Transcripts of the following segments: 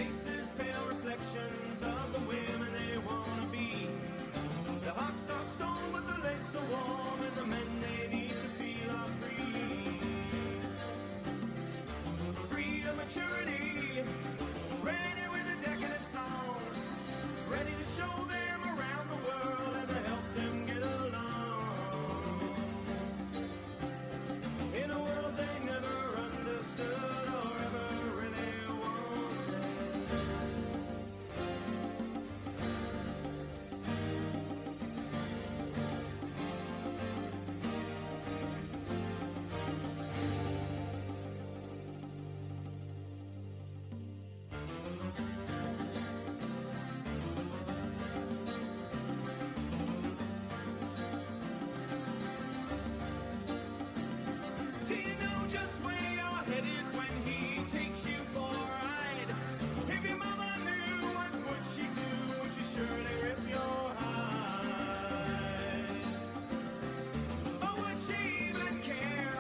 faces, pale reflections of the women they wanna be. The hearts are stone, but the legs are warm, and the men they need to feel are free. Free of maturity, ready with a decadent song, ready to show them around the world and to help them get along. In a world they never understood or ever really wanted. Do you know just where you're headed when he takes you for a ride? If your mama knew, what would she do? Would she surely rip your hide? Or would she even care?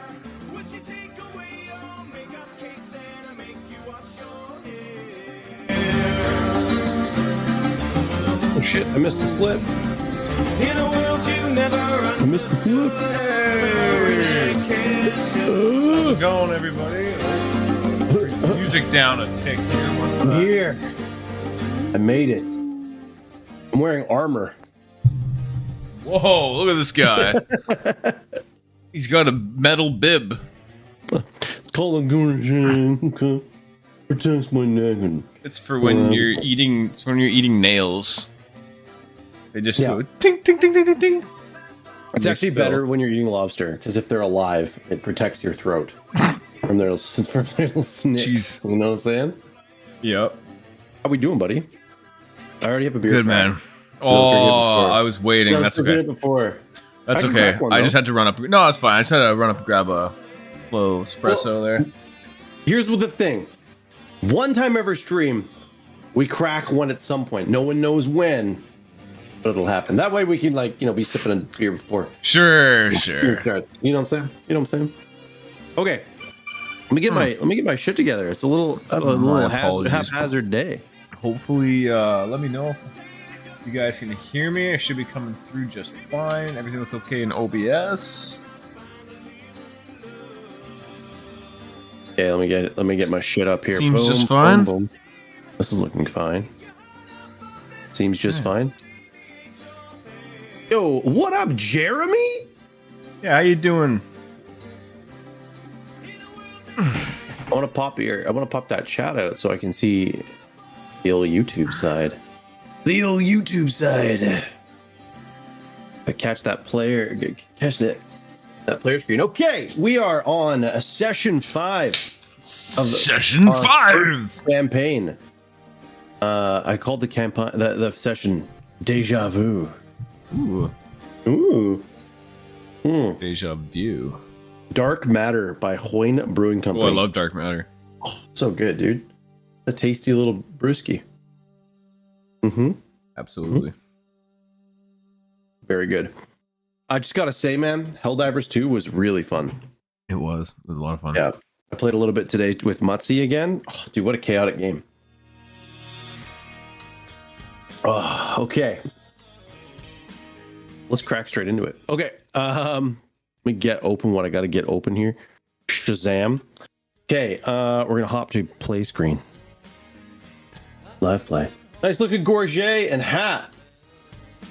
Would she take away your makeup case and make you wash your hair? Oh shit, I missed the flip. In a world you never I missed the flip. How's it going, everybody? Music down a tick here. What's I'm that? here. I made it. I'm wearing armor. Whoa, look at this guy. He's got a metal bib. It's called a goon. Protects my neck. And It's for when you're eating. It's when you're eating nails. They just Yeah. go ting ting ting ting ting ting. it's actually better when you're eating lobster because if they're alive, it protects your throat from their little snicks. Jeez. You know what I'm saying? Yep. How we doing, buddy? I already have a beer. Good man. Oh, I was waiting. That's okay. Before. That's I can okay. crack one, I though. just had to run up. No, it's fine. I just had to run up and grab a little espresso there. Here's what the thing. One time ever stream, we crack one at some point. No one knows when, but it'll happen. That way we can be sipping a beer before. Sure. starts. You know what I'm saying? Okay. Let me get my shit together. It's a little apologies. haphazard day. Hopefully, let me know if you guys can hear me. I should be coming through just fine. Everything looks okay in OBS. Okay, let me get my shit up here. Seems just fine. Boom. This is looking fine. Seems just fine. Yo, what up, Jeremy? Yeah, how you doing? I want to pop that chat out so I can see the old YouTube side. Catch that player screen. Okay, we are on session 5 of Session 5 campaign. I called the campaign the session Deja Vu. Ooh. Deja Vu. Dark Matter by Hoyne Brewing Company. Oh, I love Dark Matter. Oh, so good, dude. A tasty little brewski. Absolutely. Very good. I just gotta say, man, Helldivers 2 was really fun. It was a lot of fun. Yeah. I played a little bit today with Mutzi again. Oh, dude, what a chaotic game. Oh, okay. Let's crack straight into it. Okay. Let me get open what I gotta get open here. Shazam. Okay, we're gonna hop to play screen. Live play. Nice looking gorget and hat.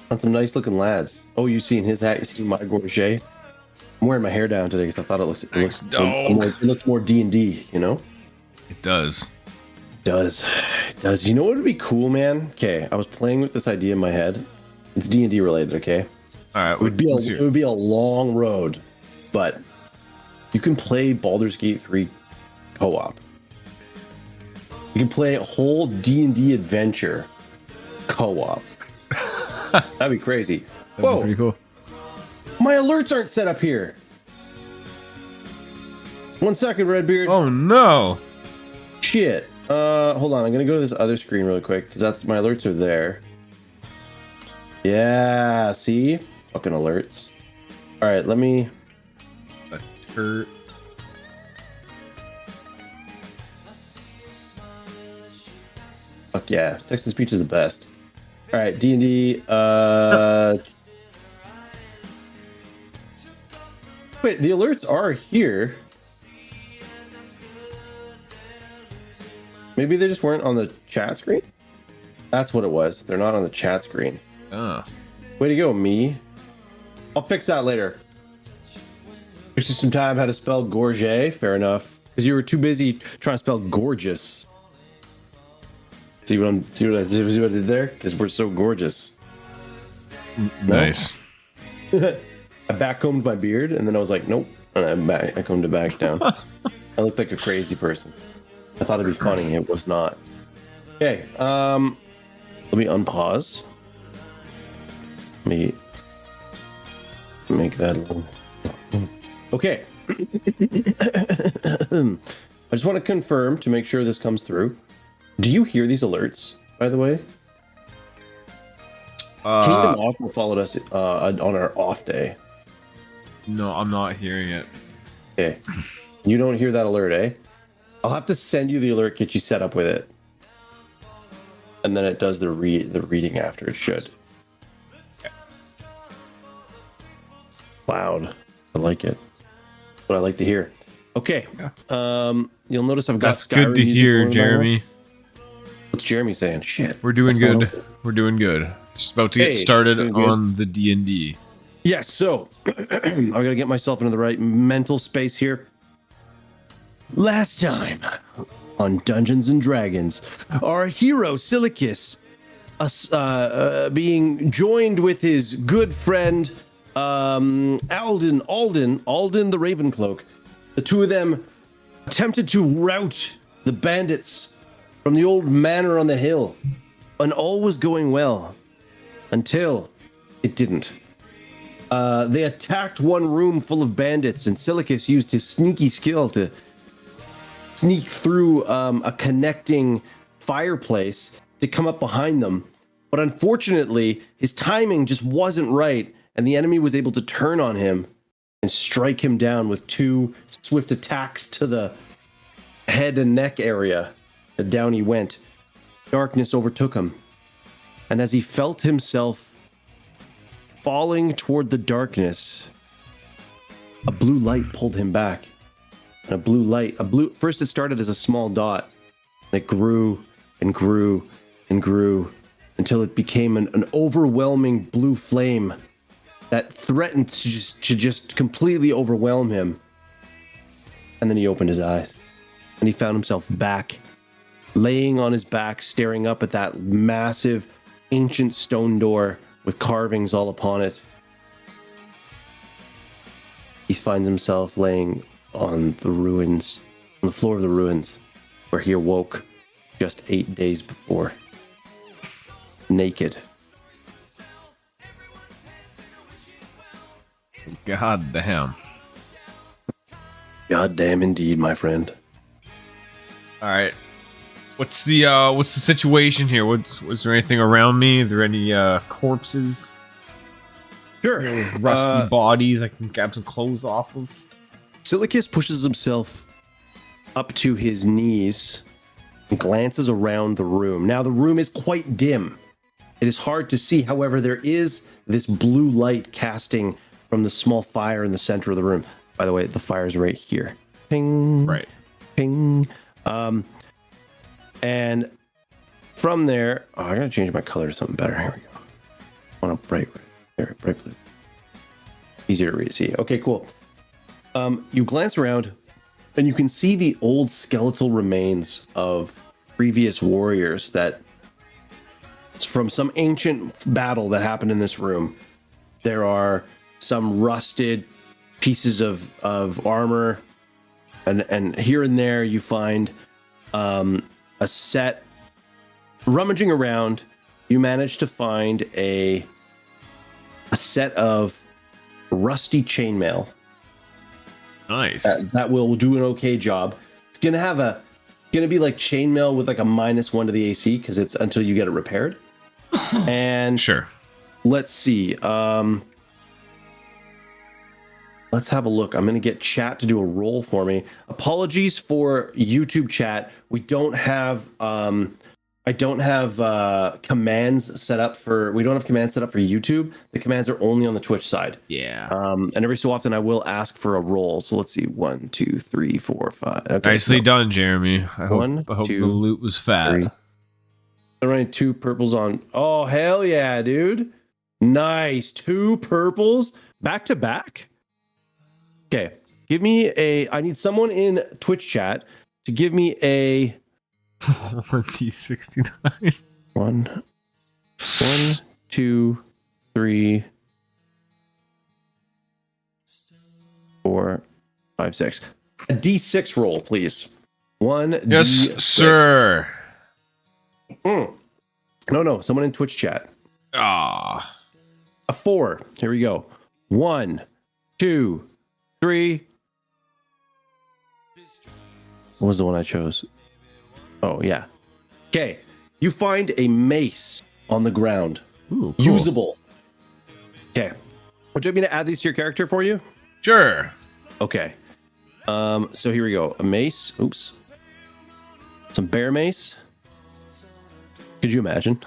On some nice looking lads. Oh, you seen his hat? You seen my gorget? I'm wearing my hair down today because I thought it looked more D&D, you know? It does. It does. You know what would be cool, man? Okay, I was playing with this idea in my head. It's D&D related, okay? All right. It would be a long road, but you can play Baldur's Gate 3 co-op. You can play a whole D&D adventure co-op. That'd be crazy. That'd be pretty cool. My alerts aren't set up here. 1 second, Redbeard. Oh no. Shit. Hold on. I'm gonna go to this other screen really quick because that's my alerts are there. Yeah. See? Fucking alerts. All right. Let me. A turd. Fuck yeah, text to speech is the best. All right, D&D. Wait, the alerts are here. Maybe they just weren't on the chat screen? That's what it was. They're not on the chat screen. Oh. Way to go, me. I'll fix that later. There's just some time how to spell gorget. Fair enough. Because you were too busy trying to spell gorgeous. See what I did there? Because we're so gorgeous. Nice. I backcombed my beard, and then I was like, nope. And I combed it back down. I looked like a crazy person. I thought it'd be funny. It was not. Okay. Let me unpause. Let me make that a little... Okay. I just want to confirm to make sure this comes through. Do you hear these alerts, by the way? Kingdom Aqua followed us on our off day. No, I'm not hearing it. Okay. You don't hear that alert, eh? I'll have to send you the alert, get you set up with it. And then it does the reading after. It should. Okay. Loud. I like it. What I like to hear. Okay. Yeah. You'll notice I've got That's good to music hear, going in the background. Jeremy. What's Jeremy saying? Shit. We're doing That's not good. open. We're doing good. Just about to Hey, get started doing good. on the D&D. Yes, so I gotta get myself into the right mental space here. Last time on Dungeons and Dragons, our hero Silicus, being joined with his good friend Alden the Ravencloak, the two of them attempted to rout the bandits from the old manor on the hill, and all was going well until it didn't. They attacked one room full of bandits, and Silicus used his sneaky skill to sneak through a connecting fireplace to come up behind them. But unfortunately, his timing just wasn't right, and the enemy was able to turn on him and strike him down with two swift attacks to the head and neck area. And down he went. Darkness overtook him, and as he felt himself falling toward the darkness, a blue light pulled him back. And first it started as a small dot, and it grew and grew and grew until it became an overwhelming blue flame that threatened to just completely overwhelm him. And then he opened his eyes, and he found himself back, laying on his back, staring up at that massive ancient stone door with carvings all upon it. He finds himself laying on the ruins, on the floor of the ruins, where he awoke just 8 days before. Naked. God damn. God damn indeed, my friend. All right. What's the situation here? Was there anything around me? Are there any corpses? Sure. Rusty bodies I can grab some clothes off of? Silicus pushes himself up to his knees and glances around the room. Now, the room is quite dim. It is hard to see. However, there is this blue light casting from the small fire in the center of the room. By the way, the fire is right here. Ping. Right. Ping. And from there, I gotta change my color to something better. Here we go. I want a bright blue. Easier to read. See. Okay, cool. You glance around, and you can see the old skeletal remains of previous warriors that it's from some ancient battle that happened in this room. There are some rusted pieces of armor, and here and there you find a set. Rummaging around, you manage to find a set of rusty chainmail. Nice. That will do an okay job. It's gonna be like chainmail with like a -1 to the AC because it's until you get it repaired. And Sure. let's see. Let's have a look. I'm gonna get chat to do a roll for me. Apologies for YouTube chat. We don't have I don't have commands set up for. We don't have commands set up for YouTube. The commands are only on the Twitch side. Yeah. And every so often I will ask for a roll. So let's see, 1, 2, 3, 4, 5. Okay, Nicely done, Jeremy. I hope the 2, loot was fat. 3. I'm running 2 purples on. Oh hell yeah, dude! Nice, 2 purples back to back. Okay, give me a. I need someone in Twitch chat to give me a. 1d69. 1, 2, 3, 4, 5, 6. A D6 roll, please. 1. Yes, D6. sir. No. Someone in Twitch chat. Ah. A 4. Here we go. 1, 2, 3. What was the one I chose? Oh, yeah. Okay. You find a mace on the ground. Ooh, cool. Usable. Okay. Would you like me to add these to your character for you? Sure. Okay. So here we go. A mace. Oops. Some bear mace. Could you imagine?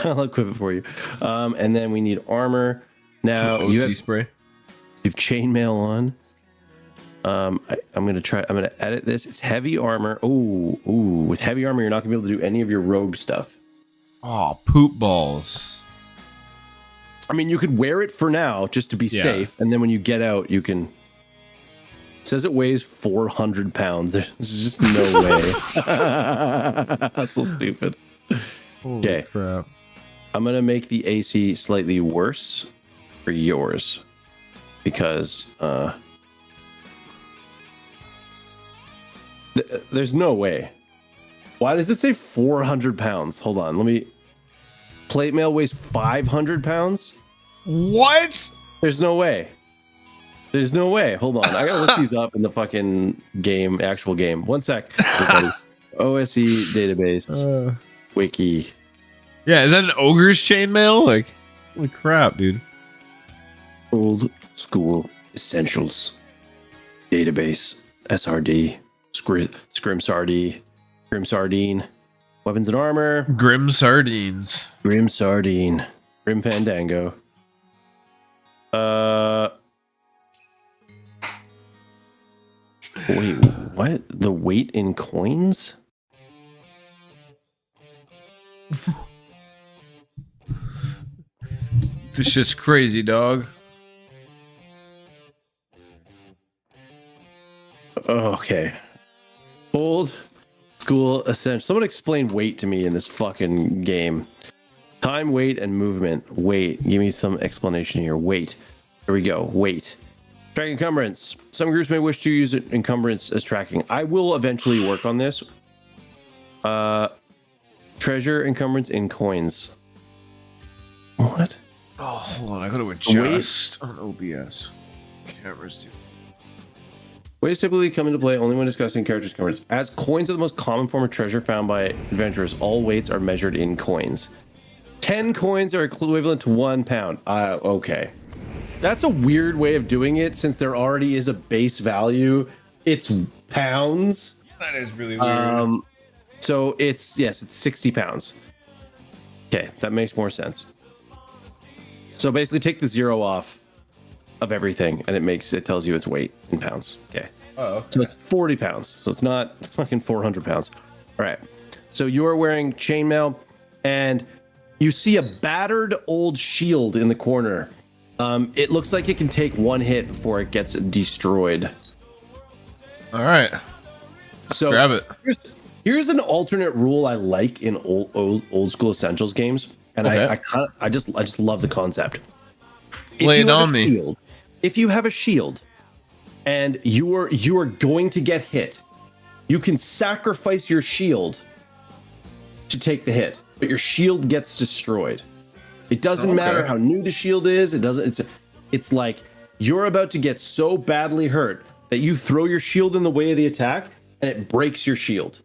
I'll equip it for you. And then we need armor. Now Some OC spray. you have chainmail on. I'm gonna edit this. It's heavy armor. Ooh. With heavy armor, you're not gonna be able to do any of your rogue stuff. Oh, poop balls. I mean, you could wear it for now just to be safe, and then when you get out, you can. It says it weighs 400 pounds. There's just no way. That's so stupid. Okay, Crap. I'm gonna make the AC slightly worse for yours because there's no way. Why does it say 400 pounds? Hold on, let me. Plate mail weighs 500 pounds. What? There's no way. There's no way. Hold on. I gotta look these up in the fucking game, actual game. 1 sec. OSE database. Wiki. Yeah, is that an ogre's chainmail? Like, holy crap, dude. Old school essentials. Database. SRD. Scrim Sardine. Weapons and armor. Grim sardines. Grim Sardine. Grim Fandango. Wait, what? The weight in coins? This shit's crazy, dog. Okay. Old school essential. Someone explain weight to me in this fucking game. Time, weight, and movement. Weight. Give me some explanation here. Weight. Here we go. Weight. Track encumbrance. Some groups may wish to use encumbrance as tracking. I will eventually work on this. Treasure encumbrance in coins. What? Oh, hold on. I gotta adjust on OBS. Cameras, dude. Ways typically come into play only when discussing characters' encumbrance. As coins are the most common form of treasure found by adventurers, all weights are measured in coins. 10 coins are equivalent to 1 pound. Okay. That's a weird way of doing it since there already is a base value. It's pounds. That is really weird. So it's 60 pounds. Okay, that makes more sense. So basically take the 0 off of everything and it tells you its weight in pounds. Okay. Oh, okay. So it's 40 pounds. So it's not fucking 400 pounds. All right. So you are wearing chainmail and you see a battered old shield in the corner. It looks like it can take 1 hit before it gets destroyed. All right. So grab it. Here's an alternate rule I like in old school essentials games, and Okay. I just love the concept. Lay it on me. If you have a shield, and you are going to get hit, you can sacrifice your shield to take the hit, but your shield gets destroyed. It doesn't matter how new the shield is. It's like you're about to get so badly hurt that you throw your shield in the way of the attack and it breaks your shield.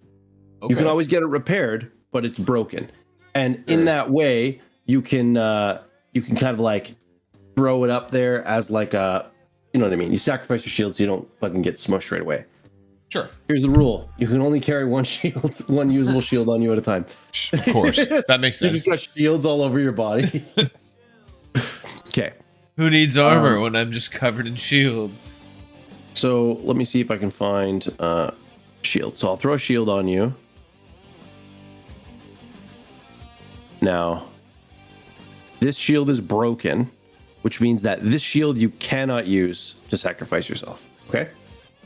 You can always get it repaired, but it's broken. And in that way, you can kind of like throw it up there as like a, you know what I mean? You sacrifice your shield so you don't fucking get smushed right away. Sure. Here's the rule: you can only carry one shield, one usable shield on you at a time. Of course. That makes You sense. just got shields all over your body. Okay. Who needs armor when I'm just covered in shields? So let me see if I can find shield. So I'll throw a shield on you. Now, this shield is broken, which means that this shield you cannot use to sacrifice yourself. Okay?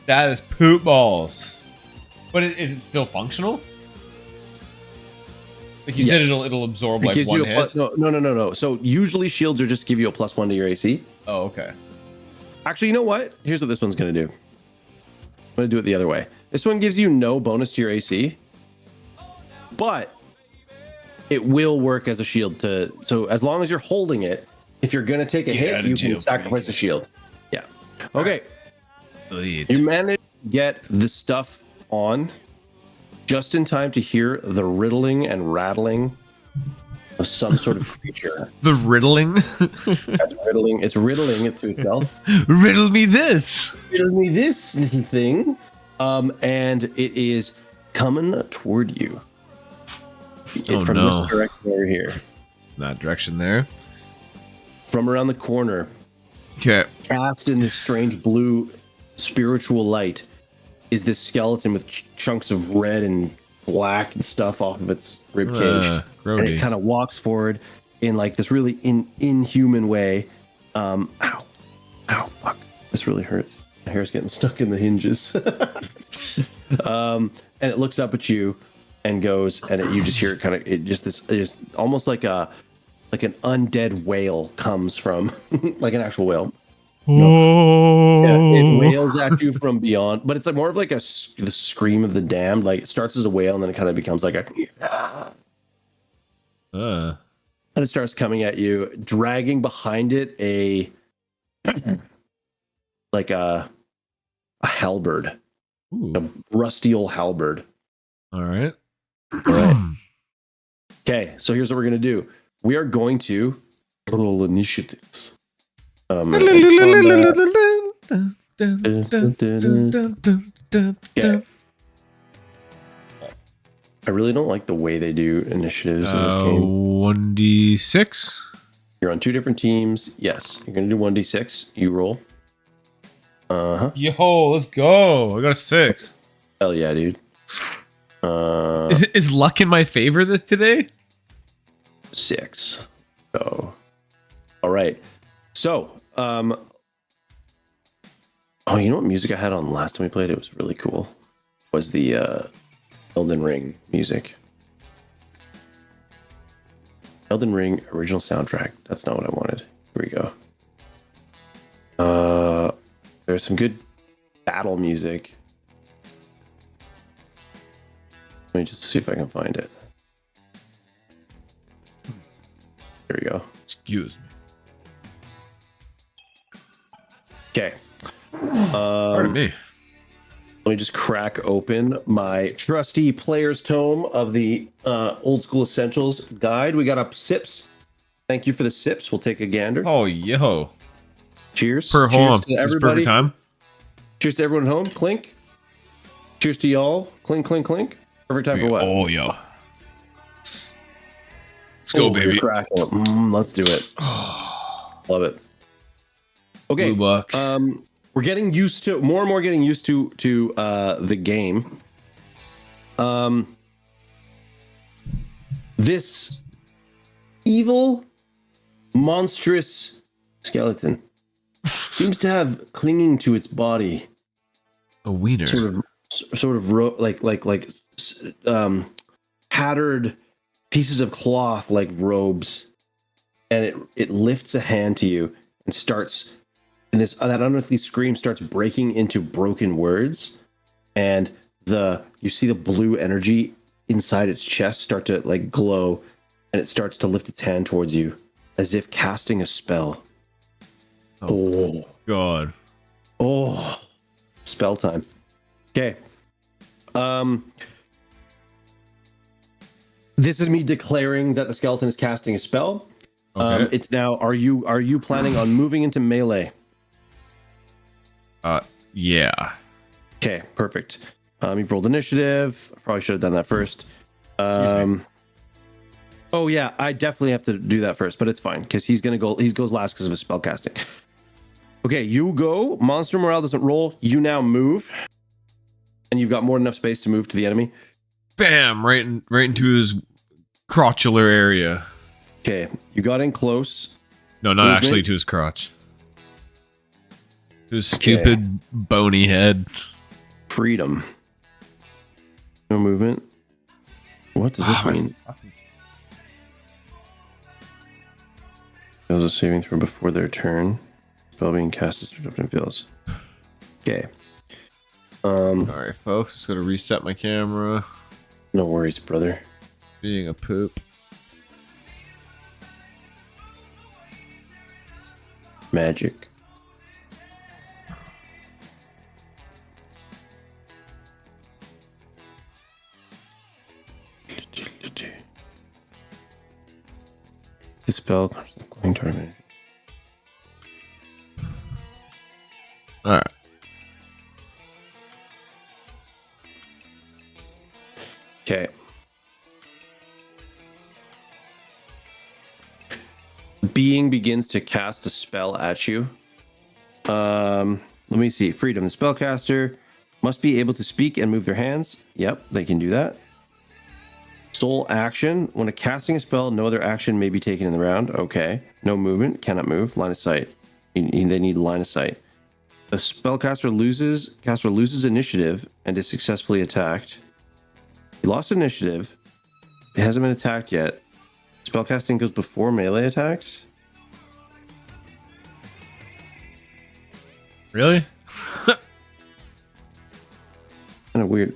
That is poop balls. But is it still functional? Like you said, Yes. it'll absorb It like gives one you hit. no. So usually shields are just give you a +1 to your AC. Oh, okay. Actually, you know what? Here's what this one's going to do. I'm going to do it the other way. This one gives you no bonus to your AC, but it will work as a shield to. So as long as you're holding it, if you're going to take a Get out hit, of you jail can sacrifice free. the shield. Yeah. Okay. Elite. You managed to get the stuff on just in time to hear the riddling and rattling of some sort of creature. The riddling? That's riddling. It's riddling it to itself. Riddle me this. Riddle me this thing. And it is coming toward you. Oh, From no. this direction over here. That direction there. From around the corner, Okay. cast in this strange blue spiritual light, is this skeleton with chunks of red and black and stuff off of its ribcage. And Grody. it kind of walks forward in like this really inhuman way. Ow, fuck, this really hurts. My hair's getting stuck in the hinges. And it looks up at you and goes, and you just hear it almost like an undead whale comes from like an actual whale. Yeah, it wails at you from beyond, but it's like more of like the scream of the damned. Like it starts as a wail and then it kind of becomes like a and it starts coming at you, dragging behind it a like a halberd, Ooh. a rusty old halberd. All right. All right. Okay, so here's what we're gonna do. We are going to roll initiatives. Okay. I really don't like the way they do initiatives in this game. 1d6. You're on two different teams. Yes, you're gonna do 1d6. You roll. Yo, let's go. I got a 6. Hell yeah, dude. Is luck in my favor today? 6. So, all right. So, oh, you know what music I had on last time we played? It was really cool. Was the Elden Ring music. Elden Ring original soundtrack. That's not what I wanted. Here we go. There's some good battle music. Let me just see if I can find it. Here we go. Excuse me. Okay. Pardon me. Let me just crack open my trusty player's tome of the Old School Essentials guide. We got up sips. Thank you for the sips. We'll take a gander. Oh, yo. Cheers. Hold Cheers on. to This is everybody. perfect time. Cheers to everyone at home. Clink. Cheers to y'all. Clink, clink, clink. Perfect time for what? Oh, yo. Let's go, Oh, baby. you're cracking. Let's do it. Love it. Okay. Blue buck. We're getting used to more and more getting used to the game. This evil, monstrous skeleton seems to have clinging to its body A wiener. tattered pieces of cloth like robes, and it lifts a hand to you and starts. And that unearthly scream starts breaking into broken words, and you see the blue energy inside its chest start to like glow, and it starts to lift its hand towards you as if casting a spell. Oh, God. spell time. Okay. This is me declaring that the skeleton is casting a spell. Okay. It's now. Are you planning on moving into melee? Yeah. Okay, perfect. You've rolled initiative. Probably should have done that first. Excuse me. Oh yeah, I definitely have to do that first, but it's fine because he's gonna go. He goes last because of his spell casting. Okay, you go. Monster morale doesn't roll. You now move, and you've got more than enough space to move to the enemy. Bam! Right into his crotchular area. Okay, you got in close. No, not Movement. actually to his crotch. To his stupid bony head. Freedom. No movement. What does this mean? Fails a saving throw before their turn. Spell being cast as disrupting fails. Okay. Alright, folks, just gotta reset my camera. No worries, brother. Being a poop. Magic. Dispel glowing tournament. Alright. Okay. Being begins to cast a spell at you. Let me see. Freedom. The spellcaster must be able to speak and move their hands. Yep, they can do that. Sole action. When casting a spell, no other action may be taken in the round. Okay. No movement. Cannot move. Line of sight. They need line of sight. The spellcaster loses initiative and is successfully attacked. He lost initiative. It hasn't been attacked yet. Spellcasting goes before melee attacks. Really? Kind of weird.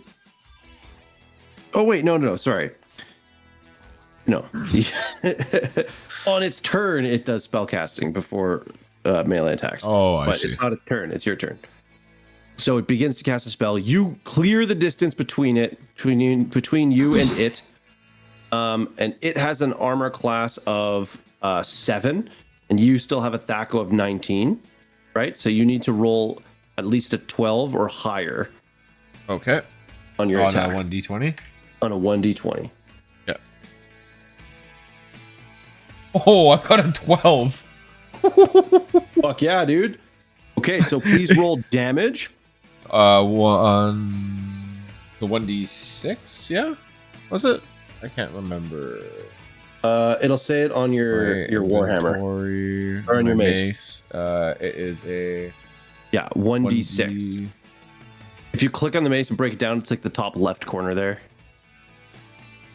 Oh wait, no, sorry. No. On its turn, it does spellcasting before melee attacks. Oh, I but see. It's not its turn. It's your turn. So it begins to cast a spell. You clear the distance between you and it. And it has an armor class of 7, and you still have a THAC0 of 19, right? So you need to roll at least a 12 or higher Okay. on your On attack. a 1d20? On a 1d20. Yeah. Oh, I got a 12. Fuck yeah, dude. Okay, so please roll damage. One. The 1d6, yeah? Was it? I can't remember. It'll say it on your Warhammer. Inventory, Or on your my mace. It is a Yeah, 1d6. 1d. If you click on the mace and break it down, it's like the top left corner there.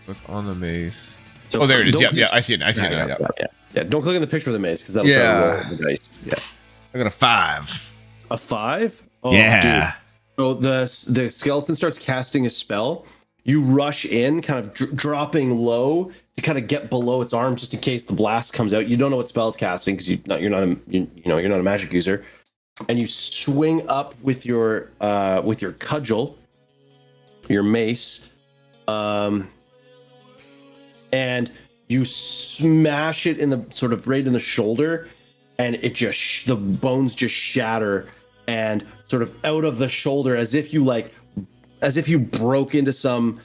Click on the mace. So Oh, there it is. don't Yeah, click- yeah, I see it. I see it now. Yeah. Yeah, don't click on the picture of the mace because that'll Yeah. start rolling the dice. Yeah. I got a 5. A 5? Oh, Yeah. dude. So the skeleton starts casting a spell. You rush in, kind of dropping low to kind of get below its arm, just in case the blast comes out. You don't know what spell it's casting because you're not a magic user, and you swing up with your cudgel, your mace, and you smash it in the sort of right in the shoulder, and it just the bones just shatter and sort of out of the shoulder as if you broke into some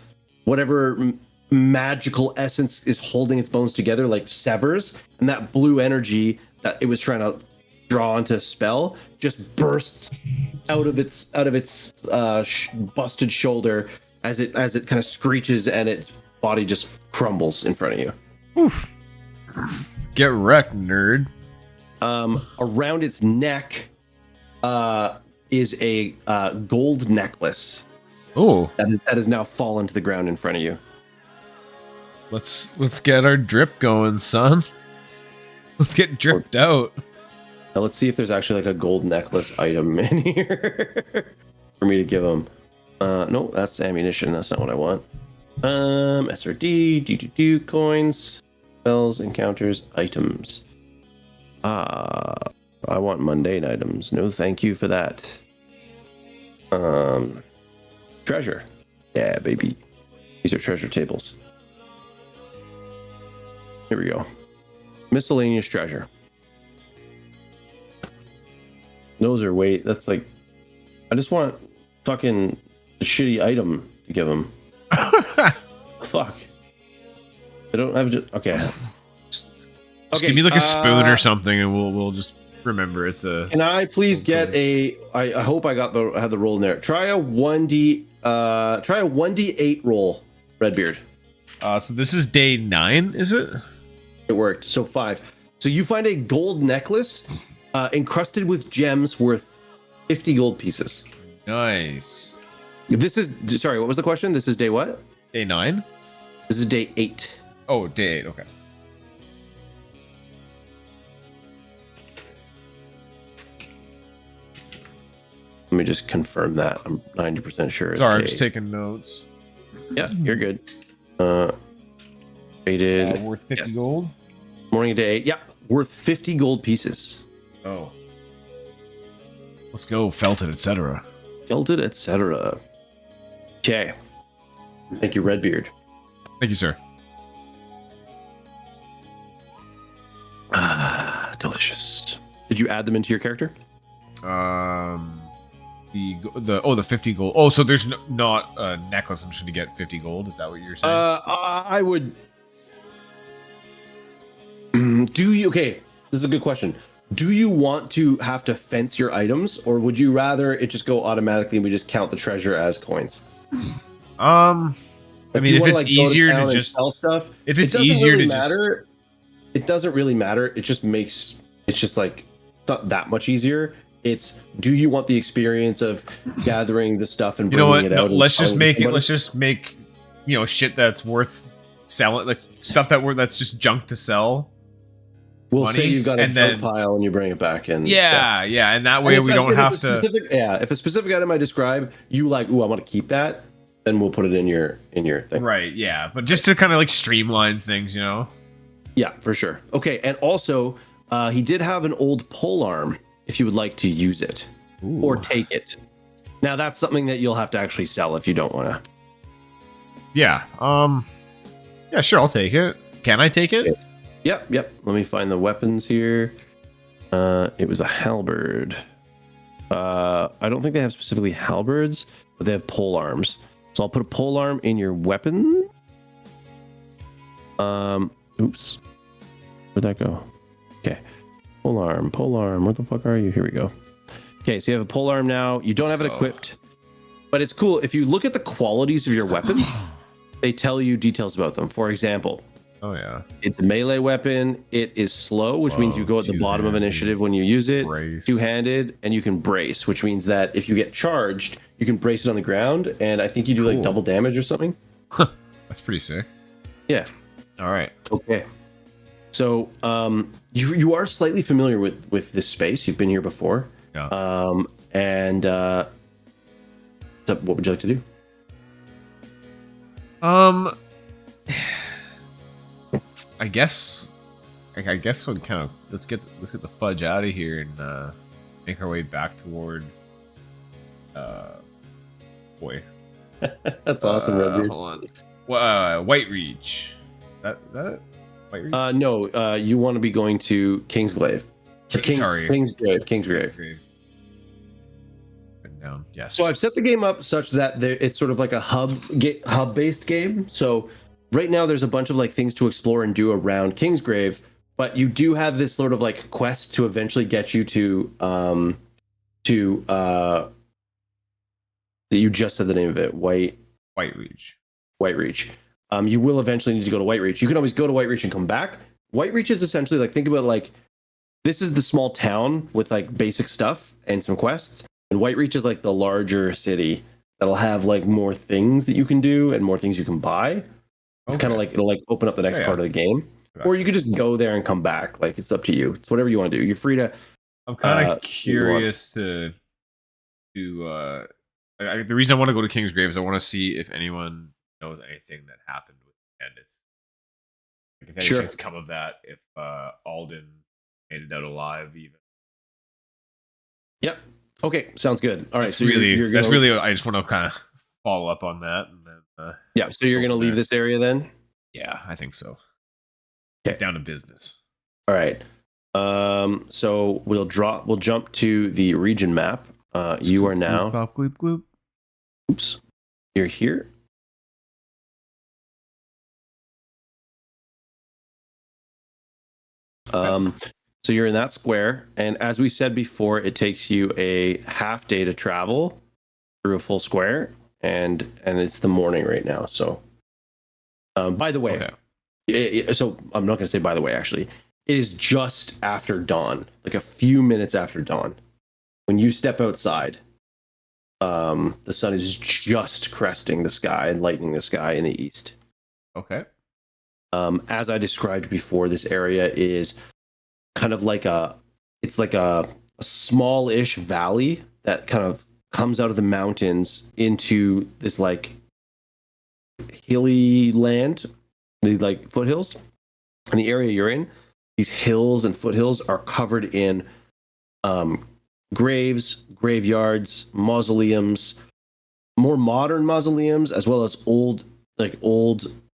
whatever magical essence is holding its bones together, like severs, and that blue energy that it was trying to draw into a spell just bursts out of its busted shoulder as it kind of screeches and its body just crumbles in front of you. Oof. Get wrecked, nerd. Around its neck is a gold necklace Oh, that has now fallen to the ground in front of you. let's get our drip going, son. Let's get dripped out. Now let's see if there's actually like a gold necklace item in here for me to give them. No, that's ammunition. That's not what I want. SRD, do coins, spells, encounters, items. I want mundane items. No, thank you for that. Treasure. Yeah, baby. These are treasure tables. Here we go. Miscellaneous treasure. Those are that's like, I just want fucking shitty item to give him. Fuck. I don't have just okay. Just give me like a spoon or something, and we'll just remember it's a. Can I please get a? I hope I have the roll in there. Try a 1d8 roll, Redbeard. So this is day 9, is it? It worked. So 5. So you find a gold necklace, encrusted with gems worth 50 gold pieces. Nice. This is sorry. What was the question? This is day what? Day 9. This is day 8. Oh, day 8. Okay. Let me just confirm that. I'm 90% sure. Sorry, I'm just taking notes. Yeah, you're good. Rated Worth 50 gold. Morning of day 8. Yeah, worth 50 gold pieces. Oh. Let's go, felted, etc. Felted, etc. Okay. Thank you, Redbeard. Thank you, sir. Delicious. Did you add them into your character? The 50 gold. Oh, so there's not a necklace. I'm just gonna get 50 gold. Is that what you're saying? I would. Do you? Okay, this is a good question. Do you want to have to fence your items, or would you rather it just go automatically and we just count the treasure as coins? I mean, if it's easier to just sell stuff, if it's easier to matter, it doesn't really matter. It just makes it's just like not that much easier. It's do you want the experience of gathering the stuff and bringing it out? No, let's just make shit that's worth selling, like stuff that's just junk to sell. We'll say you've got a junk pile and you bring it back in. Yeah, and that way we don't have to. If a specific item I describe, you like, I want to keep that, then we'll put it in your thing. Right. Yeah, but just to kind of like streamline things, you know. Yeah, for sure. Okay, and also, he did have an old pole arm. If you would like to use it or take it. Now that's something that you'll have to actually sell if you don't want to. Yeah. Yeah, sure. I'll take it. Can I take it? Yep. Let me find the weapons here. It was a halberd. I don't think they have specifically halberds, but they have pole arms. So I'll put a pole arm in your weapon. Oops. Where'd that go? Okay. Pole arm. Where the fuck are you? Here we go. Okay, so you have a pole arm now. You don't have it equipped, but it's cool. If you look at the qualities of your weapons, they tell you details about them. For example, it's a melee weapon. It is slow, which means you go at the bottom of initiative when you use it. Two-handed, and you can brace, which means that if you get charged, you can brace it on the ground, and I think you do like double damage or something. That's pretty sick. Yeah. All right. Okay. So you are slightly familiar with this space. You've been here before. Yeah. So what would you like to do? I guess we'll kind of let's get the fudge out of here and make our way back toward boy. That's awesome, Redbeard. Hold on. White Reach. That it? White Reach? No, you want to be going to Kingsglaive. Kingsgrave. Down. Yes. So I've set the game up such that it's sort of like a hub-based game. So right now there's a bunch of like things to explore and do around Kingsgrave, but you do have this sort of like quest to eventually get you to you just said the name of it, White Reach. You will eventually need to go to White Reach. You can always go to White Reach and come back. White Reach is essentially like, think about like this is the small town with like basic stuff and some quests. And White Reach is like the larger city that'll have like more things that you can do and more things you can buy. It's kind of like it'll like open up the next part of the game. Gotcha. Or you could just go there and come back. Like it's up to you. It's whatever you want to do. You're free to. I'm kind of curious to the reason I want to go to Kingsgrave is I want to see if anyone knows anything that happened with Candace. Like if anything's come of that, if Alden made it out alive even. Yep. Okay, sounds good. All right, that's really. I just want to kind of follow up on that, and then. So you're gonna leave this area then? Yeah, I think so. Okay. Get down to business. All right. So we'll jump to the region map. You are now. Gloop, gloop. Oops. You're here. So you're in that square, and as we said before, it takes you a half day to travel through a full square, and it's the morning right now. So, by the way, so I'm not going to say by the way. Actually, it is just after dawn, like a few minutes after dawn. When you step outside, the sun is just cresting the sky and lightening the sky in the east. Okay. As I described before, this area is kind of like a small-ish valley that kind of comes out of the mountains into this like hilly land, the like foothills. And the area you're in, these hills and foothills are covered in graves, graveyards, mausoleums, more modern mausoleums, as well as old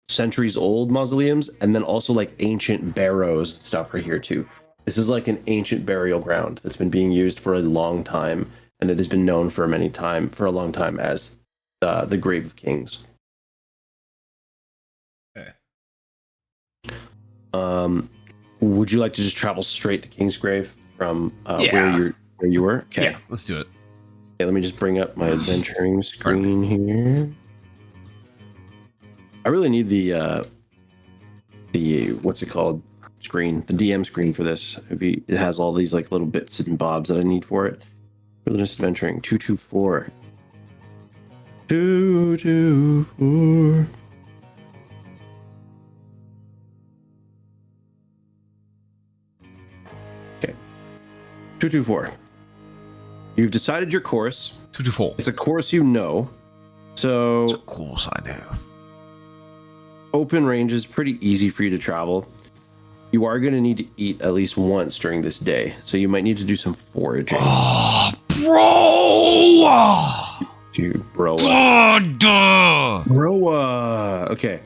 centuries old mausoleums, and then also like ancient barrows and stuff are here too. This is like an ancient burial ground that's been being used for a long time, and it has been known for a long time as the Grave of Kings. Okay. Would you like to just travel straight to Kingsgrave from where you were? Okay. Yeah, let's do it. Okay, let me just bring up my adventuring screen here. I really need the what's it called? Screen, the DM screen for this. It has all these like little bits and bobs that I need for it. Wilderness Adventuring 224. 224. Okay. 224. You've decided your course. 224. It's a course you know. So It's a course I know. open range is pretty easy for you to travel. You are going to need to eat at least once during this day, so you might need to do some foraging. Oh, bro! Dude, bro. Duh! Okay.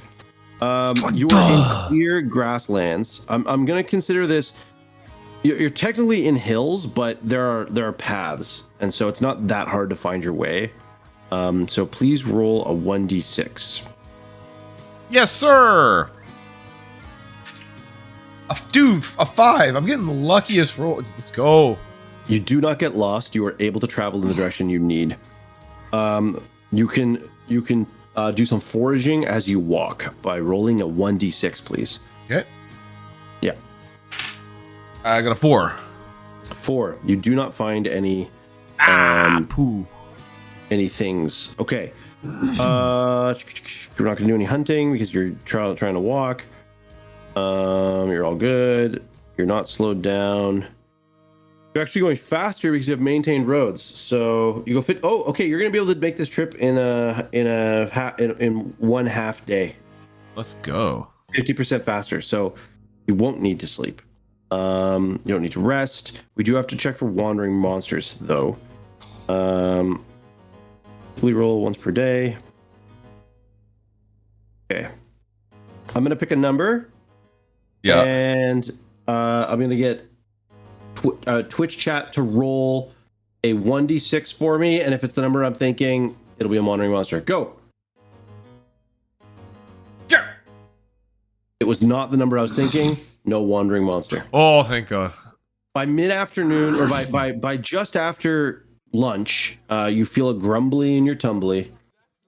You are in clear grasslands. I'm going to consider this. You're technically in hills, but there are paths, and so it's not that hard to find your way. So please roll a 1d6. Yes, sir. A 5. I'm getting the luckiest roll. Let's go. You do not get lost. You are able to travel in the direction you need. You can do some foraging as you walk by rolling a 1d6, please. Okay. Yeah. I got a 4. 4. You do not find any Poo. any things. Okay. You're not gonna do any hunting because you're trying to walk. You're all good. You're not slowed down. You're actually going faster because you have maintained roads. So you go fit. Oh, okay. You're gonna be able to make this trip in one half day. Let's go. 50% faster. So you won't need to sleep. You don't need to rest. We do have to check for wandering monsters though. We roll once per day. Okay. I'm gonna pick a number. Yeah. And I'm gonna get Twitch chat to roll a 1d6 for me, and if it's the number I'm thinking, it'll be a wandering monster. Go. Yeah. It was not the number I was thinking. No wandering monster. Oh, thank God. By mid-afternoon, or by just after lunch, you feel a grumbly in your tumbly,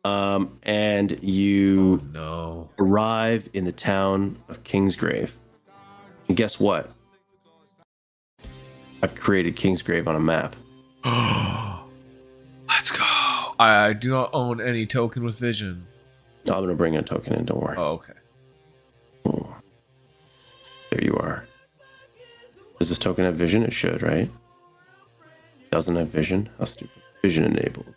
and you arrive in the town of Kingsgrave. And guess what? I've created Kingsgrave on a map. Let's go. I do not own any token with vision. I'm going to bring a token in, don't worry. Oh, okay. Oh. There you are. Does this token have vision? It should, right? Doesn't have vision? How stupid. Vision enabled.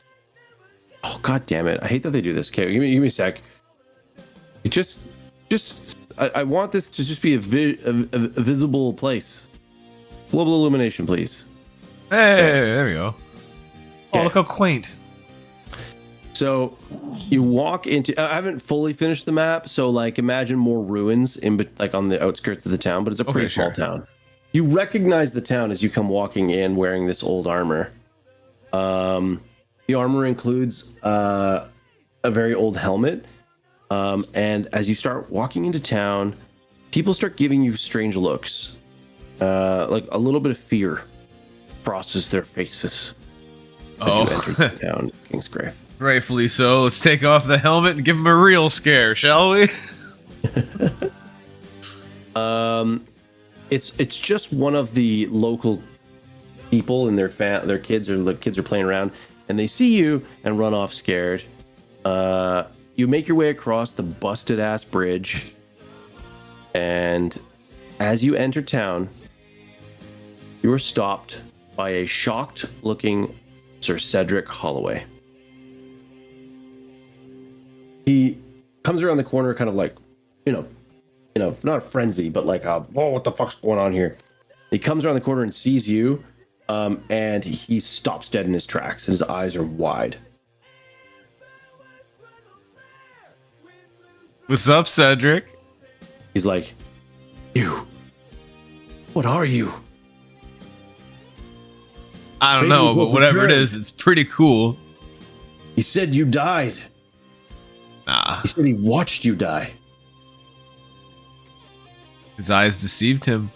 Oh, god damn it. I hate that they do this. Okay, give me a sec. It just I want this to just be a visible place. Global illumination, please. Hey, there we go. Okay. Oh, look how quaint. So you walk into. I haven't fully finished the map, so like imagine more ruins like on the outskirts of the town, but it's a pretty small town. You recognize the town as you come walking in wearing this old armor. The armor includes a very old helmet. And as you start walking into town, people start giving you strange looks. Like a little bit of fear crosses their faces as you enter the town, Kingsgrave. Rightfully so. Let's take off the helmet and give him a real scare, shall we? It's just one of the local people and their kids are playing around, and they see you and run off scared. You make your way across the busted ass bridge, and as you enter town, you are stopped by a shocked looking Sir Cedric Holloway. He comes around the corner kind of like, not a frenzy, but like, whoa, what the fuck's going on here? He comes around the corner and sees you, and he stops dead in his tracks, and his eyes are wide. What's up, Cedric? He's like, you, what are you? I don't know, but whatever it is, it's pretty cool. He said you died. Nah. He said he watched you die. His eyes deceived him.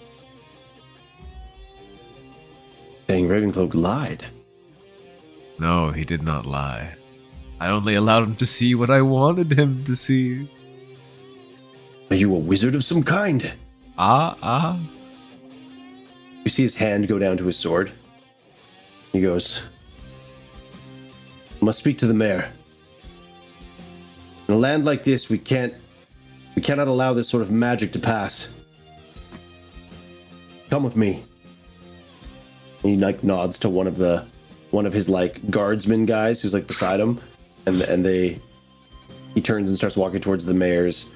Saying Ravencloak lied. No, he did not lie. I only allowed him to see what I wanted him to see. Are you a wizard of some kind? You see his hand go down to his sword. He goes, I must speak to the mayor. In a land like this, we cannot allow this sort of magic to pass. Come with me. And he like nods to one of his like guardsmen guys who's like beside him, and he turns and starts walking towards the mayor's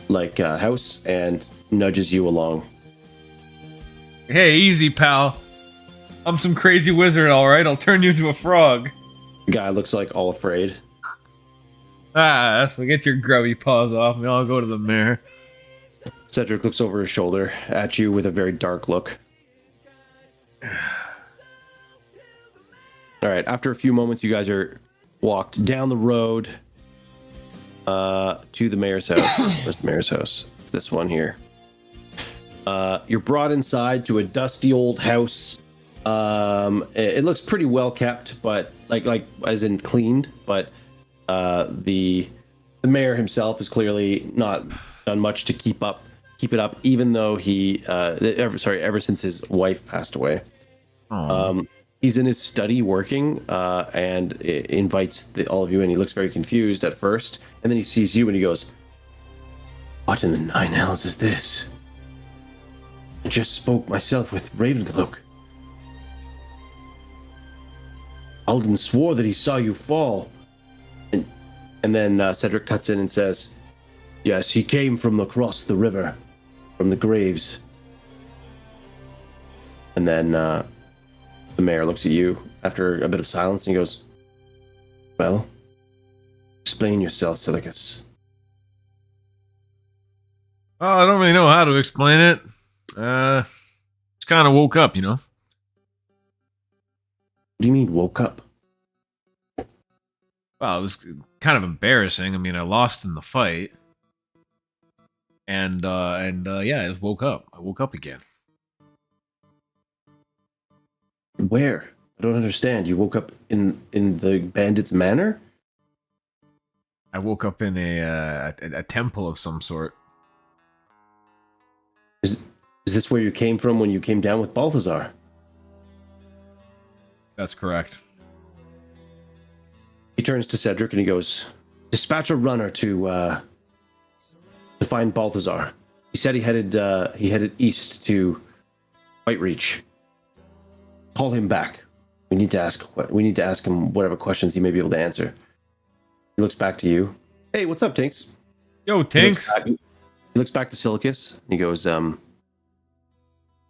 like house and nudges you along. Hey, easy, pal. I'm some crazy wizard, all right. I'll turn you into a frog. The guy looks like all afraid. That's what. Get your grubby paws off me. I'll go to the mayor. Cedric looks over his shoulder at you with a very dark look. All right, after a few moments, you guys are walked down the road to the mayor's house. Where's the mayor's house? It's this one here. You're brought inside to a dusty old house. It looks pretty well kept, but like as in cleaned, but the mayor himself has clearly not done much to keep it up, even though ever since his wife passed away. He's in his study working, and invites all of you in. He looks very confused at first, and then he sees you and he goes, what in the nine hells is this? I just spoke myself with Ravencloak. Alden swore that he saw you fall. And then Cedric cuts in and says, yes, he came from across the river, from the graves. And then the mayor looks at you after a bit of silence and he goes, well, explain yourself, Silicus. Oh, I don't really know how to explain it. Just kind of woke up, you know? What do you mean, woke up? Well, it was kind of embarrassing. I mean, I lost in the fight. And yeah, I just woke up. I woke up again. Where? I don't understand. You woke up in the bandit's manor? I woke up in a temple of some sort. Is this where you came from when you came down with Balthazar? That's correct. He turns to Cedric and he goes, dispatch a runner to find Balthazar. He said he headed east to Whitereach. Call him back. We need to ask him whatever questions he may be able to answer. He looks back to you. Hey, what's up, Tinks? Yo, Tinks. He looks back to Silicus and he goes,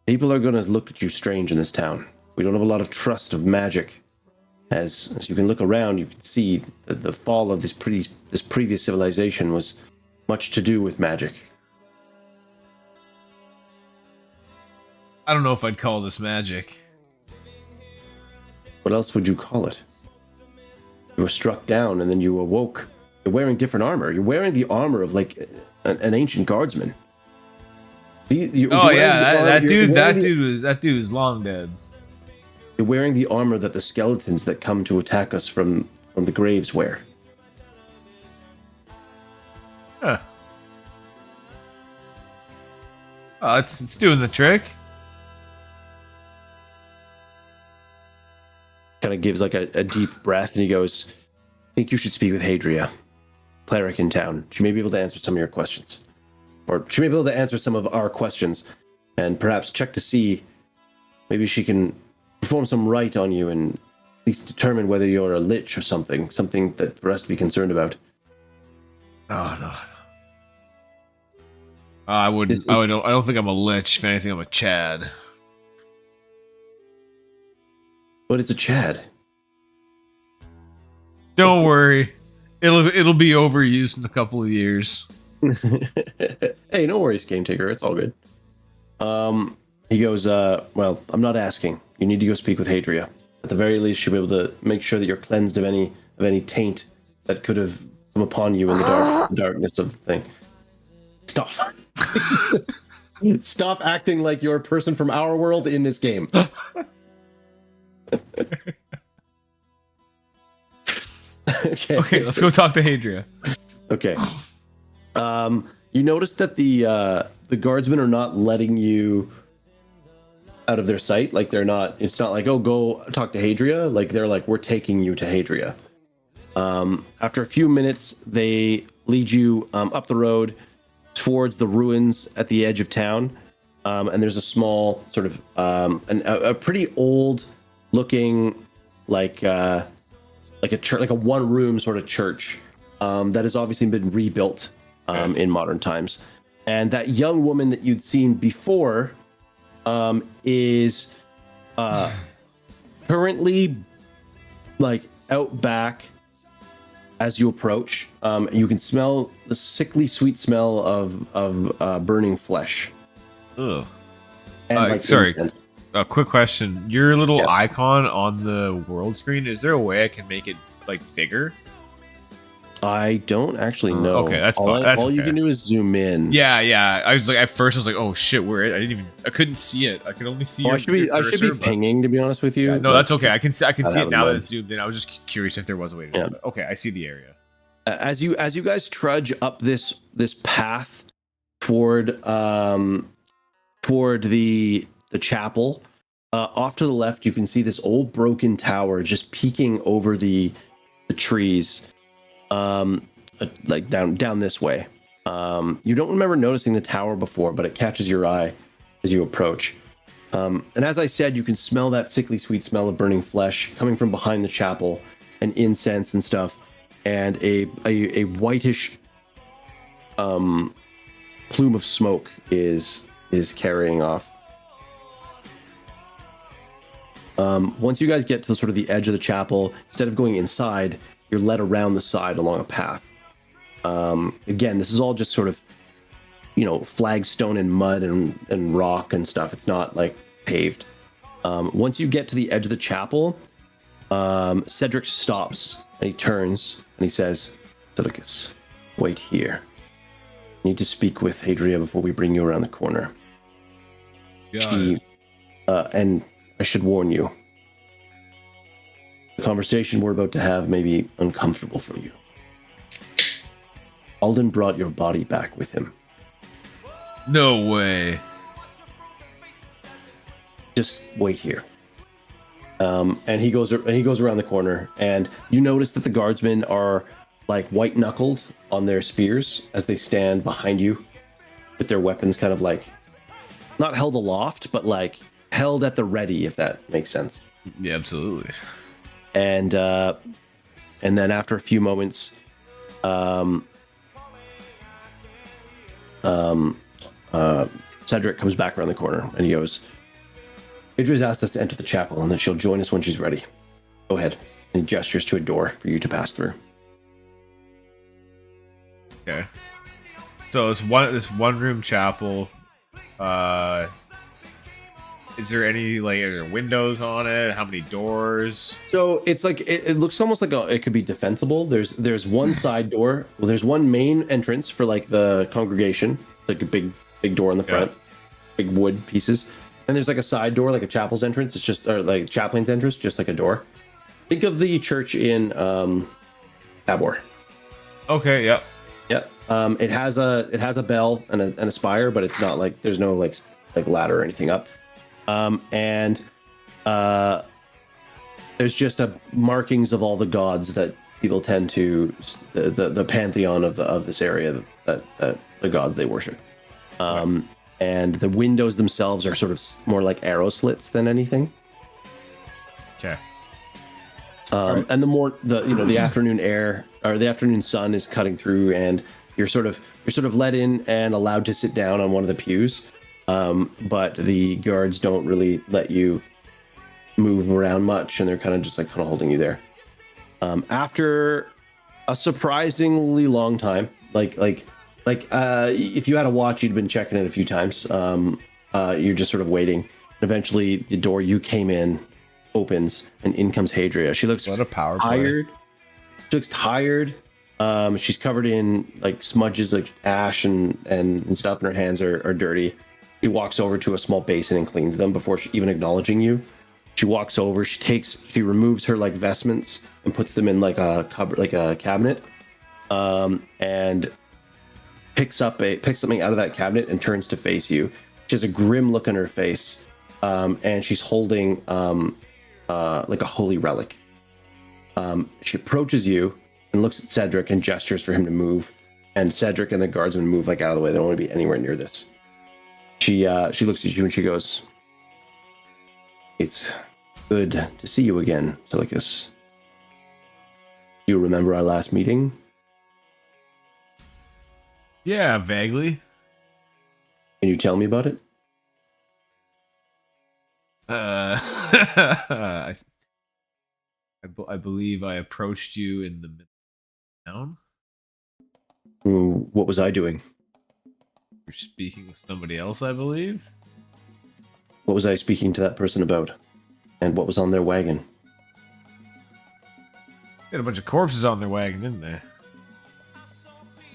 people are going to look at you strange in this town. We don't have a lot of trust of magic. As you can look around, you can see that the fall of this previous civilization was much to do with magic. I don't know if I'd call this magic. What else would you call it? You were struck down, and then you awoke. You're wearing different armor. You're wearing the armor of like an ancient guardsman. Oh yeah, that dude is long dead. You're wearing the armor that the skeletons that come to attack us from the graves wear. Huh. Oh, it's doing the trick. Kind of gives like a deep breath, and he goes, I think you should speak with Hadria, cleric in town. She may be able to answer some of your questions. Or she may be able to answer some of our questions, and perhaps check to see maybe she can perform some rite on you and at least determine whether you're a lich or something that for us to be concerned about. Oh no. I don't think I'm a lich. If anything, I'm a Chad. But it's a Chad. Don't worry, it'll be overused in a couple of years. Hey, no worries, Game Taker. It's all good. He goes, well, I'm not asking. You need to go speak with Hadria. At the very least, she'll be able to make sure that you're cleansed of any taint that could have come upon you in the darkness of the thing. Stop. Stop acting like you're a person from our world in this game. Okay, let's go talk to Hadria. Okay. You notice that the guardsmen are not letting you out of their sight. Like it's not like, oh, go talk to Hadria. Like they're like, we're taking you to Hadria. After a few minutes, they lead you up the road towards the ruins at the edge of town. And there's a small sort of a pretty old looking like a church, like a one room sort of church that has obviously been rebuilt in modern times. And that young woman that you'd seen before is currently like out back as you approach. You can smell the sickly sweet smell of burning flesh. Ugh. And sorry. incense. A quick question. Your little icon on the world screen, is there a way I can make it like bigger? I don't actually know. Okay, that's fine. All you can do is zoom in. Yeah. I was like, at first I was like, oh shit, where is it? I couldn't see it. I could only see I should be pinging, to be honest with you. Yeah, no, that's okay. I can see it now that it. it's zoomed in. I was just curious if there was a way to do it. Okay, I see the area. As you guys trudge up this path toward the chapel, off to the left you can see this old broken tower just peeking over the trees, like down this way. You don't remember noticing the tower before, but it catches your eye as you approach. And as I said, you can smell that sickly sweet smell of burning flesh coming from behind the chapel, and incense and stuff, and a whitish plume of smoke is carrying off. Once you guys get to the sort of the edge of the chapel, instead of going inside, you're led around the side along a path. Again, this is all just sort of, flagstone and mud and rock and stuff. It's not like paved. Once you get to the edge of the chapel, Cedric stops and he turns and he says, Silicus, wait here. I need to speak with Hadria before we bring you around the corner. And I should warn you, the conversation we're about to have may be uncomfortable for you. Alden brought your body back with him. No way. Just wait here. And he goes around the corner, and you notice that the guardsmen are like white knuckled on their spears as they stand behind you with their weapons kind of like not held aloft, but like held at the ready, if that makes sense. Yeah, absolutely. And then after a few moments, Cedric comes back around the corner and he goes, Adria's asked us to enter the chapel and that she'll join us when she's ready. Go ahead. And he gestures to a door for you to pass through. Okay. So this one room chapel. Is there any like are there windows on it? How many doors? So it's like it looks almost like it could be defensible. There's one side door. Well, there's one main entrance for like the congregation, like a big door in the front, big wood pieces. And there's like a side door, like a chapel's entrance. It's just or like chaplain's entrance, just like a door. Think of the church in Tabor. Okay, yep. Yep. It has a bell and a spire, but it's not like there's no like ladder or anything up. And there's just markings of all the gods that people tend to the pantheon of this area that the gods they worship. And the windows themselves are sort of more like arrow slits than anything. Okay. Right. And the afternoon air or the afternoon sun is cutting through, and you're sort of let in and allowed to sit down on one of the pews. But the guards don't really let you move around much, and they're kind of holding you there. After a surprisingly long time, if you had a watch, you'd been checking it a few times. You're just sort of waiting. And eventually, the door you came in opens, and in comes Hadria. She looks tired. She looks tired. She's covered in like smudges, like ash and stuff, and her hands are dirty. She walks over to a small basin and cleans them before even acknowledging you. She walks over. She removes her like vestments and puts them in like a cupboard, like a cabinet, and picks something out of that cabinet and turns to face you. She has a grim look on her face, and she's holding like a holy relic. She approaches you and looks at Cedric and gestures for him to move, and Cedric and the guardsmen move like out of the way. They don't want to be anywhere near this. She looks at you and she goes, "It's good to see you again, Silicus. Do you remember our last meeting?" Yeah, vaguely. Can you tell me about it? I believe I approached you in the middle of town. What was I doing? You're speaking with somebody else, I believe. What was I speaking to that person about? And what was on their wagon? They had a bunch of corpses on their wagon, didn't they?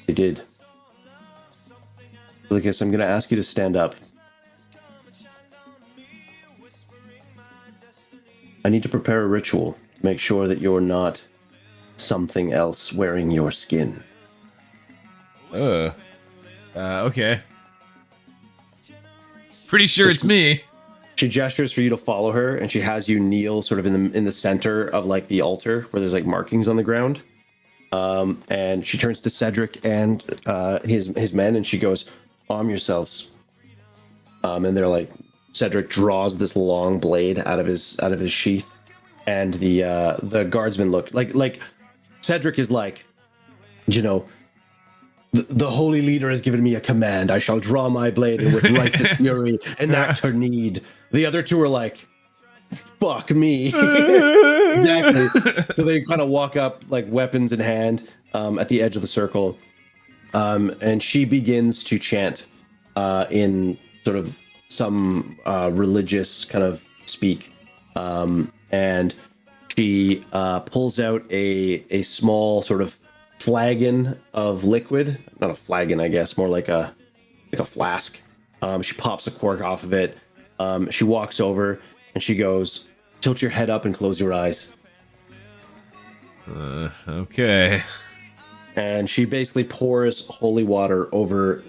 They did. Silicus, I'm going to ask you to stand up. I need to prepare a ritual to make sure that you're not something else wearing your skin. Okay. Pretty sure it's me. She gestures for you to follow her, and she has you kneel sort of in the center of like the altar where there's like markings on the ground. And she turns to Cedric and his men, and she goes, "Arm yourselves." And they're like, Cedric draws this long blade out of his sheath, and the guardsmen look like Cedric is like, the holy leader has given me a command. I shall draw my blade and with righteous fury enact her need. The other two are like, fuck me. Exactly. So they kind of walk up like weapons in hand at the edge of the circle. And she begins to chant in sort of some religious kind of speak. And she pulls out a small sort of flagon of liquid. Not a flagon, I guess, more like a flask. She pops a cork off of it. She walks over and she goes, "Tilt your head up and close your eyes." Okay. And she basically pours holy water over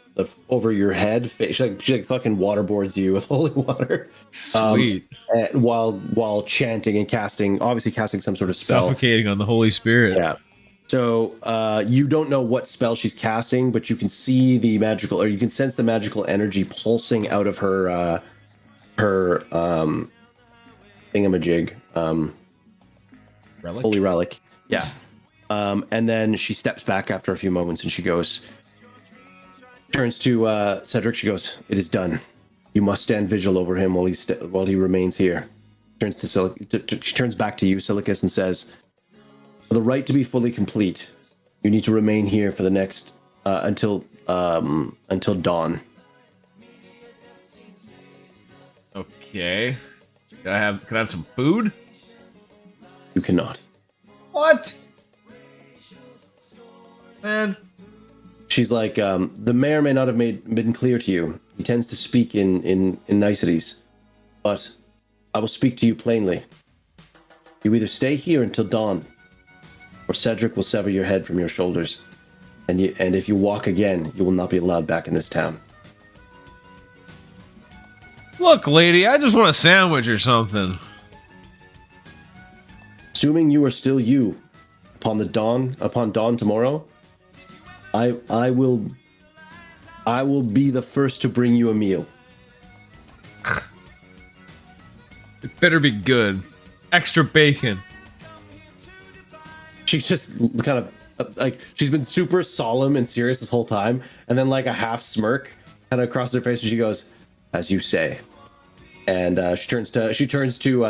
your head. She like fucking waterboards you with holy water. Sweet. While chanting and casting some sort of spell. Suffocating on the Holy Spirit. Yeah. So you don't know what spell she's casting, but you can see you can sense the magical energy pulsing out of her thingamajig. Relic? Holy relic. Yeah. And then she steps back after a few moments and she turns to Cedric. She goes, "It is done. You must stand vigil over him while he remains here." She turns back to you, Silicus, and says, "For the rite to be fully complete, you need to remain here for the next until dawn." Okay. Can I have some food? You cannot. What? Man. She's like, the mayor may not have been clear to you. He tends to speak in niceties, but I will speak to you plainly. You either stay here until dawn, or Cedric will sever your head from your shoulders, and if you walk again, you will not be allowed back in this town. Look, lady, I just want a sandwich or something. Assuming you are still you, upon dawn tomorrow, I will be the first to bring you a meal. It better be good. Extra bacon. She just kind of like she's been super solemn and serious this whole time, and then like a half smirk kind of across her face, and she goes, "As you say." And she turns to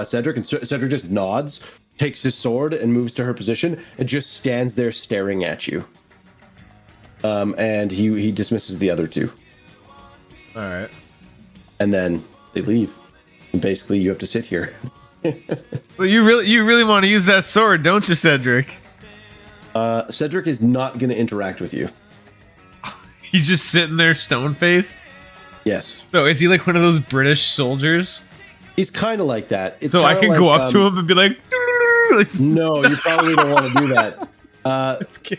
Cedric, and Cedric just nods, takes his sword, and moves to her position, and just stands there staring at you. And he dismisses the other two. All right. And then they leave. And basically, you have to sit here. Well, you really want to use that sword, don't you, Cedric? Cedric is not going to interact with you. He's just sitting there stone-faced? Yes. So is he like one of those British soldiers? He's kind of like that. It's so I can like, go up to him and be like... No, you probably don't want to do that.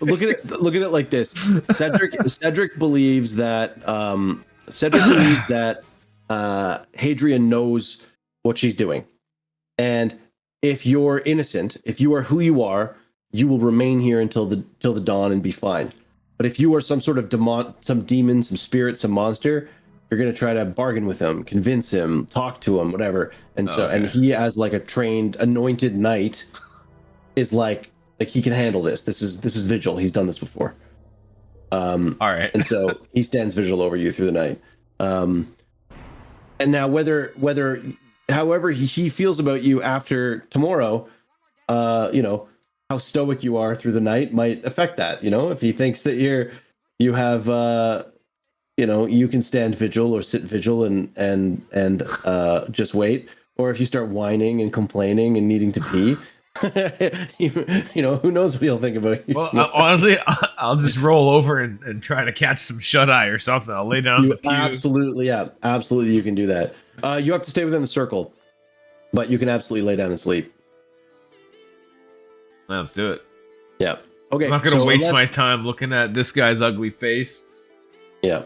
Look at it like this. Cedric believes that Hadrian knows what she's doing. And if you're innocent, if you are who you are, you will remain here until the dawn and be fine. But if you are some sort of some demon, some spirit, some monster, you're going to try to bargain with him, convince him, talk to him, whatever. And and he, as like a trained anointed knight, is like he can handle this. This is vigil. He's done this before. All right. And so he stands vigil over you through the night. And now however he feels about you after tomorrow, how stoic you are through the night might affect that. If he thinks that you have you can stand vigil or sit vigil and just wait, or if you start whining and complaining and needing to pee, who knows what he'll think about you. Well, honestly, I'll just roll over and try to catch some shut eye or something. I'll lay down. Absolutely, you can do that. You have to stay within the circle, but you can absolutely lay down and sleep. Let's do it. Yeah. Okay. I'm not gonna waste my time looking at this guy's ugly face. Yeah.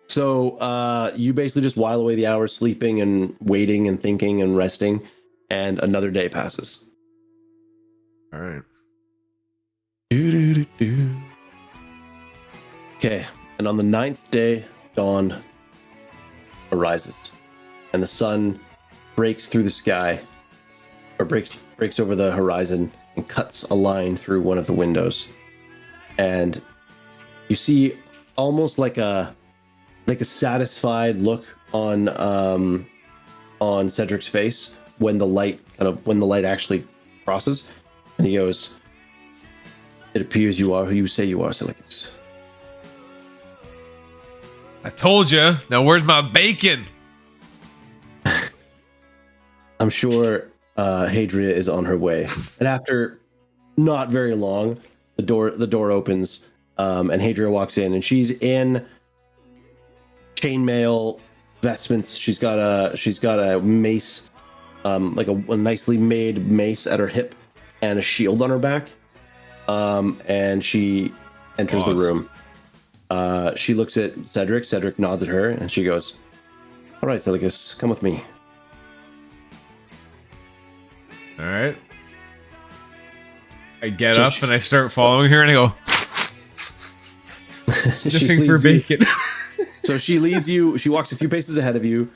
So you basically just while away the hours sleeping and waiting and thinking and resting, and another day passes. All right. Okay, and on the 9th day, dawn arises, and the sun breaks through the sky, or breaks over the horizon and cuts a line through one of the windows, and you see almost like a satisfied look on Cedric's face when the light actually crosses, and he goes, "It appears you are who you say you are, Silicus." I told you. Now where's my bacon? I'm sure Hadria is on her way, and after not very long, the door opens, and Hadria walks in, and she's in chainmail vestments. She's got a mace, like a nicely made mace at her hip, and a shield on her back. And she enters the room. She looks at Cedric. Cedric nods at her, and she goes, "All right, Silicus, come with me." All right. I get up and I start following her, and I go sniffing for bacon. So she leads you. She walks a few paces ahead of you.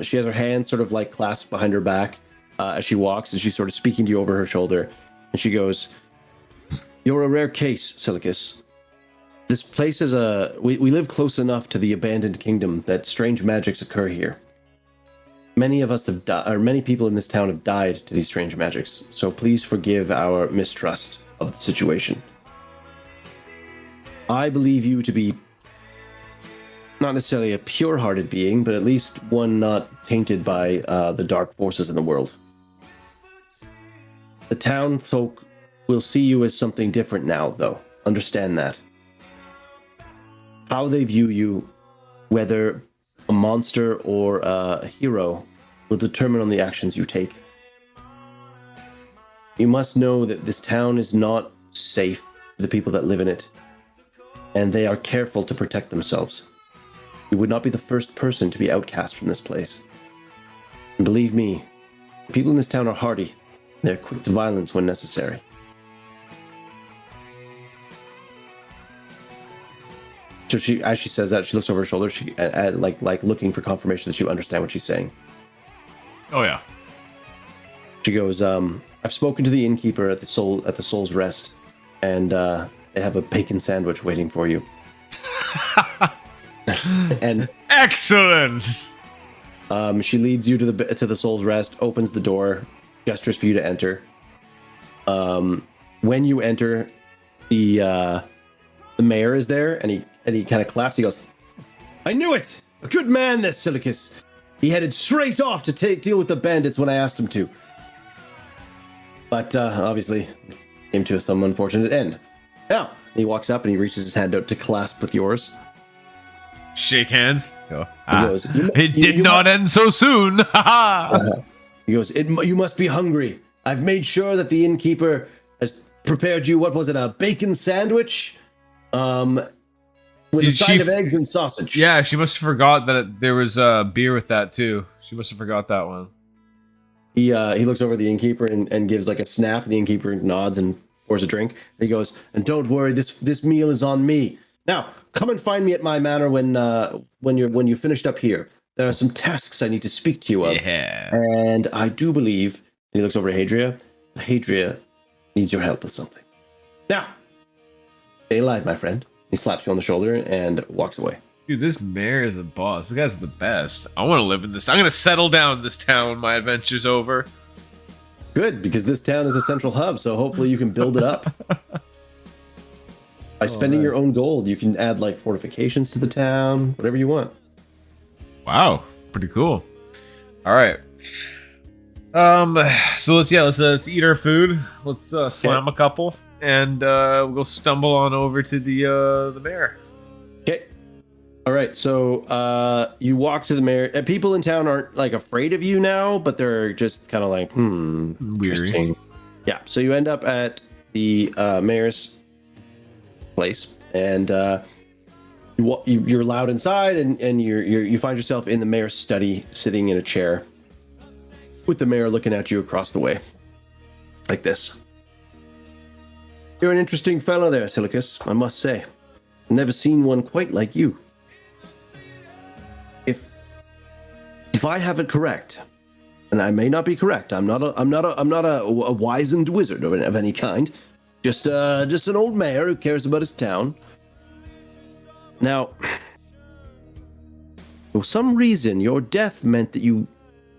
She has her hands sort of like clasped behind her back as she walks, and she's sort of speaking to you over her shoulder. And she goes, "You're a rare case, Silicus. This place is we live close enough to the abandoned kingdom that strange magics occur here. Many of us have died, or many people in this town have died to these strange magics. So please forgive our mistrust of the situation. I believe you to be not necessarily a pure-hearted being, but at least one not tainted by the dark forces in the world. The town folk will see you as something different now, though. Understand that. How they view you, whether a monster or a hero, will determine on the actions you take. You must know that this town is not safe for the people that live in it, and they are careful to protect themselves. You would not be the first person to be outcast from this place. And believe me, the people in this town are hardy. They're quick to violence when necessary. So as she says that, she looks over her shoulder, like looking for confirmation that you understand what she's saying. Oh yeah. She goes, I've spoken to the innkeeper at the Soul's Rest, and they have a bacon sandwich waiting for you. And excellent. She leads you to the Soul's Rest, opens the door, gestures for you to enter. When you enter, the mayor is there, and he kind of claps. He goes, "I knew it! A good man, this Silicus. He headed straight off to deal with the bandits when I asked him to. But obviously, came to some unfortunate end. Now, he walks up and he reaches his hand out to clasp with yours. Shake hands. Go. He goes, It did not end so soon. He goes, you must be hungry. I've made sure that the innkeeper has prepared you, what was it, a bacon sandwich? With a side of eggs and sausage. Yeah, she must have forgot that there was beer with that too. She must have forgot that one. He looks over at the innkeeper and gives like a snap, and the innkeeper nods and pours a drink. And he goes, and don't worry, this meal is on me. Now, come and find me at my manor when you finished up here. There are some tasks I need to speak to you of. Yeah. And I do believe, and he looks over at Hadria, Hadria needs your help with something. Now, stay alive, my friend. He slaps you on the shoulder and walks away. Dude, this mayor is a boss. This guy's the best. I want to live in this. I'm going to settle down in this town when my adventure's over. Good, because this town is a central hub, so hopefully you can build it up. By spending your own gold, you can add like fortifications to the town, whatever you want. Wow, pretty cool. All right. So let's eat our food. Let's slam a couple, and we'll go stumble on over to the mayor. Okay. All right. So you walk to the mayor. People in town aren't like afraid of you now, but they're just kind of like, weary. Yeah. So you end up at the mayor's place, and you're allowed inside, and you find yourself in the mayor's study, sitting in a chair, with the mayor looking at you across the way, like this. You're an interesting fellow there, Silicus, I must say. I've never seen one quite like you. If I have it correct, and I may not be correct, I'm not a wizened wizard of any kind. Just an old mayor who cares about his town. Now, for some reason, your death meant that you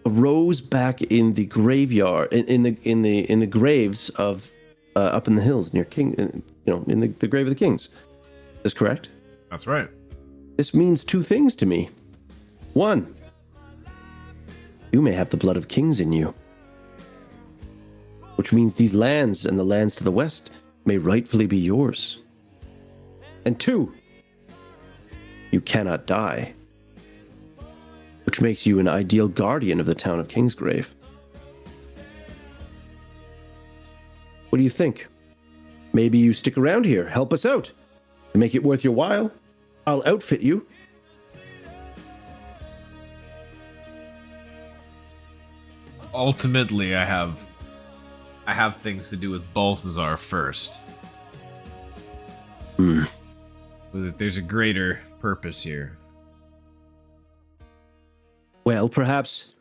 arose back in the graveyard, in the graves of up in the hills near King, in the grave of the kings. Is this correct? That's right. This means two things to me. One, you may have the blood of kings in you, which means these lands and the lands to the west may rightfully be yours. And two, you cannot die, which makes you an ideal guardian of the town of Kingsgrave. What do you think? Maybe you stick around here, help us out, and make it worth your while. I'll outfit you. Ultimately, I have things to do with Balthazar first. But there's a greater purpose here. Well, perhaps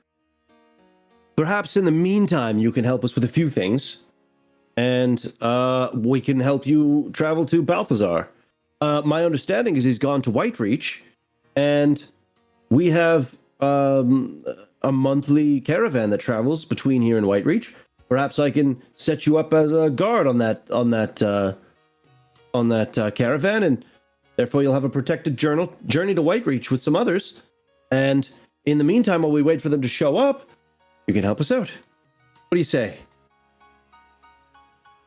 in the meantime, you can help us with a few things, and we can help you travel to Balthazar. My understanding is he's gone to Whitereach, and we have a monthly caravan that travels between here and Whitereach. Perhaps I can set you up as a guard on that caravan, and Therefore, you'll have a protected journey to Whitereach with some others. And in the meantime, while we wait for them to show up, you can help us out. What do you say?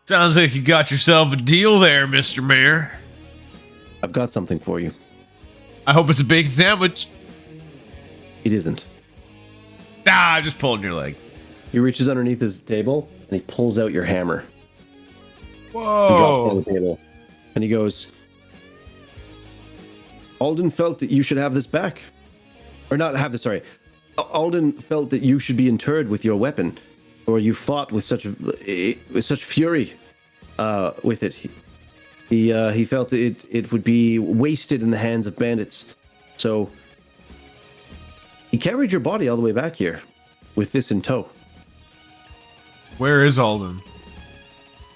Sounds like you got yourself a deal there, Mr. Mayor. I've got something for you. I hope it's a bacon sandwich. It isn't. Ah, just pulling your leg. He reaches underneath his table and he pulls out your hammer. He drops it Whoa. on the table. And he goes, Alden felt that you should have this back. Or not have this, sorry. Alden felt that you should be interred with your weapon. Or you fought with such fury with it. He felt that it would be wasted in the hands of bandits. So he carried your body all the way back here with this in tow. Where is Alden?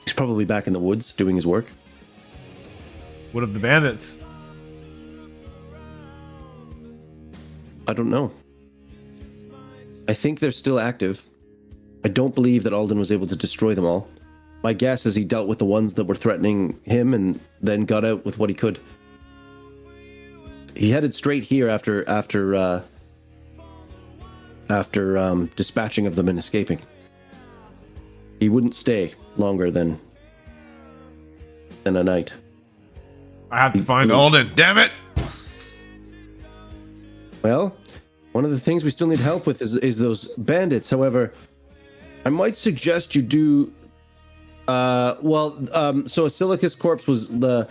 He's probably back in the woods doing his work. What of the bandits? I don't know. I think they're still active. I don't believe that Alden was able to destroy them all. My guess is he dealt with the ones that were threatening him and then got out with what he could. He headed straight here after dispatching of them and escaping. He wouldn't stay longer than a night. I have to find Alden. Damn it! Well, one of the things we still need help with is those bandits. However, I might suggest you do. So Asilicus' corpse was the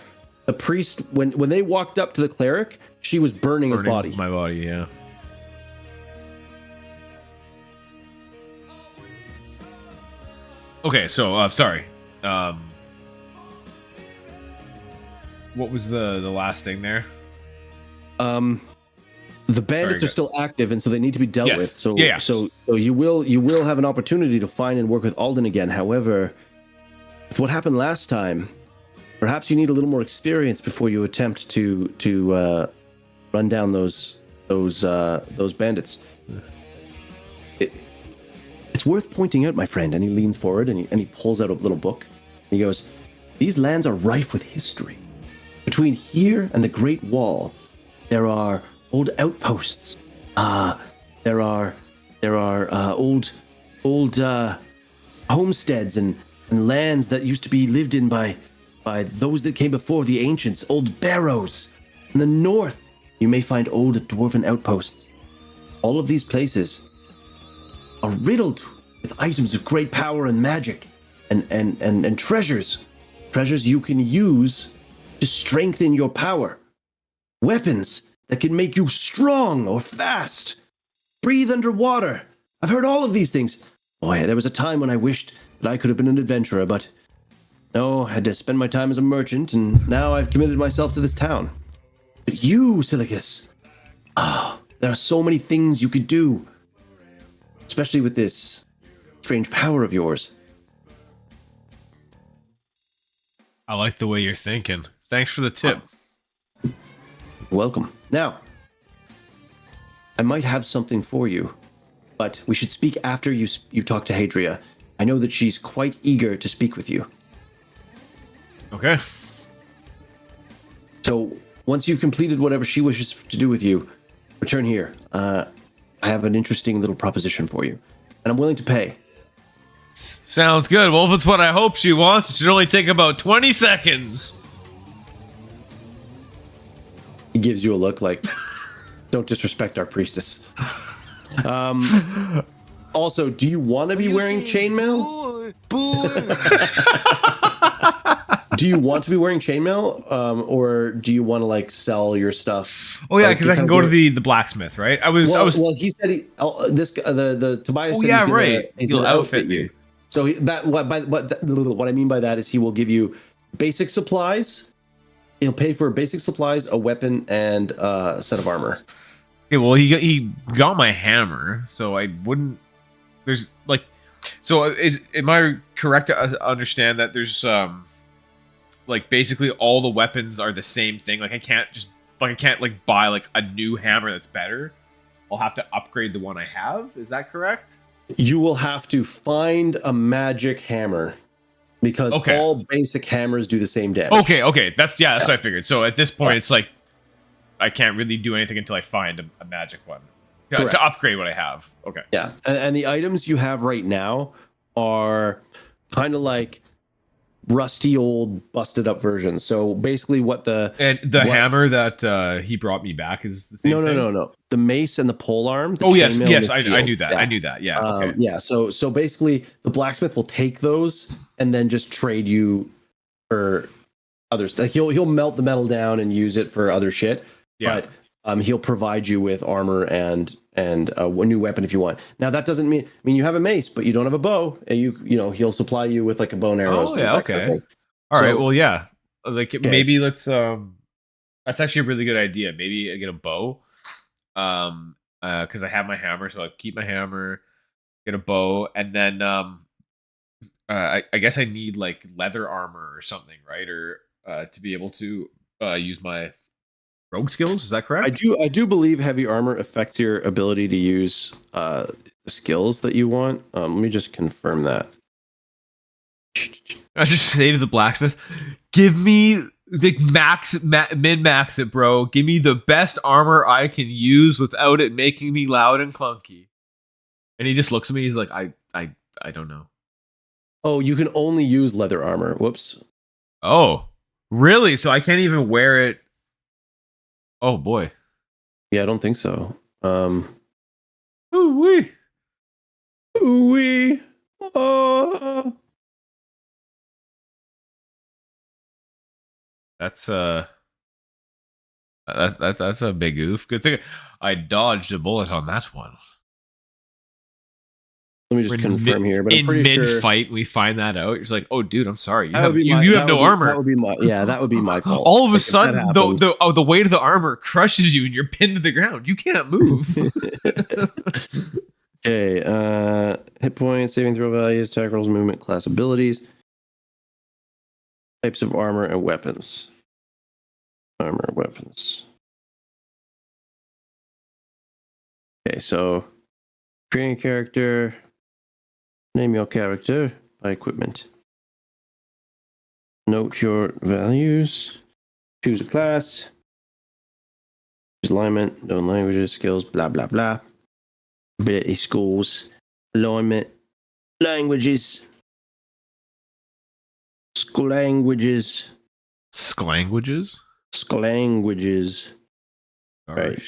priest. When they walked up to the cleric, she was burning his body. My body, yeah. Okay, so sorry. What was the last thing there? The bandits are still active, and so they need to be dealt with. So, yeah. so you will have an opportunity to find and work with Alden again. However, with what happened last time, perhaps you need a little more experience before you attempt to run down those bandits. It's worth pointing out, my friend. And he leans forward and he pulls out a little book. And he goes, "These lands are rife with history. Between here and the Great Wall, there are old outposts. There are old homesteads and lands that used to be lived in by those that came before the ancients. Old barrows. In the north, you may find old dwarven outposts. All of these places are riddled with items of great power and magic, and treasures you can use to strengthen your power. Weapons that can make you strong or fast. Breathe underwater. I've heard all of these things. Boy, there was a time when I wished that I could have been an adventurer, but no, I had to spend my time as a merchant, and now I've committed myself to this town. But you, Asilicus, there are so many things you could do, especially with this strange power of yours." I like the way you're thinking. Thanks for the tip. Welcome. Now, I might have something for you, but we should speak after you talk to Hadria. I know that she's quite eager to speak with you. Okay. So once you've completed whatever she wishes to do with you, return here. I have an interesting little proposition for you, and I'm willing to pay. Sounds good. Well, if it's what I hope she wants, it should only take about 20 seconds. He gives you a look like, don't disrespect our priestess. Also, do you want to be wearing chainmail? Do you want to be wearing chainmail, or do you want to like sell your stuff? Oh yeah, like, because I can go to the blacksmith, right? I was. Well, he said the Tobias. Oh said yeah, he's right. He'll outfit you. So what I mean by that is he will give you basic supplies. He'll pay for basic supplies, a weapon, and a set of armor. Okay, well, he got my hammer, so I wouldn't. There's like, so am I correct to understand that there's like basically all the weapons are the same thing? Like I can't buy like a new hammer that's better. I'll have to upgrade the one I have. Is that correct? You will have to find a magic hammer because all basic hammers do the same damage. Okay. That's what I figured. So at this point, it's like I can't really do anything until I find a magic one to upgrade what I have. Okay. Yeah, and the items you have right now are kind of like rusty old busted up versions. So basically what hammer that he brought me back is the same thing? No. The mace and the pole arm. Yes, I knew that. Yeah. I knew that. Yeah. Okay. So basically the blacksmith will take those and then just trade you for other stuff. He'll melt the metal down and use it for other shit. Yeah. But he'll provide you with armor and a new weapon if you want. Now that doesn't mean you have a mace, but you don't have a bow. And he'll supply you with like a bow and arrows. Oh yeah, okay. All right. Well, yeah. Like maybe let's. That's actually a really good idea. Maybe I get a bow. Because I have my hammer, so I'll keep my hammer, get a bow, and then I guess I need like leather armor or something, right? Or to be able to use my rogue skills. Is that correct? I do believe heavy armor affects your ability to use the skills that you want. Let me just confirm that. I just say to the blacksmith, give me like min-max it, bro. Give me the best armor I can use without it making me loud and clunky. And he just looks at me. He's like, I don't know. Oh, you can only use leather armor. Whoops. Oh, really? So I can't even wear it. Oh boy. Yeah, I don't think so. Ooh-wee. Ooh-wee. Oh. That's a big oof. Good thing I dodged a bullet on that one. Let me just confirm here, but I'm pretty sure in mid-fight we find that out. You're just like, oh, dude, I'm sorry. You have no armor. That would be my fault. All of a sudden, the weight of the armor crushes you, and you're pinned to the ground. You can't move. Okay. Hit points, saving throw values, attack rolls, movement, class abilities, types of armor and weapons. Armor, weapons. Okay, so creating a character. Name your character by equipment. Note your values. Choose a class. Choose alignment, known languages, skills, blah, blah, blah. Ability schools, alignment, languages, sklanguages. Sklanguages? Sklanguages. Right.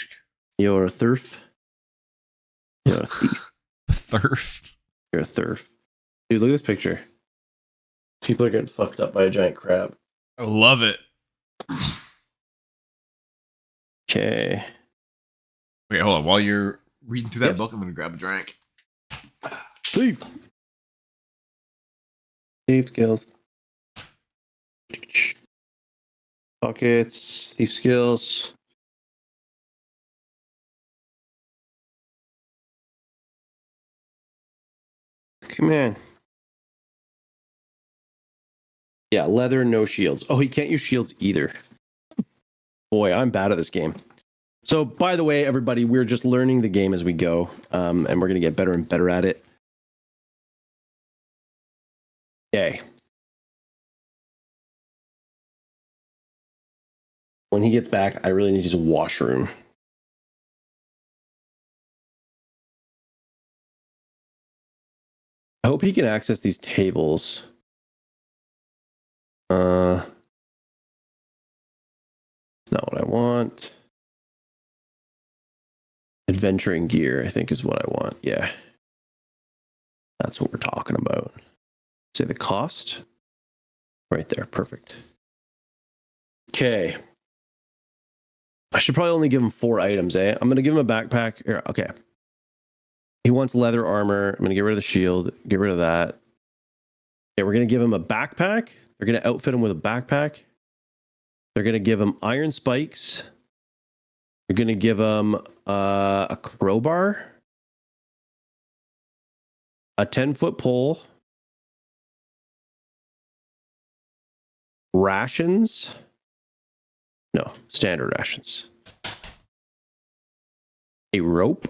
You're a thurf. You're a thief. Thurf. You're a thurf. Dude, look at this picture. People are getting fucked up by a giant crab. I love it. Okay. Wait, hold on. While you're reading through that book, I'm going to grab a drink. Thief. Thief skills. Pockets. Thief skills. Come on. Yeah, leather, no shields. Oh, he can't use shields either. Boy, I'm bad at this game. So, by the way, everybody, we're just learning the game as we go, and we're going to get better and better at it. Okay. When he gets back, I really need to use a washroom. I hope he can access these tables. It's not what I want. Adventuring gear, I think, is what I want. Yeah. That's what we're talking about. Say the cost. Right there. Perfect. Okay. I should probably only give him 4 items, eh? I'm going to give him a backpack. Here, okay. He wants leather armor. I'm going to get rid of the shield. Get rid of that. Okay, we're going to give him a backpack. They're going to outfit him with a backpack. They're going to give him iron spikes. They're going to give him a crowbar. A 10-foot pole. Rations. No, standard rations. A rope.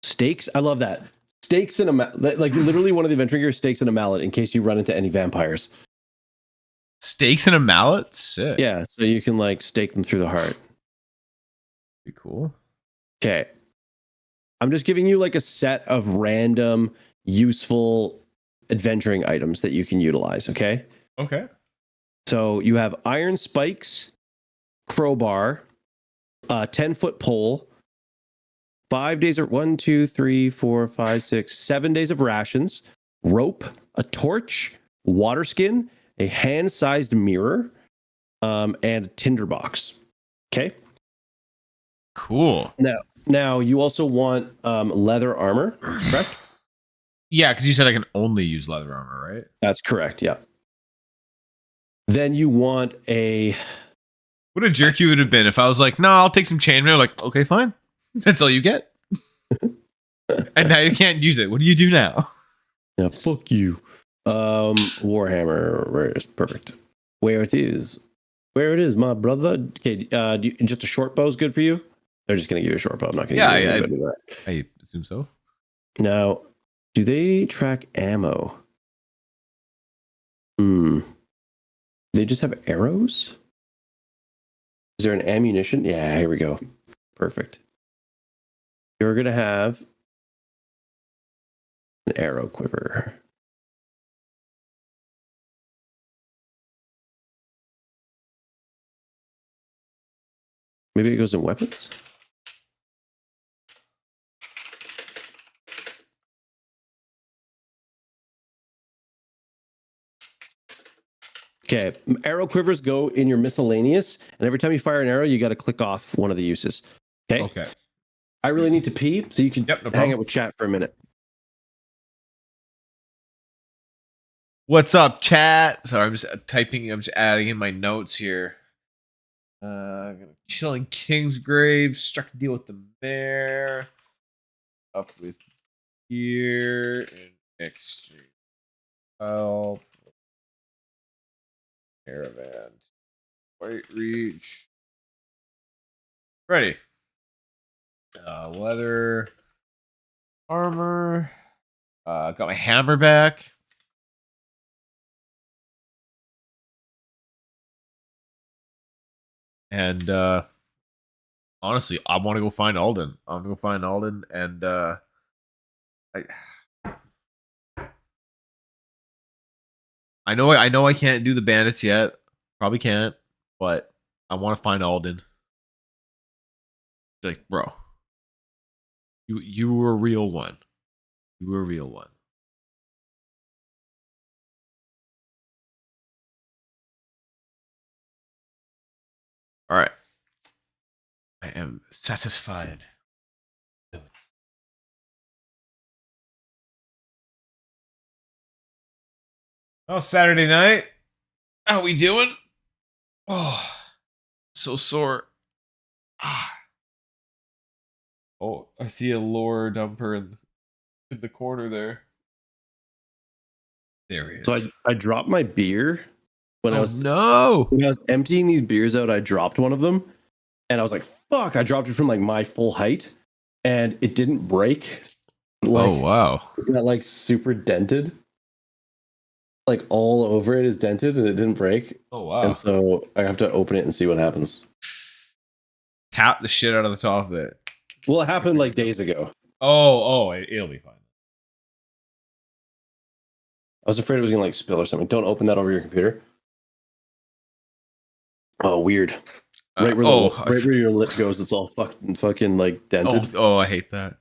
Stakes. I love that. Stakes and a like literally one of the adventuring gear stakes and a mallet in case you run into any vampires. Stakes and a mallet? Sick. Yeah, so you can like stake them through the heart. Be cool. Okay. I'm just giving you like a set of random useful adventuring items that you can utilize, okay? Okay. So you have iron spikes, crowbar, a 10-foot pole, 5 days or 1, 2, 3, 4, 5, 6, 7 days of rations, rope, a torch, water skin, a hand-sized mirror, and a tinderbox. Okay. Cool. Now you also want leather armor, correct? Yeah, because you said I can only use leather armor, right? That's correct. Yeah. Then you want a. What a jerk you would have been if I was like, no, I'll take some chainmail. Like, okay, fine. That's all you get. And now you can't use it. What do you do now? Yeah, fuck you. Warhammer. Where it is? Perfect. Where it is. Where it is, my brother. Okay. Just a short bow is good for you. They're just gonna give you a short bow. I'm not gonna. Yeah, give you that. I assume so. Now, do they track ammo? They just have arrows? Is there an ammunition? Yeah, here we go. Perfect. You're going to have an arrow quiver. Maybe it goes in weapons? Okay, arrow quivers go in your miscellaneous, and every time you fire an arrow, you got to click off one of the uses. Okay. Okay. I really need to pee, so you can Yep, no hang problem. out with chat for a minute. What's up, chat? Sorry, I'm just typing. I'm just adding in my notes here. Chilling Kingsgrave. Struck a deal with the mayor. Up with gear and exchange. Help. Caravan. White Reach. Ready. Leather. Armor. Got my hammer back. And honestly, I want to go find Alden. I'm gonna go find Alden, and I know I can't do the bandits yet. Probably can't, but I want to find Alden. Like, bro, you were a real one. You were a real one. All right. I am satisfied. Oh, Saturday night. How we doing? Oh, so sore. Ah. Oh, I see a lore dumper in the corner there. There he is. So I dropped my beer when I was no. when I was emptying these beers out. I dropped one of them, and I was like, "Fuck!" I dropped it from like my full height, and it didn't break. Like, Oh wow. it got like super dented. Like all over it is dented, and it didn't break. Oh wow. And so I have to open it and see what happens. Tap the shit out of the top of it. Well, it happened like days ago. Oh, it'll be fine. I was afraid it was gonna like spill or something. Don't open that over your computer. Oh, weird. Right where your lip goes, it's all fucking like dented. Oh, I hate that.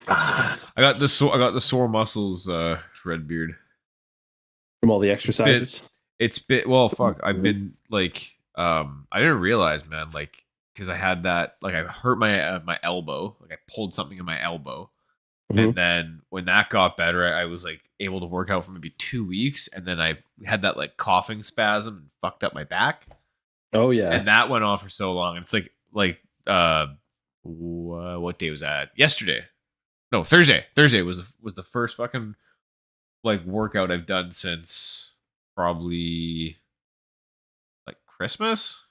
I got the sore muscles red beard. From all the exercises. It's bit well fuck. I've been like I didn't realize, man, like because I had that like I hurt my my elbow, like I pulled something in my elbow. And then when that got better, I was like able to work out for maybe 2 weeks, and then I had that like coughing spasm and fucked up my back. Oh yeah. And that went on for so long. It's like what day was that? Yesterday. No, Thursday. Thursday was the first fucking like workout I've done since probably like Christmas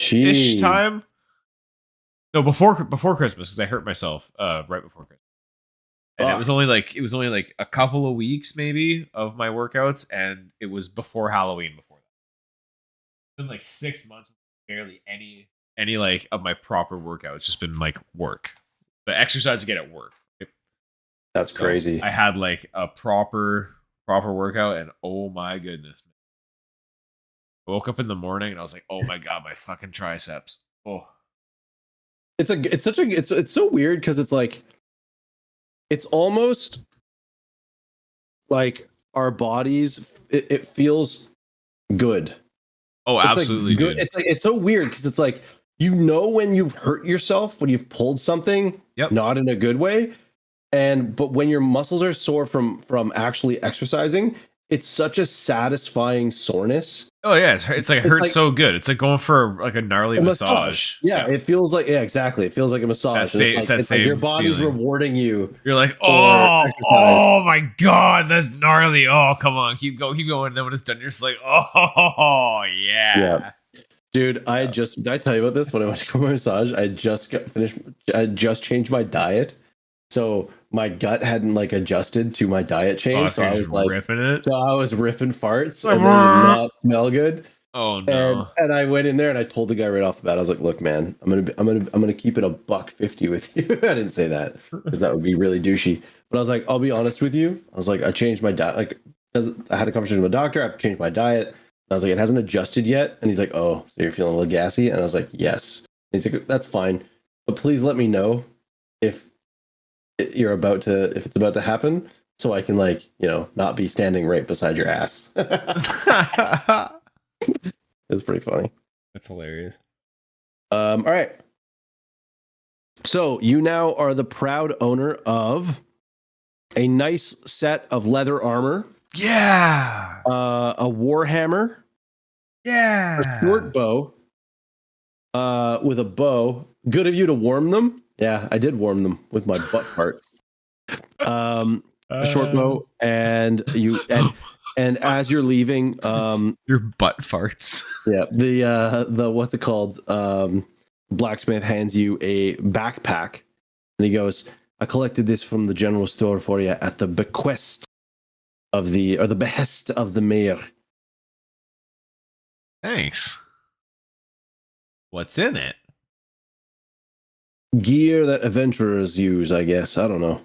ish time. No, before Christmas because I hurt myself right before Christmas. And it was only like a couple of weeks maybe of my workouts, and it was before Halloween. Before that, it's been like 6 months, barely any like of my proper workout. It's just been like work, the exercise to get at work. That's crazy. So I had like a proper workout, and oh my goodness, I woke up in the morning and I was like, oh my god, my fucking triceps. Oh, It's so weird because it's like, it's almost like our bodies, it feels good. oh, It's absolutely, like good. dude. It's so weird because it's like, you know, when you've hurt yourself, when you've pulled something, Yep. not in a good way, but when your muscles are sore from actually exercising, it's such a satisfying soreness. Oh yeah, it's like it hurts so good. It's like going for like a gnarly A massage. Yeah, it feels like, yeah, exactly. It feels like a massage. That And same- it's like your same body's feeling. rewarding you. You're like, for exercise. oh my god, that's gnarly. Oh, come on, keep going. And then when it's done, you're just like, oh yeah. Yeah. Dude, did I tell you about this when I went to go my massage? I just changed my diet. So my gut hadn't like adjusted to my diet change. So I was like ripping it. So I was ripping farts and they did not smell good. Oh no. And I went in there and I told the guy right off the bat, I was like, look, man, I'm gonna keep it $150 with you. I didn't say that because that would be really douchey. But I was like, I'll be honest with you. I was like, I changed my diet, like, because I had a conversation with a doctor, I've changed my diet. I was like, it hasn't adjusted yet. And he's like, oh, so you're feeling a little gassy? And I was like, yes. And he's like, that's fine. But please let me know if it's about to happen, so I can, like, you know, not be standing right beside your ass. It was pretty funny. That's hilarious. All right. So you now are the proud owner of a nice set of leather armor, Yeah. a warhammer, Yeah. a short bow, with a bow. Good of you to warm them. Yeah, I did warm them with my butt farts. A short bow, and as you're leaving, your butt farts. yeah, the what's it called? Blacksmith hands you a backpack, and he goes, I collected this from the general store for you at the behest of the mayor. Thanks. What's in it? Gear that adventurers use, I guess. I don't know.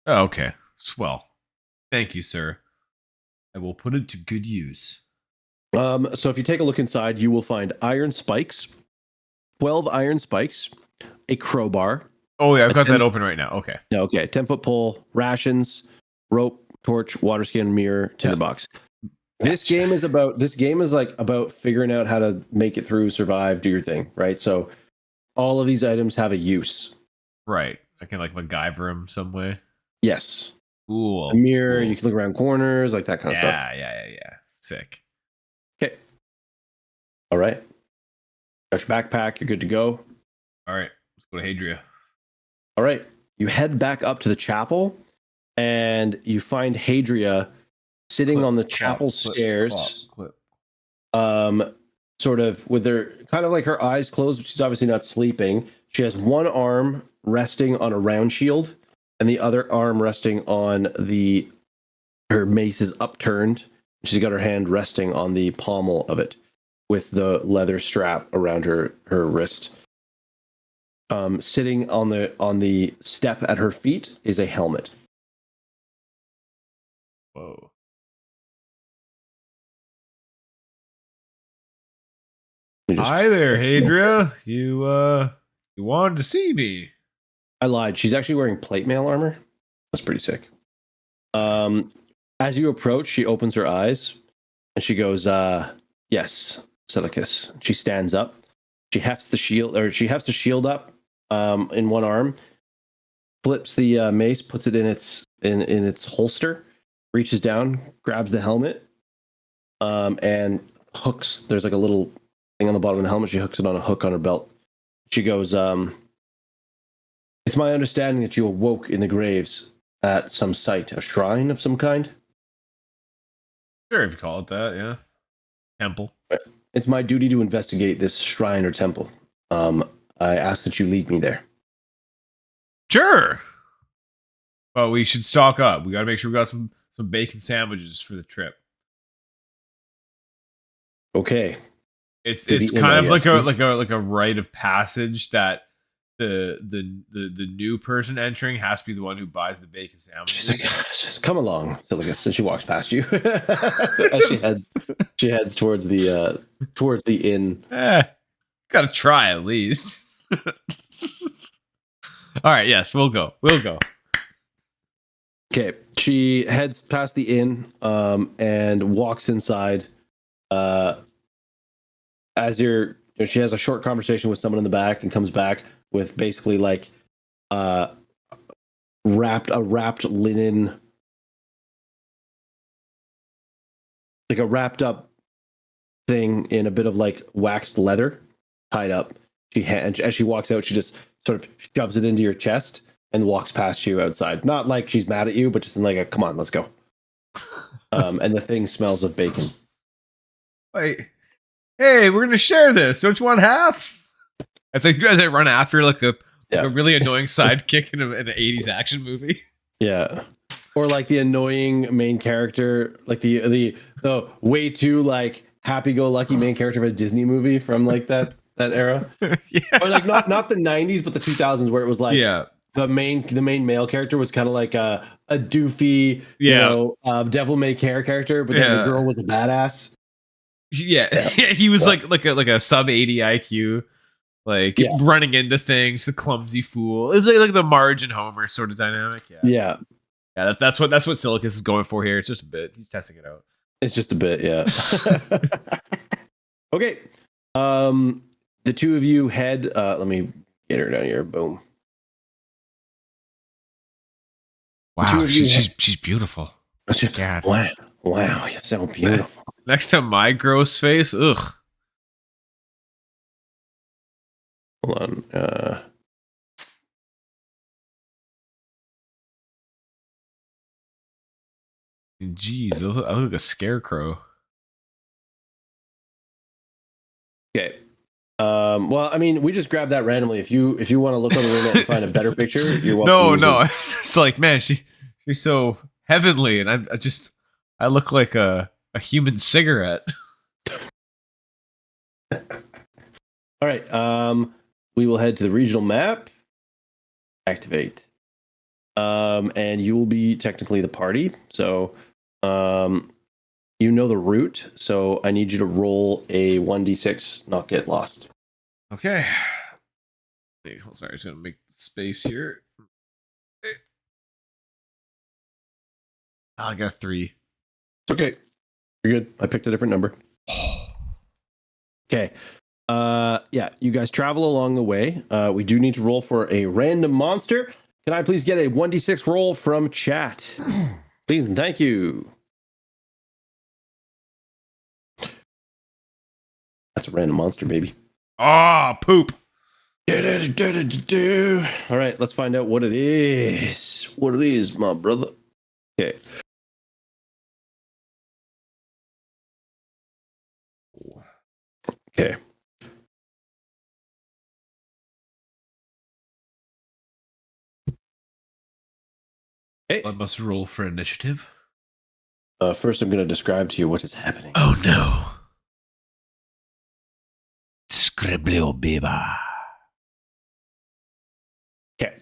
Oh, okay. Swell. Thank you, sir. I will put it to good use. So if you take a look inside, you will find iron spikes, 12 iron spikes, a crowbar. Oh yeah, I've got that open right now. Okay. Okay, 10-foot pole, rations, rope, torch, water skin, mirror, tinderbox. This game is about figuring out how to make it through, survive, do your thing, right? So all of these items have a use. Right. I can like MacGyver them some way. Yes. Cool. A mirror, Cool. you can look around corners, like that kind of stuff. Yeah. Sick. Okay. All right. Got your backpack, you're good to go. All right. Let's go to Hadria. All right. You head back up to the chapel and you find Hadria sitting on the chapel stairs. Sort of with her kind of like her eyes closed, but she's obviously not sleeping. She has one arm resting on a round shield and the other arm resting on her mace is upturned. She's got her hand resting on the pommel of it with the leather strap around her wrist. Sitting on the step at her feet is a helmet. Whoa. Hi there, Hadria. You wanted to see me. I lied. She's actually wearing plate mail armor. That's pretty sick. As you approach, she opens her eyes and she goes, yes, Silicus. She stands up. She hefts the shield up in one arm, flips the mace, puts it in its holster, reaches down, grabs the helmet, and hooks. There's like a little thing on the bottom of the helmet. She hooks it on a hook on her belt. She goes, it's my understanding that you awoke in the graves at some site, a shrine of some kind. Sure, if you call it that, yeah. Temple. It's my duty to investigate this shrine or temple. I ask that you lead me there. Sure. But we should stock up. We got to make sure we got some bacon sandwiches for the trip. Okay. It's inn, kind I of guess. like a rite of passage that the new person entering has to be the one who buys the bacon sandwiches. She's like, just come along, Silicus, and she walks past you as she heads towards the inn. Gotta try at least. All right, yes, we'll go. Okay, she heads past the inn and walks inside. As she has a short conversation with someone in the back and comes back with basically like wrapped linen, like a wrapped up thing in a bit of like waxed leather tied up. As she walks out, she just sort of shoves it into your chest and walks past you outside. Not like she's mad at you, but just in like a come on, let's go. And the thing smells of bacon. Wait, hey, we're gonna share this. Don't you want half? As I run after like a really annoying sidekick in an 80s action movie. Yeah. Or like the annoying main character, like the way too like happy-go-lucky main character of a Disney movie from like that era. Yeah. Or like not the 90s, but the 2000s where it was like the main male character was kind of like a doofy, devil may care character, but then the girl was a badass. Yeah. He was like a sub 80 IQ. Like running into things, a clumsy fool. It's like the Marge and Homer sort of dynamic. Yeah. That's what Silicus is going for here. It's just a bit. He's testing it out. It's just a bit, yeah. Okay. The two of you head. Let me get her down here. Boom. Wow, she's beautiful. God. Wow, you're so beautiful. Next to my gross face, ugh. Hold on. Jeez, I look like a scarecrow. Okay. Well, I mean, we just grabbed that randomly. If you want to look on the internet and find a better picture, you're welcome. No. It's like, man, she's so heavenly, and I look like a human cigarette. All right. We will head to the regional map. Activate. And you will be technically the party. So, you know the route. So I need you to roll a 1d6, not get lost. Okay. Sorry, I'm just gonna make space here. I got 3. Okay. You're good. I picked a different number. Okay. You guys travel along the way. We do need to roll for a random monster. Can I please get a 1d6 roll from chat? Please and thank you. That's a random monster, baby. Poop. All right, let's find out what it is. What it is, my brother. Okay. Okay. Hey. I must roll for initiative. First, I'm going to describe to you what is happening. Oh no. Scriblio biba. Okay.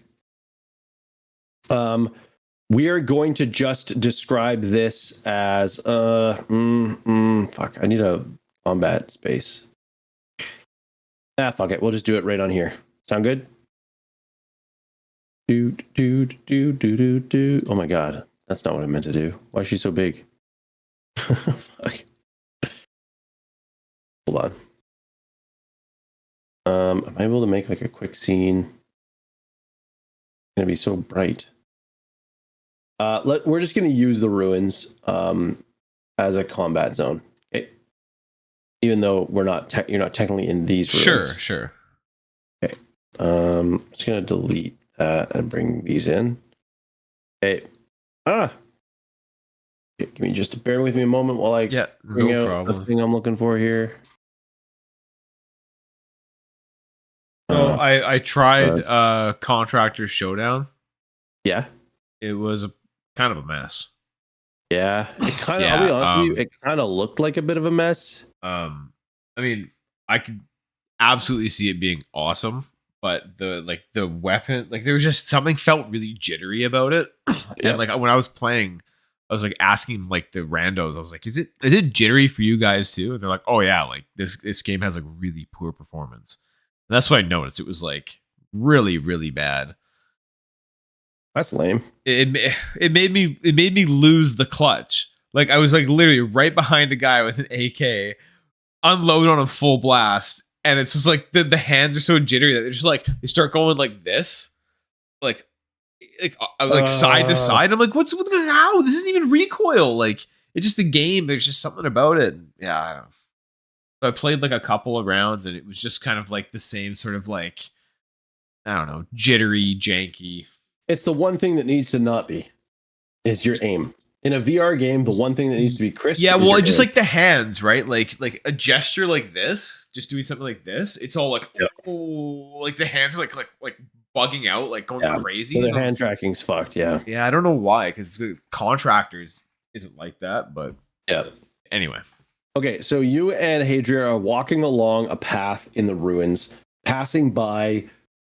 We are going to just describe this as fuck. I need a combat space. Fuck it. We'll just do it right on here. Sound good? Do. Oh my god, that's not what I meant to do. Why is she so big? Fuck. Hold on. Am I able to make like a quick scene? It's gonna be so bright. We're just gonna use the ruins as a combat zone. Okay. Even though you're not technically in these ruins. Sure. Okay. I'm just gonna delete that and bring these in. Okay. Okay, give me just bear with me a moment while I bring out the thing I'm looking for here. So I tried Contractor Showdown. Yeah. It was a kind of a mess. Yeah, it kind of. Yeah, I'll be honest with you, it kind of looked like a bit of a mess. I mean, I could absolutely see it being awesome, but the weapon, like there was just something felt really jittery about it. And like when I was playing, I was like asking like the randos, I was like, is it jittery for you guys too? And they're like, oh yeah, like this game has like really poor performance. And that's what I noticed. It was like really, really bad. That's lame. It made me lose the clutch. Like I was like literally right behind a guy with an AK, unload on a full blast, and it's just like the hands are so jittery that they're just like they start going like this, like side to side. I'm like, what's how? This isn't even recoil. Like it's just the game. There's just something about it. Yeah, I don't know. So I played like a couple of rounds, and it was just kind of like the same sort of like I don't know, jittery, janky. It's the one thing that needs to not be is your aim. In a VR game, the one thing that needs to be crisp. Yeah, is well, your just aim. like the hands, right? Like a gesture like this, just doing something like this. It's all like, oh, like the hands are like bugging out, like going crazy. So the hand tracking's fucked. Yeah. Yeah, I don't know why, because contractors isn't like that, but yeah. Anyway. Okay, so you and Hadria are walking along a path in the ruins, passing by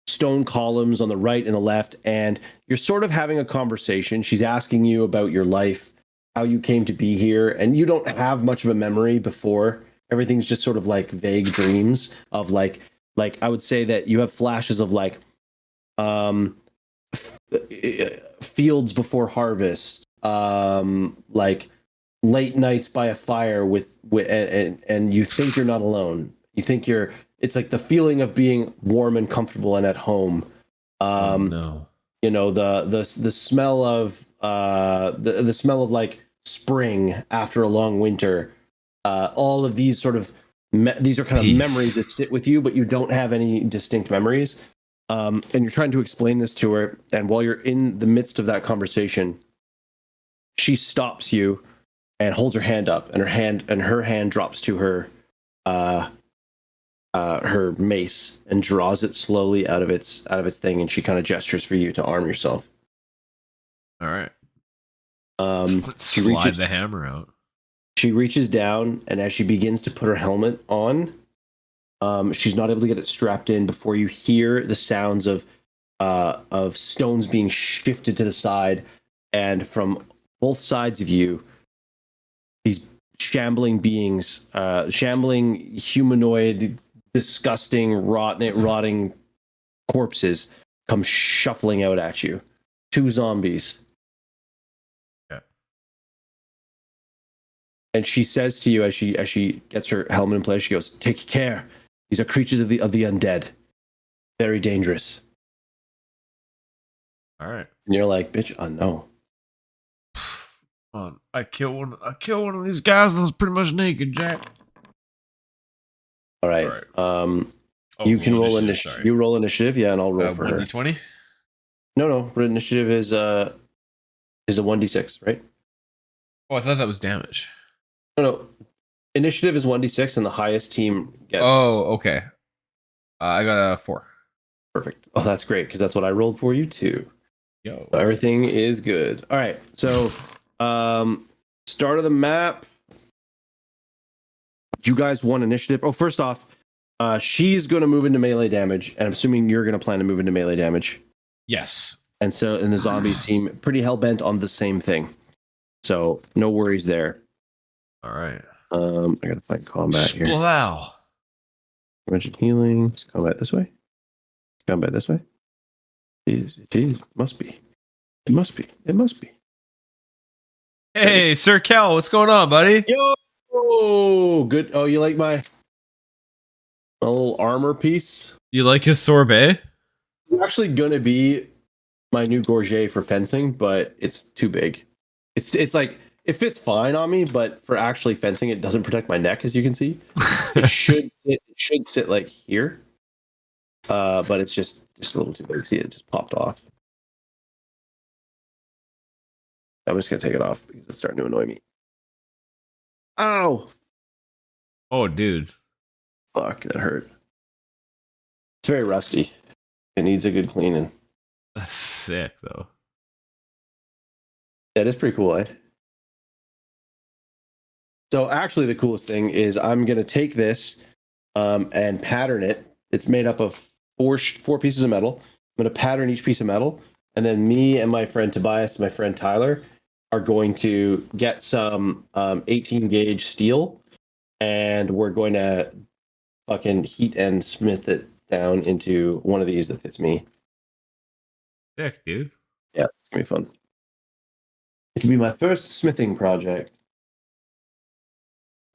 stone columns on the right and the left, and you're sort of having a conversation. She's asking you about your life, how you came to be here, and you don't have much of a memory before. Everything's just sort of like vague dreams of like I would say that you have flashes of like fields before harvest, like late nights by a fire with and you think you're not alone. You think it's like the feeling of being warm and comfortable and at home. No. You know, the smell of the smell of like spring after a long winter. All of these sort of these are kind of memories that sit with you, but you don't have any distinct memories. And you're trying to explain this to her, and while you're in the midst of that conversation, she stops you and holds her hand up, and her hand drops to her mace and draws it slowly out of its thing, and she kind of gestures for you to arm yourself. All right. Let's slide the hammer out. She reaches down, and as she begins to put her helmet on, she's not able to get it strapped in before you hear the sounds of stones being shifted to the side, and from both sides of you, these shambling beings, shambling humanoid, disgusting, rotting corpses come shuffling out at you. 2 zombies. Yeah. And she says to you as she gets her helmet in place, she goes, "Take care. These are creatures of the undead. Very dangerous." All right. And you're like, "Bitch, no." I killed one of these guys and I was pretty much naked, Jack. All right. You can roll initiative. You roll initiative, yeah, and I'll roll for her. 1d20? No. Initiative is a 1d6, right? Oh, I thought that was damage. No. Initiative is 1d6, and the highest team gets. Oh, okay. I got a 4. Perfect. Oh, that's great, because that's what I rolled for you too. Yo. So everything is good. All right. So, start of the map. You guys won initiative. Oh, first off, she's going to move into melee damage, and I'm assuming you're going to plan to move into melee damage. Yes. And the zombies seem pretty hell bent on the same thing. So no worries there. All right. I gotta find combat here. Splow. Prevention healing. Is combat this way? Combat this way? Jeez. Must be. It must be. Hey, Sir Cal, what's going on, buddy? Yo, good. Oh, you like my little armor piece? You like his sorbet? It's actually gonna be my new gorget for fencing, but it's too big. It's like it fits fine on me, but for actually fencing, it doesn't protect my neck, as you can see. It should sit like here, but it's just a little too big. See, it just popped off. I'm just gonna take it off because it's starting to annoy me. Ow! Oh, dude. Fuck, that hurt. It's very rusty. It needs a good cleaning. That's sick, though. That is pretty cool, eh? So actually, the coolest thing is I'm gonna take this and pattern it. It's made up of four pieces of metal. I'm gonna pattern each piece of metal, and then me and my friend Tobias, my friend Tyler, are going to get some 18 gauge steel, and we're going to fucking heat and smith it down into one of these that fits me. Sick, dude. Yeah, it's gonna be fun. It'll be my first smithing project.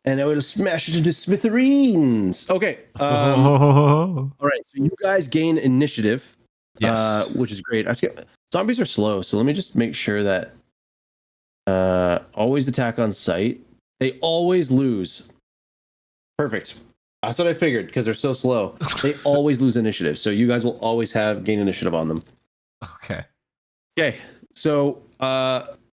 And I will smash it into smithereens. Okay. All right. So you guys gain initiative, Yes. which is great. Zombies are slow, so let me just make sure that always attack on sight. They always lose. Perfect. That's what I figured because they're so slow. They always lose initiative, so you guys will always gain initiative on them. Okay. Okay. So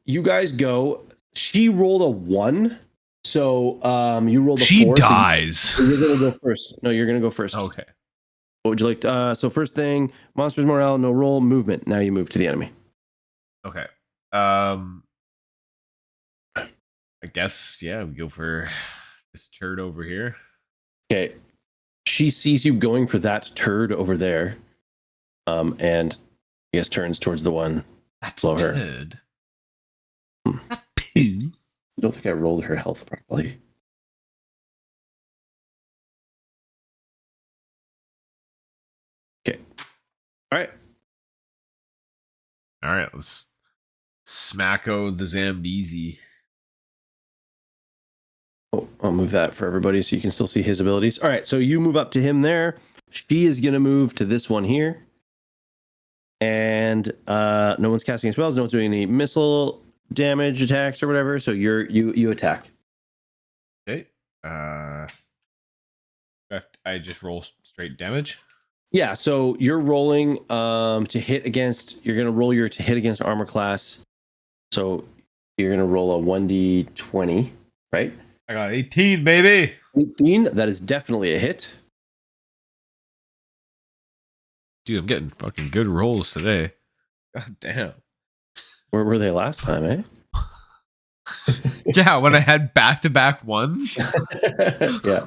you guys go. She rolled a 1. So you rolled a 4. She dies. So you're gonna go first. No, you're gonna go first. Okay. What would you like? So first thing, monsters morale, no roll, movement. Now you move to the enemy. Okay. I guess we go for this turd over here. Okay. She sees you going for that turd over there. And I guess turns towards the one That's below her. turd. That's poo. I don't think I rolled her health properly. Okay. All right. All right, let's smacko the Zambezi. Oh, I'll move that for everybody so you can still see his abilities. All right, so you move up to him there. She is going to move to this one here. And no one's casting spells. No one's doing any missile damage attacks or whatever. So you attack. Okay. I just roll straight damage. Yeah, so you're rolling to hit against. You're going to roll your to hit against armor class. So you're going to roll a 1d20, right? I got 18, baby. 18. That is definitely a hit. Dude, I'm getting fucking good rolls today. God damn. Where were they last time, eh? Yeah, when I had back-to-back ones. Yeah.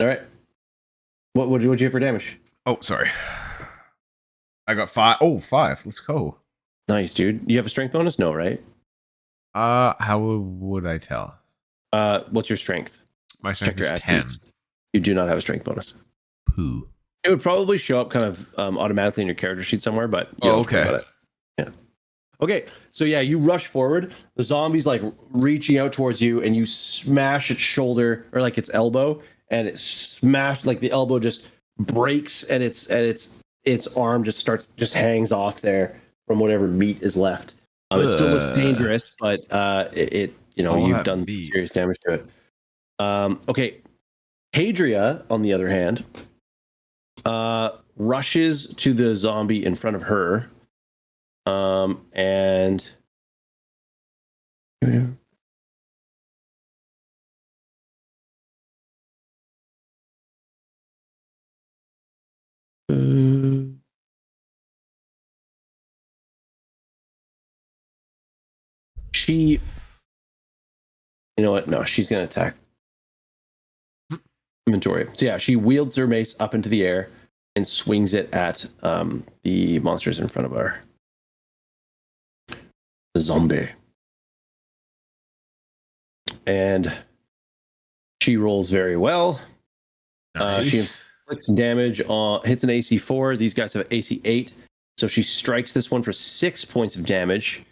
All right. What'd you have for damage? Oh, sorry. I got 5. Oh, 5. Let's go. Nice, dude. You have a strength bonus? No, right? How would I tell? What's your strength? My strength Check is your 10. attributes. You do not have a strength bonus. Poo. It would probably show up kind of automatically in your character sheet somewhere, but you Oh, don't think okay. about it. Yeah. Okay, so yeah, you rush forward. The zombie's like reaching out towards you, and you smash its shoulder or like its elbow, and it smashed like the elbow just breaks, and its arm just hangs off there from whatever meat is left. It still looks dangerous, but you've done some serious damage to it. Okay, Hadria, on the other hand, rushes to the zombie in front of her, and she, you know what? No, she's gonna attack inventory. So yeah, she wields her mace up into the air and swings it at the monsters in front of her. The zombie. And she rolls very well. Nice. She inflicts damage on, hits an AC 4. These guys have AC 8. So she strikes this one for 6 points of damage.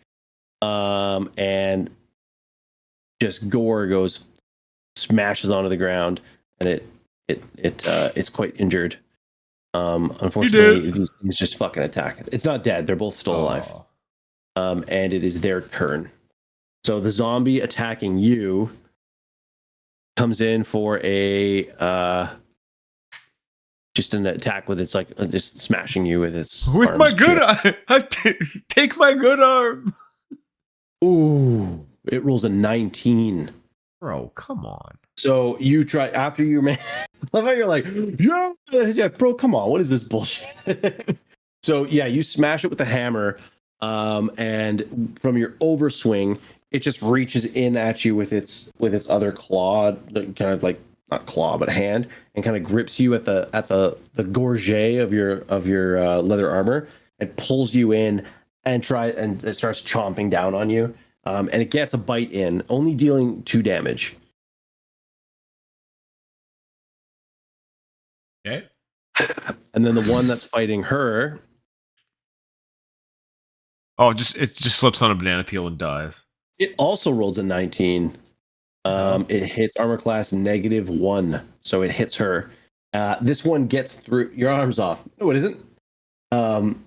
And just gore smashes onto the ground, and it's quite injured. Unfortunately, these things just fucking attack. It's not dead. They're both still alive. And it is their turn. So the zombie attacking you comes in for a just an attack with its like just smashing you with its With my good arm. Take my good arm. Ooh, it rolls a 19. Bro, come on. So you try after you man. I love how you're like, yeah, bro, come on, what is this bullshit? So yeah, you smash it with the hammer. and from your overswing, it just reaches in at you with its other claw, kind of like not claw but hand, and kind of grips you at the gorget of your leather armor and pulls you in and it starts chomping down on you. And it gets a bite in, only dealing 2 damage. Okay. And then the one that's fighting her. Oh, it just slips on a banana peel and dies. It also rolls a 19. It hits armor class -1, so it hits her. This one gets through. Your arm's off. No, it isn't.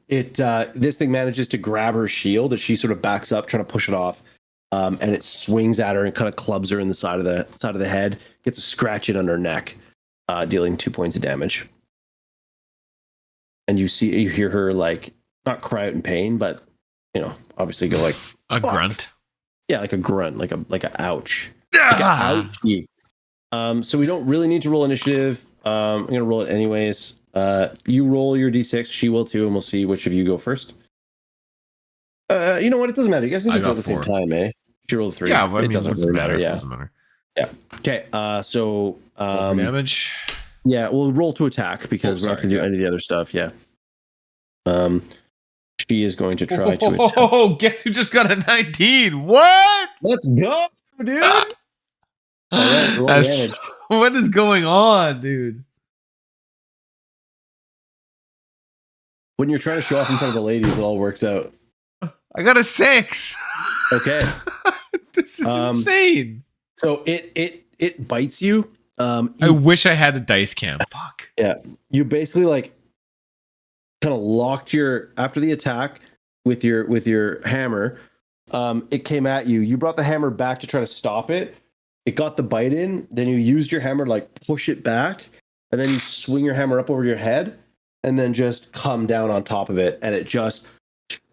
This thing manages to grab her shield as she sort of backs up, trying to push it off. And it swings at her and kind of clubs her in the side of the head. Gets a scratch in on her neck, dealing 2 points of damage. And you hear her like not cry out in pain, but obviously go like a fuck. Grunt. Yeah, like a grunt, like a ouch. Like a ouchie. So we don't really need to roll initiative. I'm gonna roll it anyways. You roll your d6. She will too, and we'll see which of you go first. You know what? It doesn't matter. You guys can just roll at the same time, eh? She rolled 3. Yeah, well, it doesn't really matter. Yeah. Doesn't matter. Yeah. Okay. So damage. Yeah, we'll roll to attack because we're not going to do any of the other stuff. Yeah. She is going to try to attack. Oh, guess who just got a 19? What? Let's go, dude. All right, roll damage. What is going on, dude? When you're trying to show off in front of the ladies, it all works out. I got a 6. Okay. This is insane. So it bites you. I wish I had a dice cam. Fuck. Yeah. You basically like kind of locked after the attack with your hammer. It came at you. You brought the hammer back to try to stop it. It got the bite in. Then you used your hammer to like push it back, and then you swing your hammer up over your head, and then just come down on top of it, and it just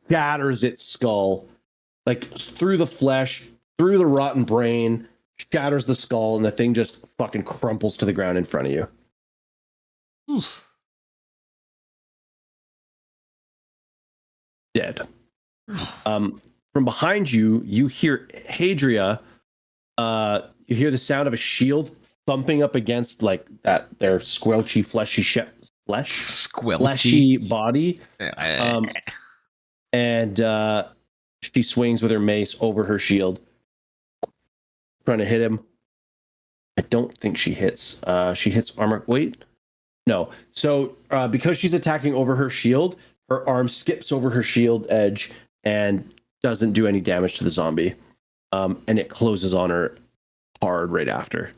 shatters its skull, like through the flesh, through the rotten brain, shatters the skull, and the thing just fucking crumples to the ground in front of you. Oof. Dead. From behind you, you hear Hadria. You hear the sound of a shield thumping up against like their squelchy, fleshy body. And she swings with her mace over her shield, trying to hit him. I don't think she hits. She hits armor. Wait, no. So because she's attacking over her shield, her arm skips over her shield edge and doesn't do any damage to the zombie. And it closes on her hard right after.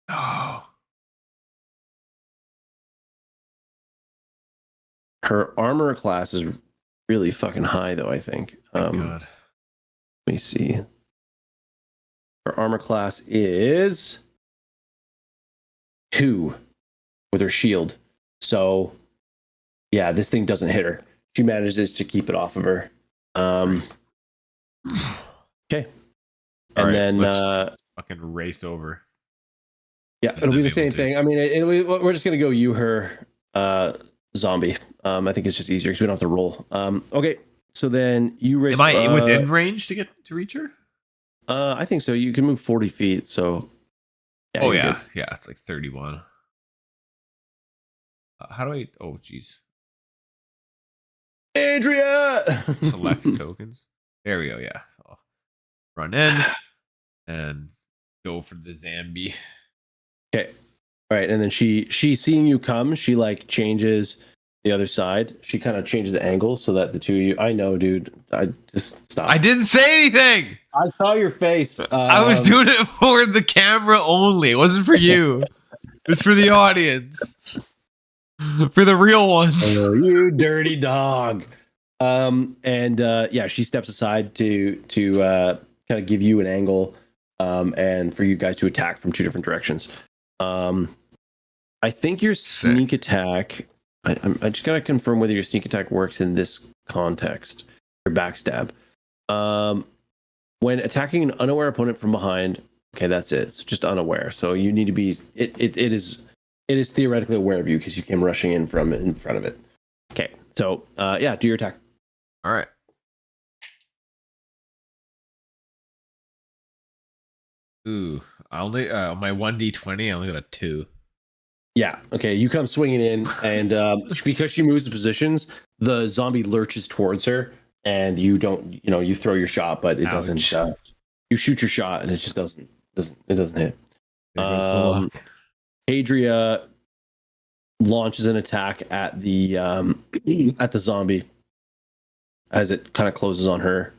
Oh. Her armor class is really fucking high, though, I think. God. Let me see. Her armor class is 2 with her shield. So, yeah, this thing doesn't hit her. She manages to keep it off of her. Okay. And right, then fucking race over. Yeah, it'll be the same thing. I mean, we're just gonna go you, her, zombie. I think it's just easier because we don't have to roll. Okay, so then you raise. Am I within range to reach her? I think so. You can move 40 feet. So. Yeah, yeah, it's like 31. How do I? Oh, jeez. Andrea. Select tokens. There we go. Yeah, I'll run in and go for the Zambi. Okay. All right, and then she seeing you come, she like changes the other side. She kind of changes the angle so that the two of you. I know, dude. I just stop. I didn't say anything. I saw your face. I was doing it for the camera only. It wasn't for you. It was for the audience. For the real ones. Oh, you dirty dog. Yeah, she steps aside to kind of give you an angle, and for you guys to attack from 2 different directions. I think your sneak attack. I just gotta confirm whether your sneak attack works in this context. Your backstab. When attacking an unaware opponent from behind. Okay, that's it. It's just unaware. So you need to be. It is theoretically aware of you because you came rushing in front of it. Okay, so yeah, do your attack. All right. Ooh, I only on my 1d20, I only got a 2. Yeah. Okay. You come swinging in, and because she moves the positions, the zombie lurches towards her, and you don't. You throw your shot, but it doesn't. Ouch. You shoot your shot, and it just doesn't hit. There goes the luck. Adria launches an attack at the at the zombie as it kind of closes on her.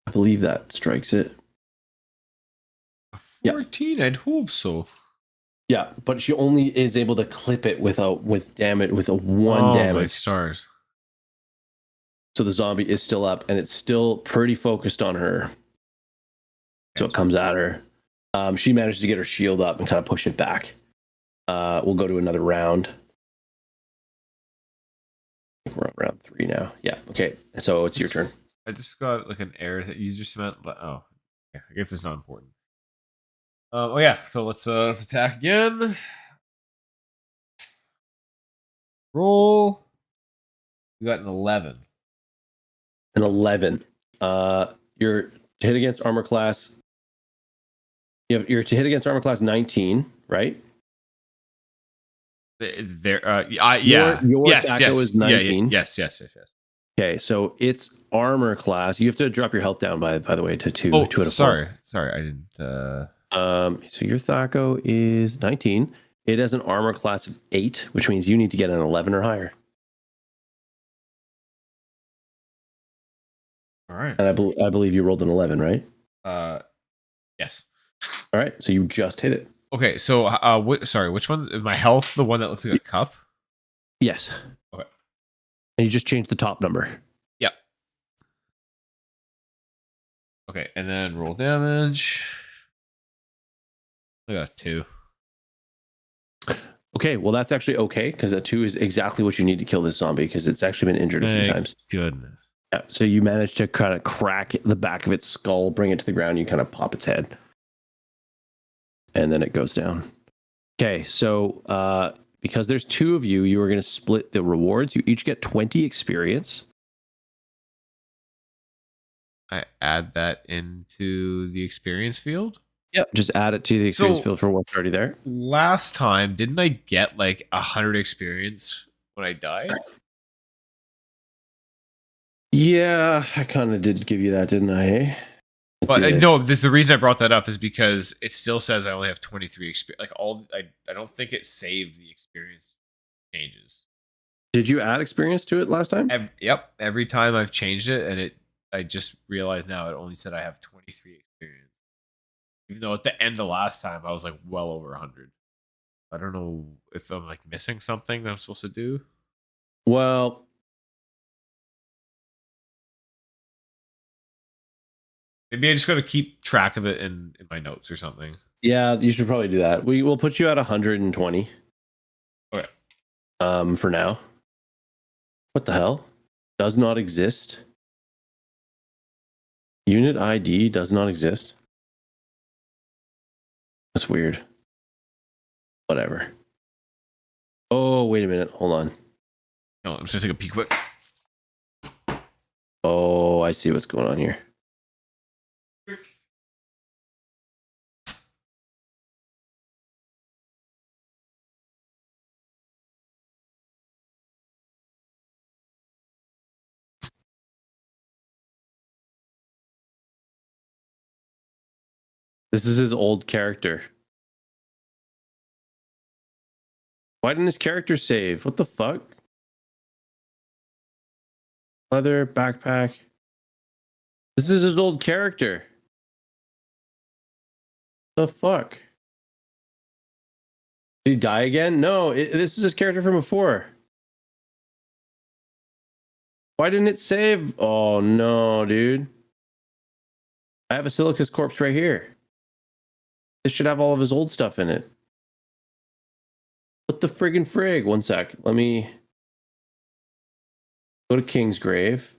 I believe that strikes it. 14, I'd hope so. Yeah, but she only is able to clip it with a 1 My damage. stars. So the zombie is still up, and it's still pretty focused on her. So it comes at her. She manages to get her shield up and kind of push it back. We'll go to another round. I think we're on round 3 now. Yeah. Okay. So it's your turn. I just got like an error that you just meant. Oh, yeah. I guess it's not important. Oh yeah. So let's attack again. Roll. We got an 11. An 11. You're to hit against armor class. You're to hit against armor class 19, right? There. Yeah. Your yes. Thaco Yes. is 19. Yeah. Yes. Okay, so it's armor class. You have to drop your health down by the way to 2. Oh, 2 out of 4. Sorry. I didn't. So your Thaco is 19. It has an armor class of 8, which means you need to get an 11 or higher. All right. And I believe you rolled an 11, right? Yes. All right, so you just hit it. Okay. So, which one? Is my health the one that looks like a cup? Yes. Okay. And you just changed the top number. Yep. Okay, and then roll damage. I got a 2. Okay, well that's actually okay because a 2 is exactly what you need to kill this zombie because it's actually been injured a few times. Goodness. Yeah, so you managed to kind of crack the back of its skull, bring it to the ground, you kind of pop its head. And then it goes down. Okay, so because there's 2 of you, you are going to split the rewards. You each get 20 experience. I add that into the experience field. Yep. Just add it to the experience field for what's already there. Last time, didn't I get like 100 experience when I died? Yeah, I kind of did give you that, didn't I? Hey? But no, the reason I brought that up is because it still says I only have 23 experience. Like I don't think it saved the experience changes. Did you add experience to it last time? Yep. Every time I've changed it, and I just realized now it only said I have 23 experience. Even though at the end of last time I was like well over 100. I don't know if I'm like missing something that I'm supposed to do. Well, maybe I just got to keep track of it in my notes or something. yeah, you should probably do that. We will put you at 120. Okay. For now. What the hell? Does not exist. Unit ID does not exist. That's weird. Whatever. Oh, wait a minute. Hold on. No, I'm just gonna take a peek quick. Oh, I see what's going on here. This is his old character. Why didn't his character save? What the fuck? Leather, backpack. This is his old character. The fuck? Did he die again? No, this is his character from before. Why didn't it save? Oh no, dude. I have a Silica's corpse right here. This should have all of his old stuff in it. What the friggin' frig? One sec. Let me go to King's Grave.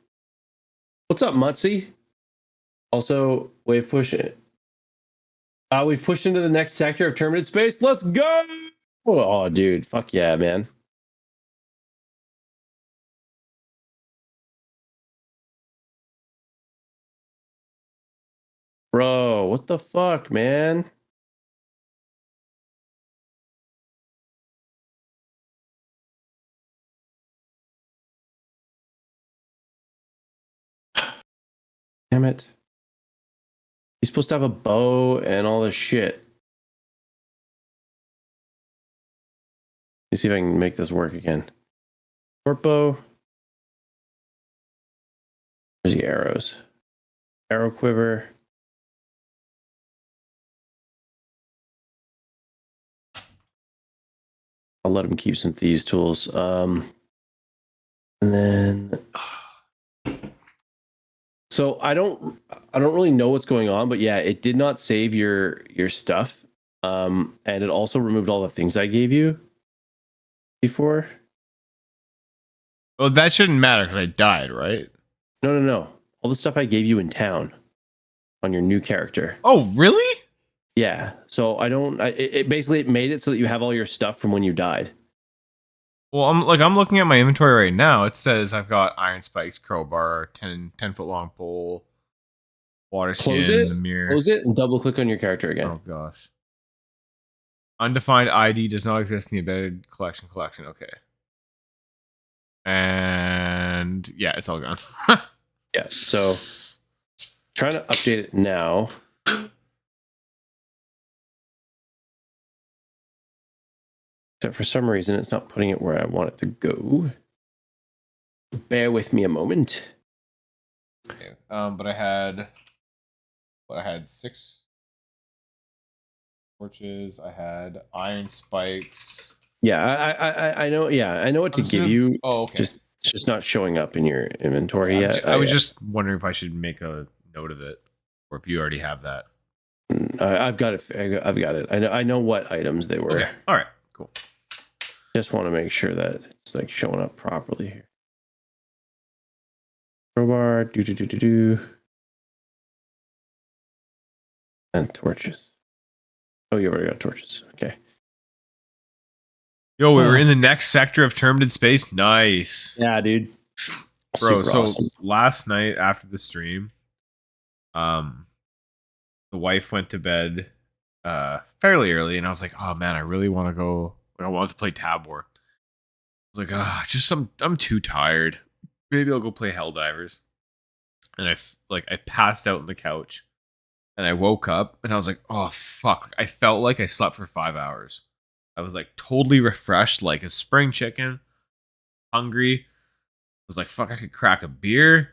What's up, Mutsy? Also, we've pushed it. We've pushed into the next sector of Terminated Space. Let's go! Oh, dude. Fuck yeah, man. Bro, what the fuck, man? Damn it. He's supposed to have a bow and all this shit. Let's see if I can make this work again. Short bow. Where's the arrows? Arrow quiver. I'll let him keep some thieves tools. And then so I don't really know what's going on, but yeah, it did not save your stuff. And it also removed all the things I gave you before. Well, that shouldn't matter because I died, right? No. All the stuff I gave you in town on your new character. Oh, really? Yeah. So it basically made it so that you have all your stuff from when you died. Well, I'm looking at my inventory right now. It says I've got iron spikes, crowbar, 10 foot long pole, water skin, the mirror. Close it and double click on your character again. Oh gosh. Undefined ID does not exist in the embedded collection. Okay. And yeah, it's all gone. Yeah. So trying to update it now. Except for some reason, it's not putting it where I want it to go. Bear with me a moment. Okay. But I had 6 torches. I had iron spikes. Yeah, I know. Yeah, I know what to give you. Oh, okay. It's just not showing up in your inventory yet. I was just wondering if I should make a note of it, or if you already have that. I've got it. I've got it. I know what items they were. Okay. All right. Cool. Just want to make sure that it's like showing up properly here. Crowbar, do. And torches. Oh, you already got torches. Okay. Yo, we were in the next sector of Terminated Space. Nice. Yeah, dude. Bro, Super so awesome. last night after the stream, the wife went to bed fairly early, and I was like, oh man, I really want to go. Like, I wanted to play Tab War. I was like, I'm too tired. Maybe I'll go play Helldivers. And I passed out on the couch, and I woke up, and I was like, oh fuck! I felt like I slept for 5 hours. I was like totally refreshed, like a spring chicken, hungry. I was like, fuck, I could crack a beer.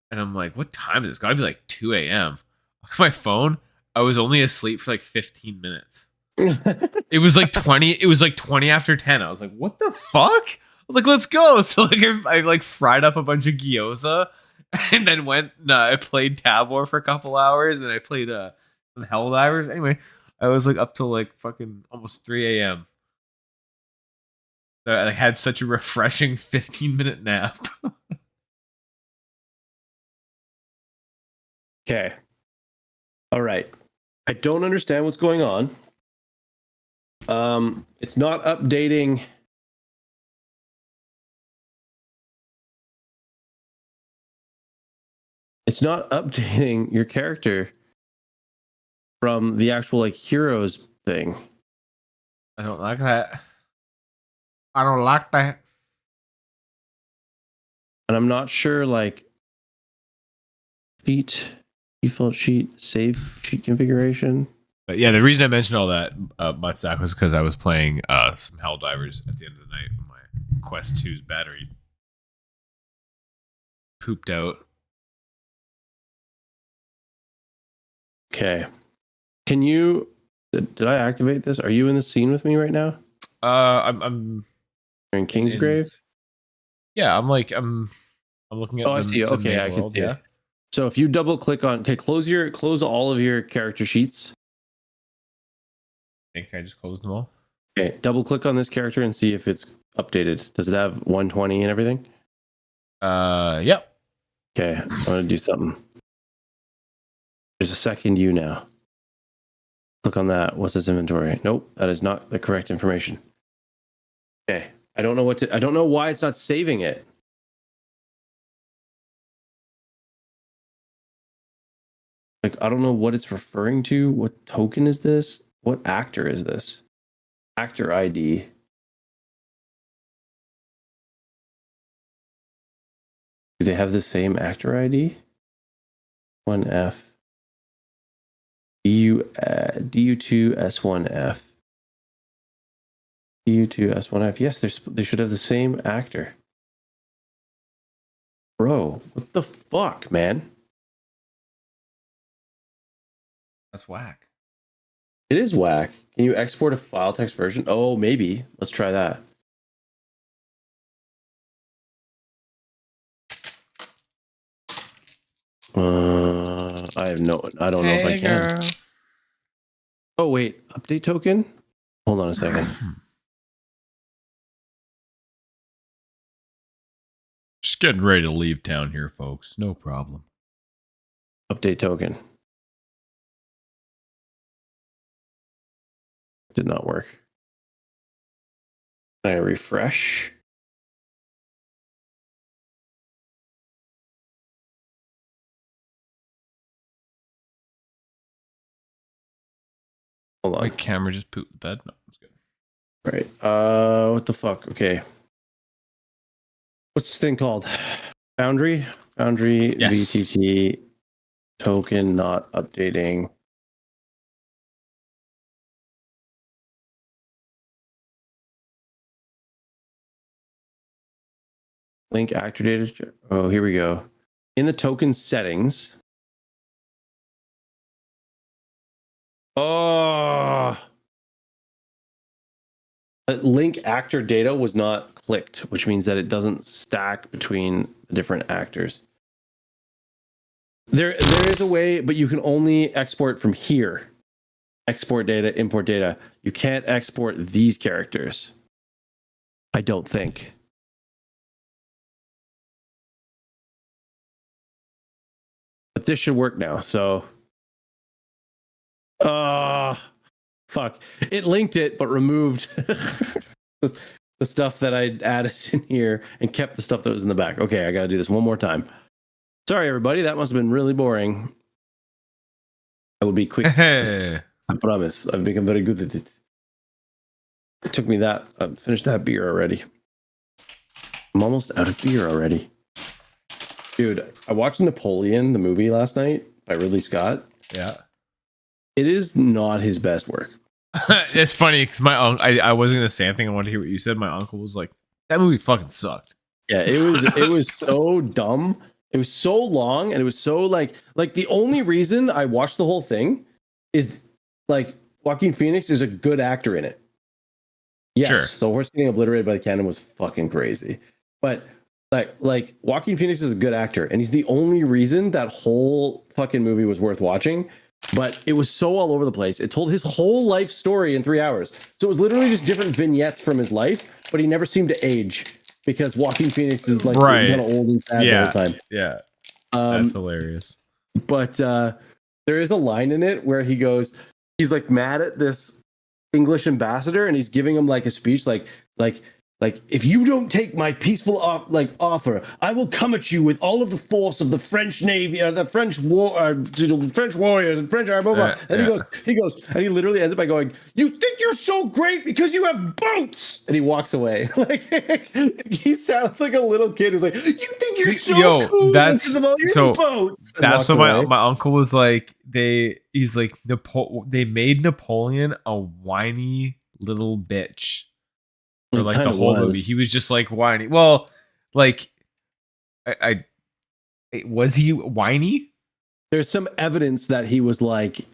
And I'm like, what time is it? It's gotta be like 2 a.m. Look at my phone. I was only asleep for like 15 minutes. It was like 20 after 10. I was like, what the fuck? I was like, let's go. So like I like fried up a bunch of gyoza and then I played Tab War for a couple hours, and I played some Helldivers. Anyway, I was like up till like fucking almost 3 a.m. So I had such a refreshing 15-minute nap. Okay. All right. I don't understand what's going on. It's not updating. It's not updating your character from the actual like heroes thing. I don't like that. I don't like that. And I'm not sure like default sheet, save sheet configuration. But yeah, the reason I mentioned all that, Muttsack, was because I was playing some Helldivers at the end of the night when my Quest 2's battery pooped out. Okay. Can you did I activate this? Are you in the scene with me right now? I'm You're in Kingsgrave? Yeah, I'm looking at I see. Okay, I can world, see it. So if you double click on close all of your character sheets. I think I just closed them all. Okay, double click on this character and see if it's updated. Does it have 120 and everything? Yep. Okay, I'm gonna do something. There's a second you now. Click on that. What's this inventory? Nope, that is not the correct information. Okay, I don't know why it's not saving it. Like, I don't know what it's referring to. What token is this? What actor is this? Actor ID. Do they have the same actor ID? 1F. DU2S1F. DU2S1F. Yes, they should have the same actor. Bro, what the fuck, man? That's whack. It is whack. Can you export a file text version? Oh, maybe. Let's try that. I don't know if I can. Girl. Oh, wait. Update token? Hold on a second. Just getting ready to leave town here, folks. No problem. Update token. Did not work. Can I refresh? Hold on. My camera just pooped the bed. No, it's good. Right. What the fuck? Okay. What's this thing called? Foundry? Foundry Yes. VTT token not updating. Link actor data. Oh, here we go. In the token settings. Oh. Link actor data was not clicked, which means that it doesn't stack between the different actors. There is a way, but you can only export from here. Export data, import data. You can't export these characters. I don't think. But this should work now. So, fuck. It linked it, but removed the stuff that I added in here and kept the stuff that was in the back. Okay, I got to do this one more time. Sorry, everybody. That must have been really boring. I will be quick. Hey. I promise. I've become very good at it. It took me that. I've finished that beer already. I'm almost out of beer already. Dude, I watched Napoleon, the movie, last night by Ridley Scott. Yeah. It is not his best work. It's funny because my uncle, I wasn't gonna say anything. I wanted to hear what you said. My uncle was like, "That movie fucking sucked." Yeah, it was so dumb. It was so long, and it was so like the only reason I watched the whole thing is like Joaquin Phoenix is a good actor in it. Yes, Sure. the horse getting obliterated by the cannon was fucking crazy, but like Joaquin Phoenix is a good actor, and he's the only reason that whole fucking movie was worth watching. But it was so all over the place. It told his whole life story in 3 hours. So it was literally just different vignettes from his life, but he never seemed to age because Joaquin Phoenix is like Right. kind of old and sad the whole time. Yeah. That's hilarious. But there is a line in it where he's like mad at this English ambassador, and he's giving him like a speech like if you don't take my peaceful offer, I will come at you with all of the force of the French Navy, the French French warriors and French blah, blah, blah. And he goes, and he literally ends it by going, "You think you're so great because you have boats," and he walks away. Like he sounds like a little kid who's like, "You think you're so cool because of all your boats." And That's walks what away. my uncle was like. They made Napoleon a whiny little bitch. Or He like the kinda whole was. movie, he was just like whiny. Well, like, was he whiny? There's some evidence that he was like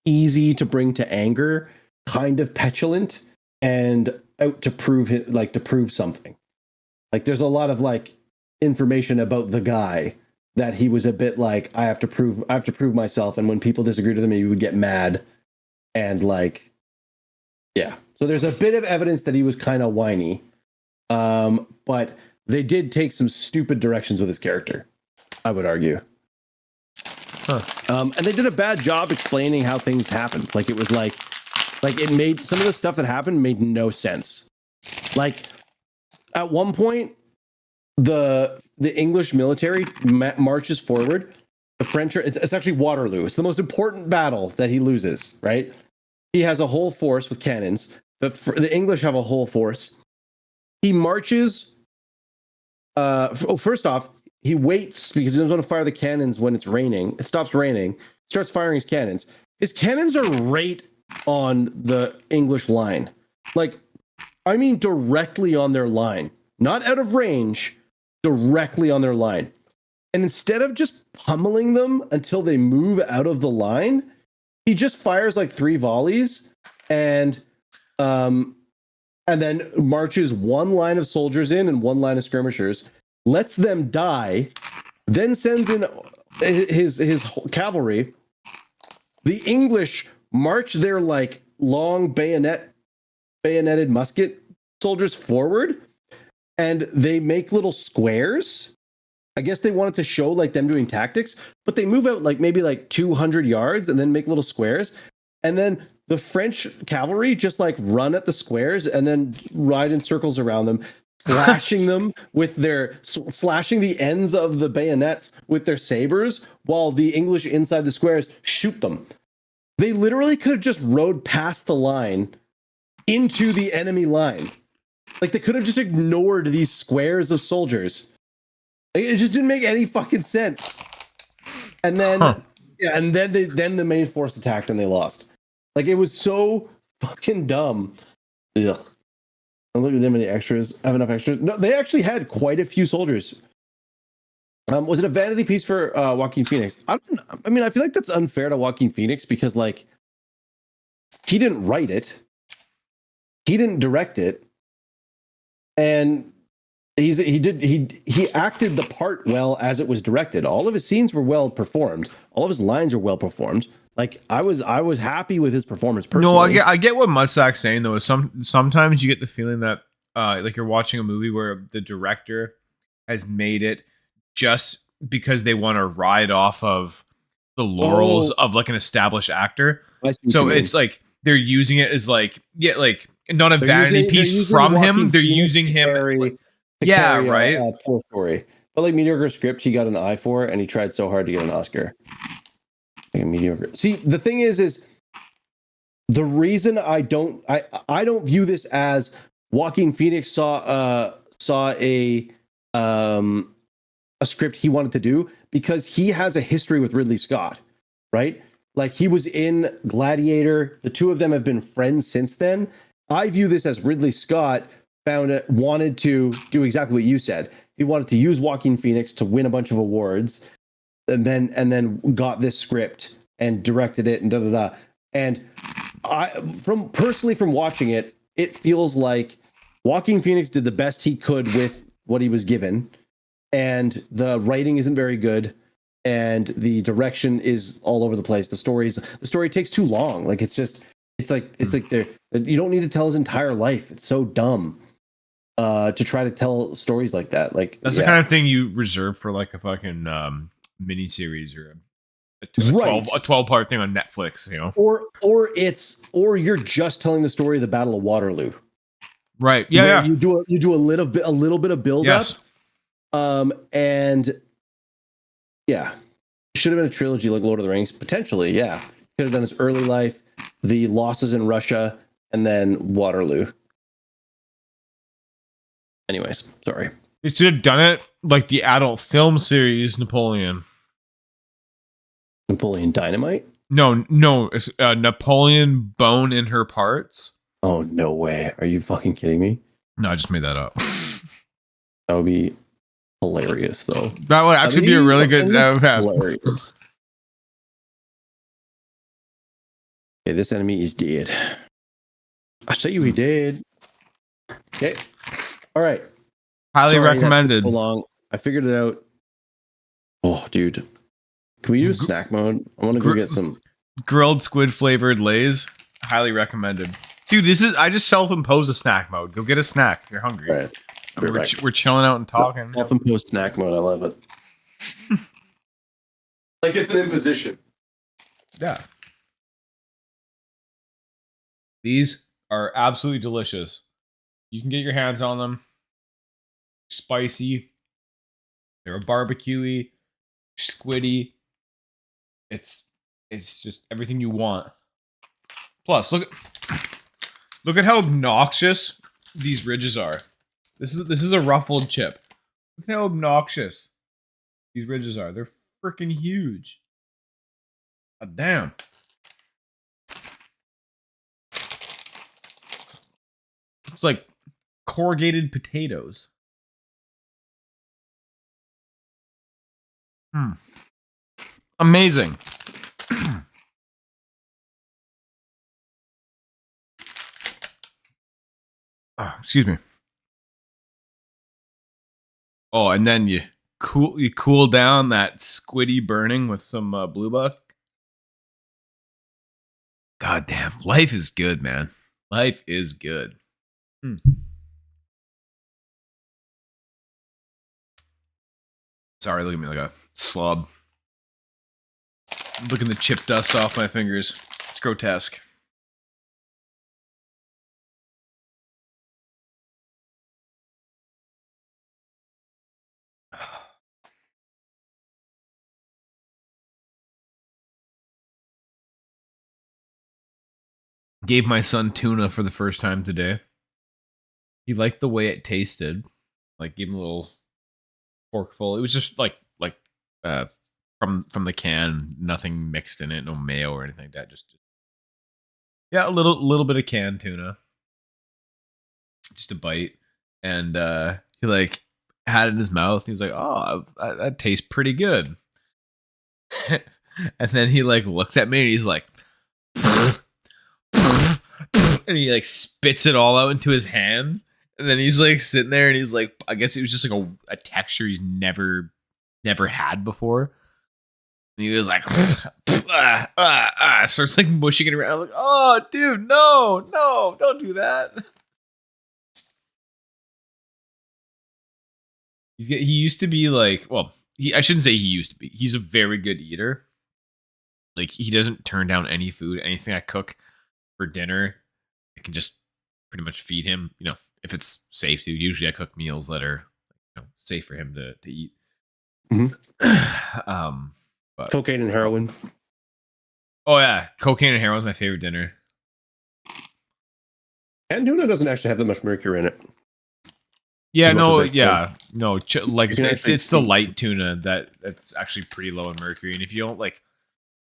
easy to bring to anger, kind of petulant, and out to prove something. Like there's a lot of like information about the guy that he was a bit like, I have to prove myself, and when people disagreed with him, he would get mad and like, yeah. So there's a bit of evidence that he was kind of whiny, but they did take some stupid directions with his character, I would argue. And they did a bad job explaining how things happened. Like it was like it made some of the stuff that happened made no sense. Like at one point, the English military marches forward, The French it's actually Waterloo. It's the most important battle that he loses, right? He has a whole force with cannons. The English have a whole force. He marches. First off, he waits because he doesn't want to fire the cannons when it's raining. It stops raining. Starts firing his cannons. His cannons are right on the English line. Like, I mean, directly on their line. Not out of range, directly on their line. And instead of just pummeling them until they move out of the line, he just fires like 3 volleys and then marches one line of soldiers in and one line of skirmishers, lets them die, then sends in his cavalry. The English march their like long bayoneted musket soldiers forward, and they make little squares. I guess they wanted to show like them doing tactics, but they move out like maybe like 200 yards and then make little squares. And then the French cavalry just like run at the squares and then ride in circles around them, slashing them with slashing the ends of the bayonets with their sabers, while the English inside the squares shoot them. They literally could have just rode past the line into the enemy line. Like they could have just ignored these squares of soldiers. It just didn't make any fucking sense. And then, then the main force attacked and they lost. Like it was so fucking dumb. Ugh. I was looking at how many extras. I have enough extras. No, they actually had quite a few soldiers. Was it a vanity piece for Joaquin Phoenix? I mean, I feel like that's unfair to Joaquin Phoenix because like he didn't write it, he didn't direct it, and he acted the part well as it was directed. All of his scenes were well performed. All of his lines were well performed. Like I was happy with his performance personally. No, I get what Mudsack's saying though. Is sometimes you get the feeling that like you're watching a movie where the director has made it just because they want to ride off of the laurels of like an established actor. So it's like they're using it as like not a vanity piece from him. They're using him. Right. Poor story, but like mediocre script, he got an eye for, and he tried so hard to get an Oscar. Like a mediocre. See, the thing is the reason I don't view this as Joaquin Phoenix saw a script he wanted to do because he has a history with Ridley Scott, right? Like he was in Gladiator. The two of them have been friends since then. I view this as Ridley Scott wanted to do exactly what you said. He wanted to use Joaquin Phoenix to win a bunch of awards, and then got this script and directed it and da da da. And from watching it, it feels like Joaquin Phoenix did the best he could with what he was given, and the writing isn't very good, and the direction is all over the place. The story takes too long. Like it's like you don't need to tell his entire life. It's so dumb to try to tell stories like that. Like that's the kind of thing you reserve for like a fucking mini series or a 12-part thing on Netflix, you know, or you're just telling the story of the Battle of Waterloo, right? Yeah. You do a little bit of build up, and yeah, should have been a trilogy like Lord of the Rings potentially. Yeah, could have done his early life, the losses in Russia, and then Waterloo. Anyways, sorry. They should have done it like the adult film series Napoleon Dynamite? No, it's Napoleon Bone in Her Parts. Oh, no way. Are you fucking kidding me? No, I just made that up. That would be hilarious, though. That would actually be a really good... hilarious. Okay, this enemy is dead. I say you he did. Okay. All right. Highly recommended. Long. I figured it out. Oh, dude. Can we do snack mode? I want to go get some grilled squid flavored Lay's. Highly recommended. Dude, I just self-imposed a snack mode. Go get a snack. You're hungry. Right. We're chilling out and talking. Self-imposed snack mode. I love it. Like it's an imposition. Yeah. These are absolutely delicious. You can get your hands on them. Spicy. They're barbecuey, squiddy. It's just everything you want. Plus, look at how obnoxious these ridges are. This is a ruffled chip. Look at how obnoxious these ridges are. They're freaking huge. God damn. It's like corrugated potatoes. Amazing. Excuse me. Oh, and then you cool down that squiddy burning with some blue buck. God damn, life is good, man. Life is good. Sorry, look at me like a slob. I'm looking the chip dust off my fingers. It's grotesque. Gave my son tuna for the first time today. He liked the way it tasted. Like, gave him a little forkful. It was just like from the can, nothing mixed in it, no mayo or anything like that. Just yeah, a little bit of canned tuna. Just a bite, and he like had it in his mouth. He was like, "Oh, that tastes pretty good." And then he like looks at me and he's like, and he like spits it all out into his hand. And then he's like sitting there and he's like, I guess it was just like a texture he's never had before. And he was like, starts like mushing it around. I'm like, oh, dude, no, don't do that. He used to be like, well, I shouldn't say he used to be. He's a very good eater. Like, he doesn't turn down any food. Anything I cook for dinner, I can just pretty much feed him, you know, if it's safe to. Usually I cook meals that are, you know, safe for him to eat. Mm-hmm. But, cocaine and heroin. Oh yeah, cocaine and heroin is my favorite dinner. And tuna doesn't actually have that much mercury in it. Yeah, no, like it's the light tuna that's actually pretty low in mercury. And if you don't like,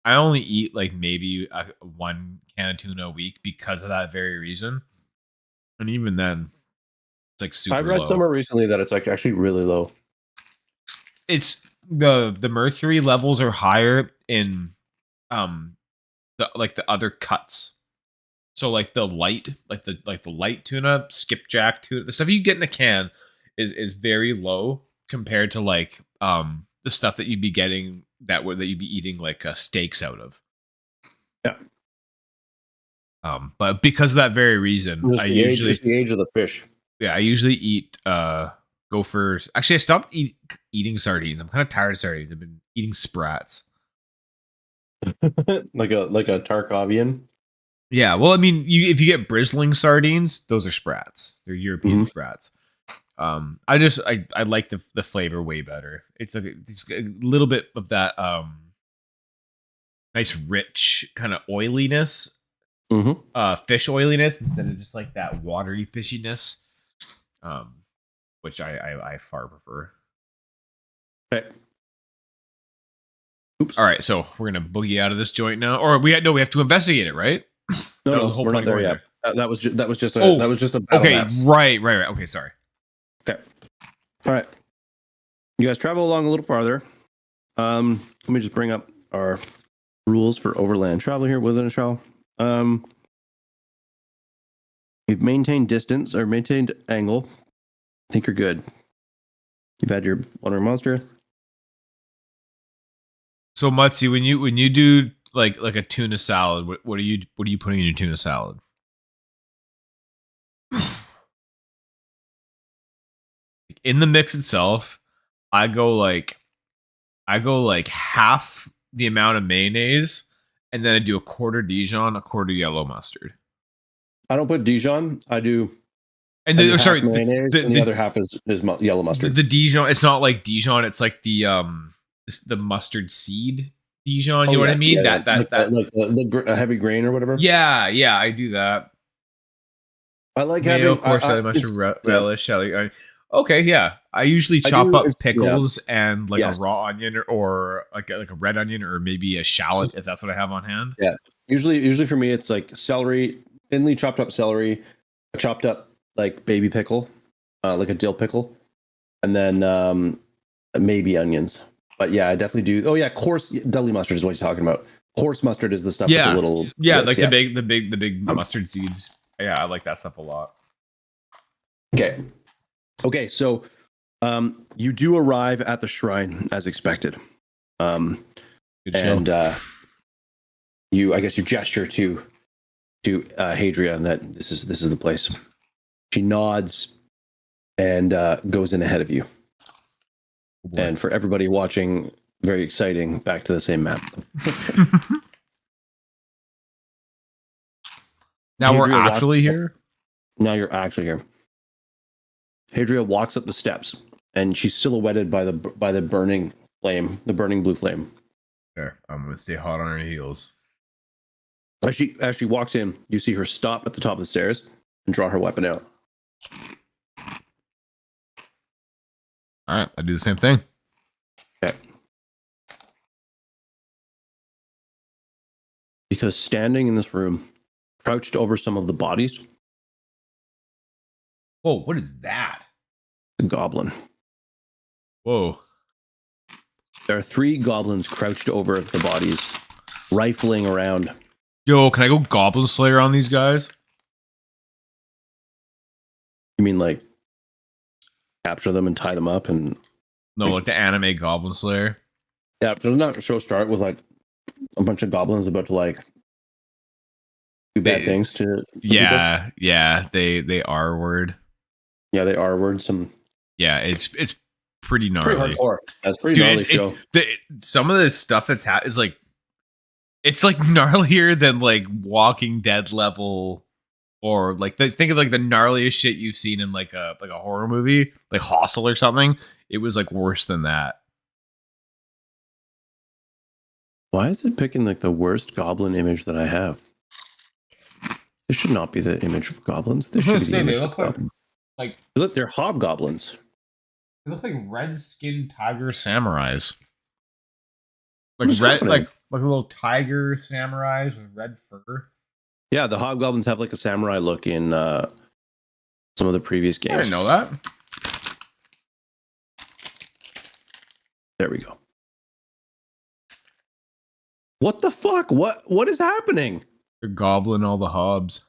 I only eat like maybe one can of tuna a week because of that very reason. And even then, it's like super low. I've read somewhere recently that it's like actually really low. It's the mercury levels are higher in the other cuts. So like the light tuna, skipjack tuna, the stuff you get in a can is very low compared to like the stuff that you'd be getting that you'd be eating like steaks out of. Yeah. But because of that very reason, the age of the fish. Yeah, I usually eat gophers. Actually, I stopped eating sardines. I'm kind of tired of sardines. I've been eating sprats. like a Tarkovian. Yeah, well, I mean, if you get bristling sardines, those are sprats. They're European sprats. I like the flavor way better. It's a little bit of that nice rich kind of oiliness, fish oiliness instead of just like that watery fishiness, which I far prefer. Okay. Oops. All right, so we're gonna boogie out of this joint now, or we have to investigate it, right? No, we're not there yet. That was just a battle okay, map. right. Okay, sorry. Okay, all right. You guys travel along a little farther. Let me just bring up our rules for overland travel here within a travel. You've maintained distance or maintained angle. I think you're good. You've had your wandering monster. So Mutzi, when you do like a tuna salad, what are you putting in your tuna salad? In the mix itself, I go like half the amount of mayonnaise, and then I do a quarter Dijon, a quarter yellow mustard. I don't put Dijon. I do. And mayonnaise, and the other half is yellow mustard. The Dijon, it's not like Dijon. It's like the mustard seed Dijon, you know what I mean? That the heavy grain or whatever. Yeah, I do that. I like Mayo, having course, mushroom relish. Okay, yeah. I usually chop up pickles and like a raw onion or like a red onion or maybe a shallot if that's what I have on hand. Yeah. Usually for me it's like celery, thinly chopped up celery, chopped up like baby pickle, like a dill pickle, and then maybe onions. But yeah, I definitely do. Oh yeah, coarse deli mustard is what you're talking about. Coarse mustard is the stuff with the little the big mustard seeds. Yeah, I like that stuff a lot. Okay, so you do arrive at the shrine as expected. Good and I guess you gesture to Hadria that this is the place. She nods and goes in ahead of you. And for everybody watching, very exciting, back to the same map. Now we're actually here? Now you're actually here. Hadria walks up the steps, and she's silhouetted by the burning flame, the burning blue flame. There, I'm gonna stay hot on her heels. As she walks in, you see her stop at the top of the stairs and draw her weapon out. All right, I do the same thing. Okay. Because standing in this room, crouched over some of the bodies. Whoa, what is that? A goblin. Whoa. There are 3 goblins crouched over the bodies, rifling around. Yo, can I go Goblin Slayer on these guys? You mean like capture them and tie them up and... No, like the anime Goblin Slayer. Yeah, doesn't that show start with like a bunch of goblins about to like do bad things to yeah, people? Yeah, they are word. Yeah, they are word. Yeah, it's pretty gnarly. Pretty hardcore. That's pretty gnarly show. Some of the stuff that's is like, it's like gnarlier than like Walking Dead level, or like think of like the gnarliest shit you've seen in like a horror movie, like Hostel or something. It was like worse than that. Why is it picking like the worst goblin image that I have? This should not be the image of goblins. This should be the image of goblins. Look, they're hobgoblins. They look like red-skinned tiger samurais. Like little tiger samurais with red fur. Yeah, the hobgoblins have like a samurai look in some of the previous games. I didn't know that. There we go. What the fuck? What is happening? They're gobbling all the hobs.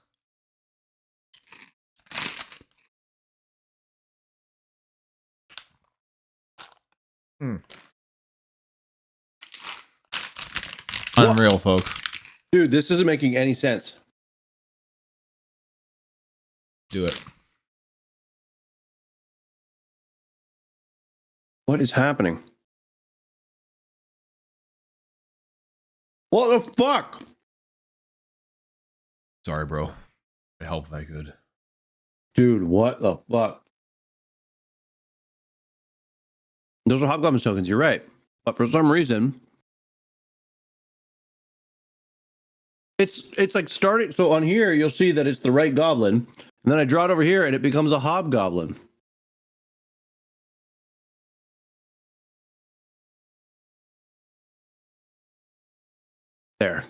Unreal, folks. Dude, this isn't making any sense. Do it. What is happening? What the fuck? Sorry, bro. I helped if I could. Dude, what the fuck? Those are hobgoblin tokens, you're right. But for some reason, it's like starting. So on here, you'll see that it's the right goblin. And then I draw it over here and it becomes a hobgoblin. There.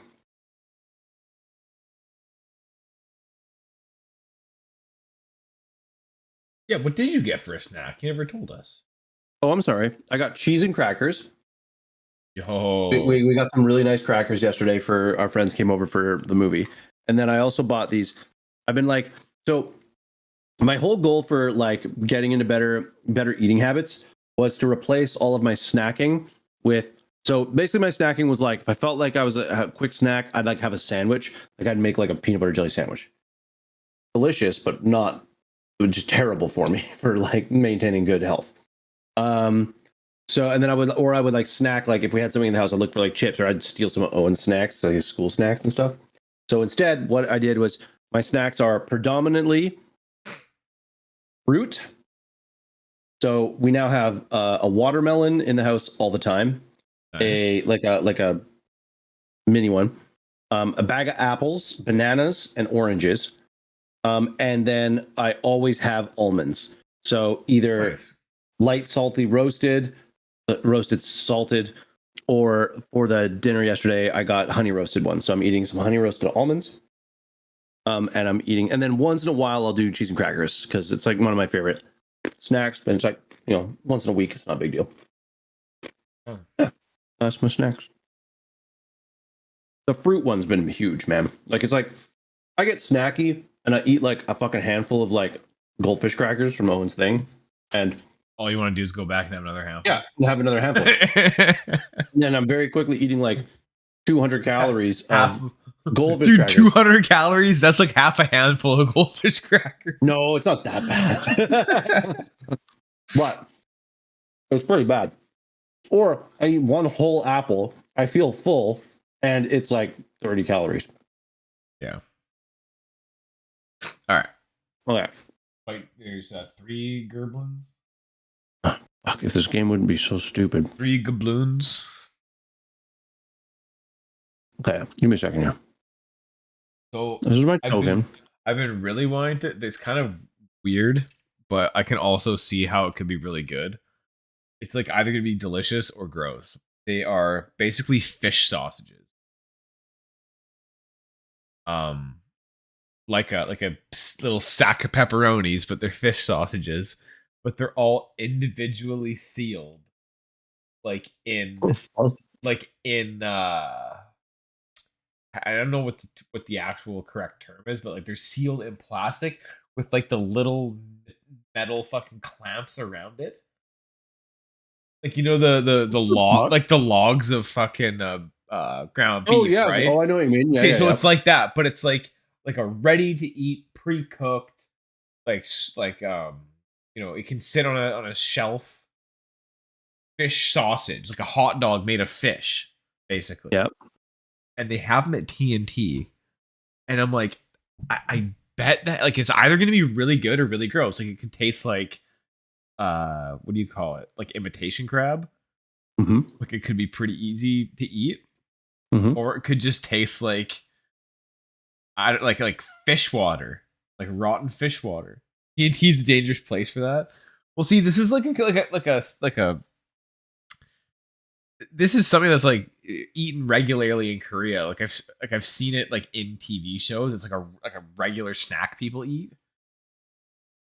Yeah, what did you get for a snack? You never told us. Oh, I'm sorry. I got cheese and crackers. Yo. We got some really nice crackers yesterday for our friends came over for the movie. And then I also bought these. I've been like, so my whole goal for like getting into better eating habits was to replace all of my snacking with, so basically my snacking was like, if I felt like I was a quick snack, I'd like have a sandwich. Like I'd make like a peanut butter jelly sandwich. Delicious, but not, it was just terrible for me for like maintaining good health. So, and then I would like snack, like if we had something in the house, I'd look for like chips, or I'd steal some of Owen's snacks, like his school snacks and stuff. So instead, what I did was my snacks are predominantly fruit. So we now have a watermelon in the house all the time. Nice. A mini one, a bag of apples, bananas, and oranges. And then I always have almonds. So either Nice. light salty roasted, roasted salted, or for the dinner yesterday, I got honey roasted ones. So I'm eating some honey roasted almonds. And I'm eating, and then once in a while I'll do cheese and crackers because it's like one of my favorite snacks. But it's like, you know, once in a week, it's not a big deal. Oh. Yeah, that's my snacks. The fruit one's been huge, man. Like it's like I get snacky and I eat like a fucking handful of like goldfish crackers from Owen's thing, and All you want to do is go back and have another handful. yeah, have another handful. And then I'm very quickly eating like 200 calories half. of goldfish Dude, crackers. 200 calories? That's like half a handful of goldfish crackers. No, it's not that bad. But it's pretty bad. Or I eat one whole apple, I feel full, and it's like 30 calories. Yeah. All right. Okay. Like, there's 3 gerblins. Fuck, if this game wouldn't be so stupid. 3 gabloons. Okay, give me a second here. So This is my I've token. I've been really wanting to. It's kind of weird, but I can also see how it could be really good. It's like either going to be delicious or gross. They are basically fish sausages. Like a little sack of pepperonis, but they're fish sausages. But they're all individually sealed, like in I don't know what the actual correct term is, but like they're sealed in plastic with like the little metal fucking clamps around it. Like, you know, the log, like the logs of fucking ground beef, Oh yeah, right? oh I know what you mean. Yeah, Okay, yeah, so yeah. it's like that, but it's like a ready to eat, pre-cooked, like you know, it can sit on a shelf fish sausage, like a hot dog made of fish, basically. Yep. And they have them at TNT, and I'm like, I bet that like it's either going to be really good or really gross. Like it could taste like what do you call it? Like imitation crab. Mm-hmm. Like it could be pretty easy to eat, Mm-hmm. or it could just taste like I don't like fish water, like rotten fish water. TNT's a dangerous place for that. Well, see, this is like a this is something that's like eaten regularly in Korea. Like I've seen it like in TV shows. It's like a regular snack people eat.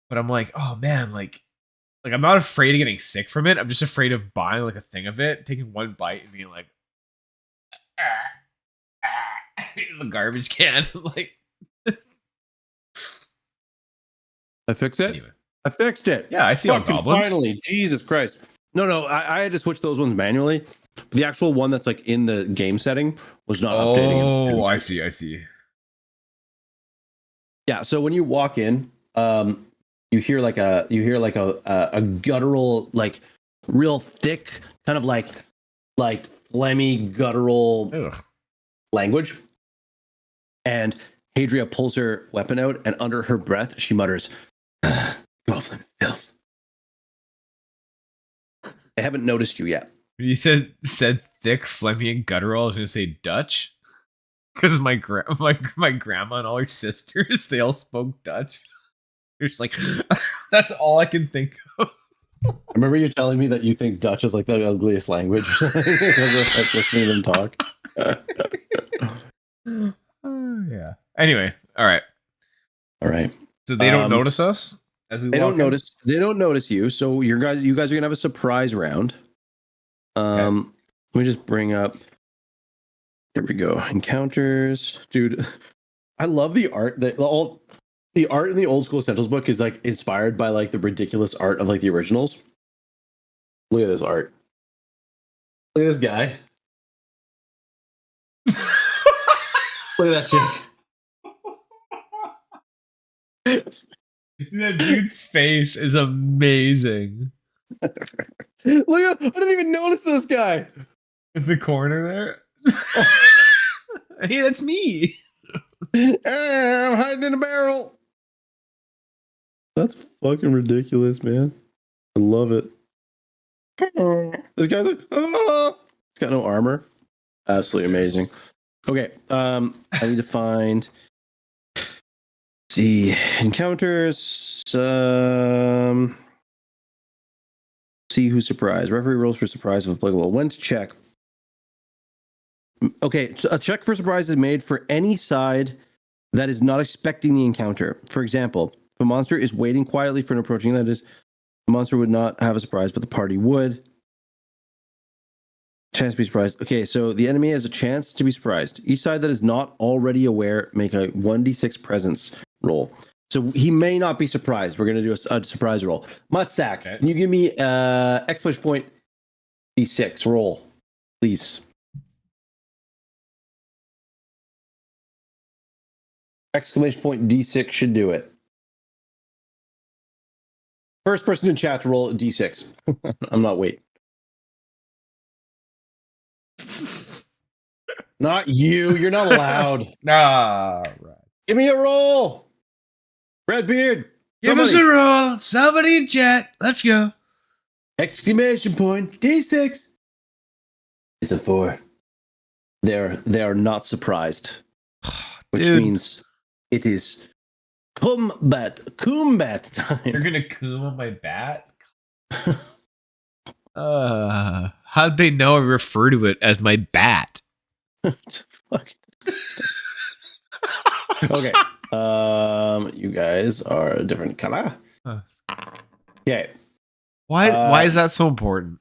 But I'm like, oh man, like I'm not afraid of getting sick from it. I'm just afraid of buying like a thing of it, taking one bite and being like, in the garbage can. Like, I fixed it. anyway. I fixed it. Yeah, I see all Fucking goblins. finally, Jesus Christ. No, I had to switch those ones manually. The actual one that's like in the game setting was not updating. Oh, I see. Yeah, so when you walk in, you hear like a guttural, like real thick, kind of like phlegmy guttural Ugh. language. And Hadria pulls her weapon out, and under her breath, she mutters, "Goblin filth." I haven't noticed you yet. You said thick, phlegmy, and guttural. I was gonna say Dutch, because my grandma and all her sisters, they all spoke Dutch. You're just like, that's all I can think of. I remember you telling me that you think Dutch is like the ugliest language or something because of like listening to them talk. Yeah. Anyway, all right. All right. So they don't notice us as we They walk don't in? notice. They don't notice you. So you guys are gonna have a surprise round. Let me just bring up. There we go. Encounters, dude. I love the art. The art in the old school Essentials book is like inspired by like the ridiculous art of like the originals. Look at this art. Look at this guy. Look at that chick. That dude's face is amazing. Look at, I didn't even notice this guy. In the corner there. Hey, that's me. I'm hiding in a barrel. That's fucking ridiculous, man. I love it. This guy's like, oh. He's got no armor. Absolutely amazing. Okay. I need to find. See encounters. See who's surprised. Referee rolls for surprise if applicable. When to check. Okay, so a check for surprise is made for any side that is not expecting the encounter. For example, if a monster is waiting quietly for an approaching, that is, the monster would not have a surprise, but the party would. Chance to be surprised. Okay, so the enemy has a chance to be surprised. Each side that is not already aware make a 1d6 presence roll. So he may not be surprised. We're going to do a surprise roll. Mutsack, Okay. can you give me exclamation point d6 roll, please? Exclamation point d6 should do it. First person in chat to roll a d6. I'm not waiting. Not you. You're not allowed. Nah, right. Give me a roll. Redbeard. Give us a roll. Somebody in chat. Let's go. Exclamation point d6. It's a 4. They are not surprised, which Dude. means it is combat time. You're gonna coom on my bat? How'd they know I refer to it as my bat? Fucking disgusting. Okay. You guys are a different color. Okay. Why is that so important?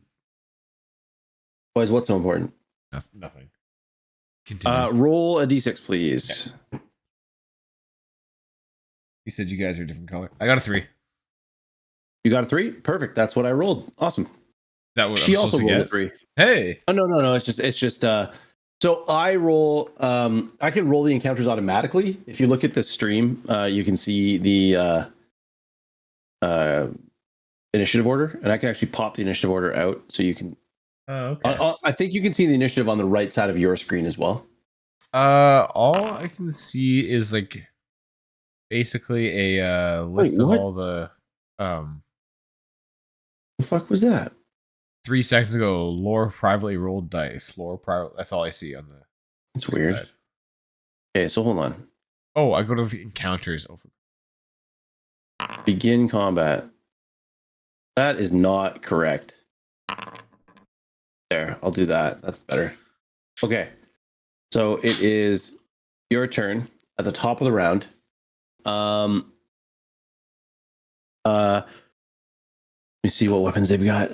Why is what so important? Nothing. Continue. Roll a d6, please. You said you guys are a different color. I got a 3. Is You got a 3? Perfect. That's what I rolled. Awesome. that what She I'm also supposed rolled to a 3. Hey. Oh no. It's just so I roll I can roll the encounters automatically. If you look at the stream, you can see the initiative order, and I can actually pop the initiative order out so you can Oh, okay. I think you can see the initiative on the right side of your screen as well. All I can see is like basically a list of what? all the The fuck was that? 3 seconds ago. Lore privately rolled dice. Lore private. That's all I see on the. It's weird. side. Okay, so hold on. Oh, I go to the encounters. Oh, Begin combat. That is not correct. There, I'll do that. That's better. Okay. So it is your turn at the top of the round. Let me see what weapons they've got.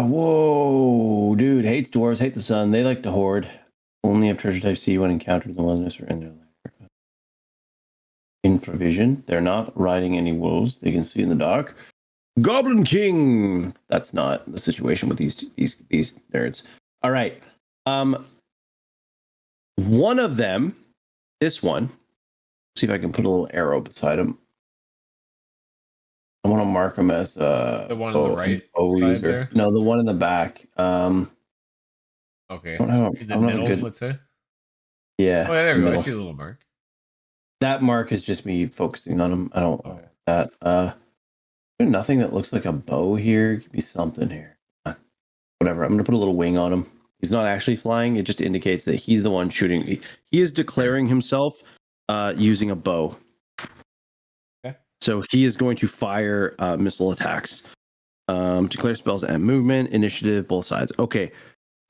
Whoa, dude, hates dwarves, hate the sun. They like to hoard. Only have treasure type C when encountered in the wilderness or in their lair. In provision, they're not riding any wolves. They can see in the dark. Goblin King. That's not the situation with these nerds. All right. One of them, this one. See if I can put a little arrow beside him. I want to mark him as the one on the right bow side user. there? No, the one in the back. okay. I don't In the have a middle, good- let's say. Yeah. Oh, yeah, there we go. I middle. see a little mark. That mark is just me focusing on him. I don't know Okay. that. There's nothing that looks like a bow here. Give me something here. Whatever. I'm gonna put a little wing on him. He's not actually flying. It just indicates that he's the one shooting. He is declaring himself using a bow. Okay. So he is going to fire missile attacks. Declare spells and movement, initiative, both sides. Okay.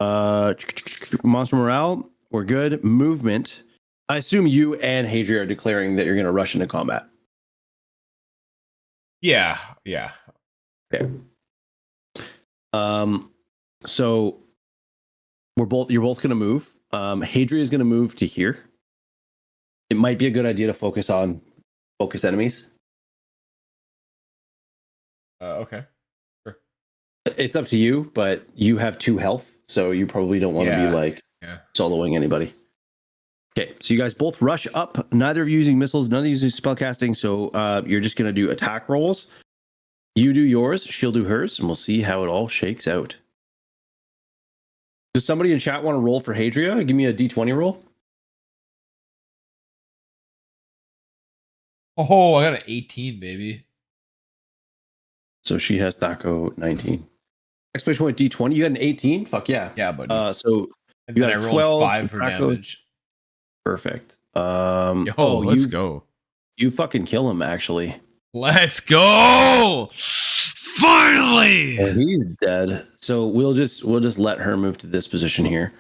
Monster morale, we're good. Movement. I assume you and Hadria are declaring that you're going to rush into combat. Yeah. Okay. So you're both going to move. Hadria is going to move to here. It might be a good idea to focus enemies. Okay. It's up to you, but you have 2 health, so you probably don't want to be like soloing anybody. Okay, so you guys both rush up. Neither of you using missiles, none of you using spellcasting, so you're just going to do attack rolls. You do yours, she'll do hers, and we'll see how it all shakes out. Does somebody in chat want to roll for Hadria? Give me a d20 roll. Oh, I got an 18, baby. So she has Thaco 19. Exclamation point d20. You got an 18? Fuck yeah. Yeah, buddy. So and you then I got rolled 12 5 for Thaco. damage. Perfect. Let's go. You fucking kill him, actually. Let's go. Finally. Yeah, he's dead. So we'll just let her move to this position here.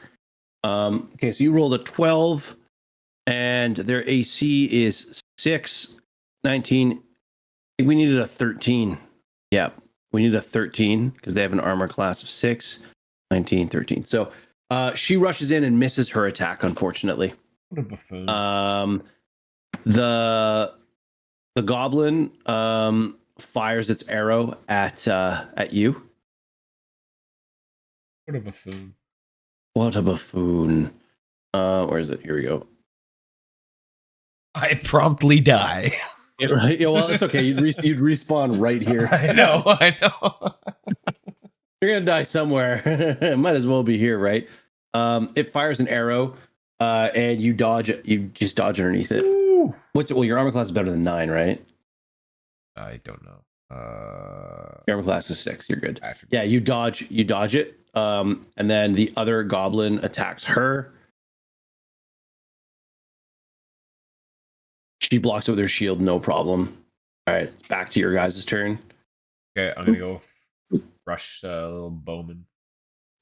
Okay, so you rolled a 12, and their AC is 6, 19. I think we needed a 13. Yeah, we need a 13 because they have an armor class of 6, 19, 13. So she rushes in and misses her attack, unfortunately. What a buffoon. The goblin fires its arrow at you. What a buffoon. What a buffoon. Where is it? Here we go. I promptly die. Right? Yeah, well, it's okay. You'd respawn right here. I know. You're gonna die somewhere. Might as well be here, right? It fires an arrow, and you dodge it. You just dodge underneath it. Ooh. Well, your armor class is better than 9, right? I don't know. Your armor class is 6. You're good. Attribute. Yeah, you dodge it. And then the other goblin attacks her. She blocks it with her shield, no problem. All right, back to your guys' turn. Okay, I'm gonna go rush little Bowman.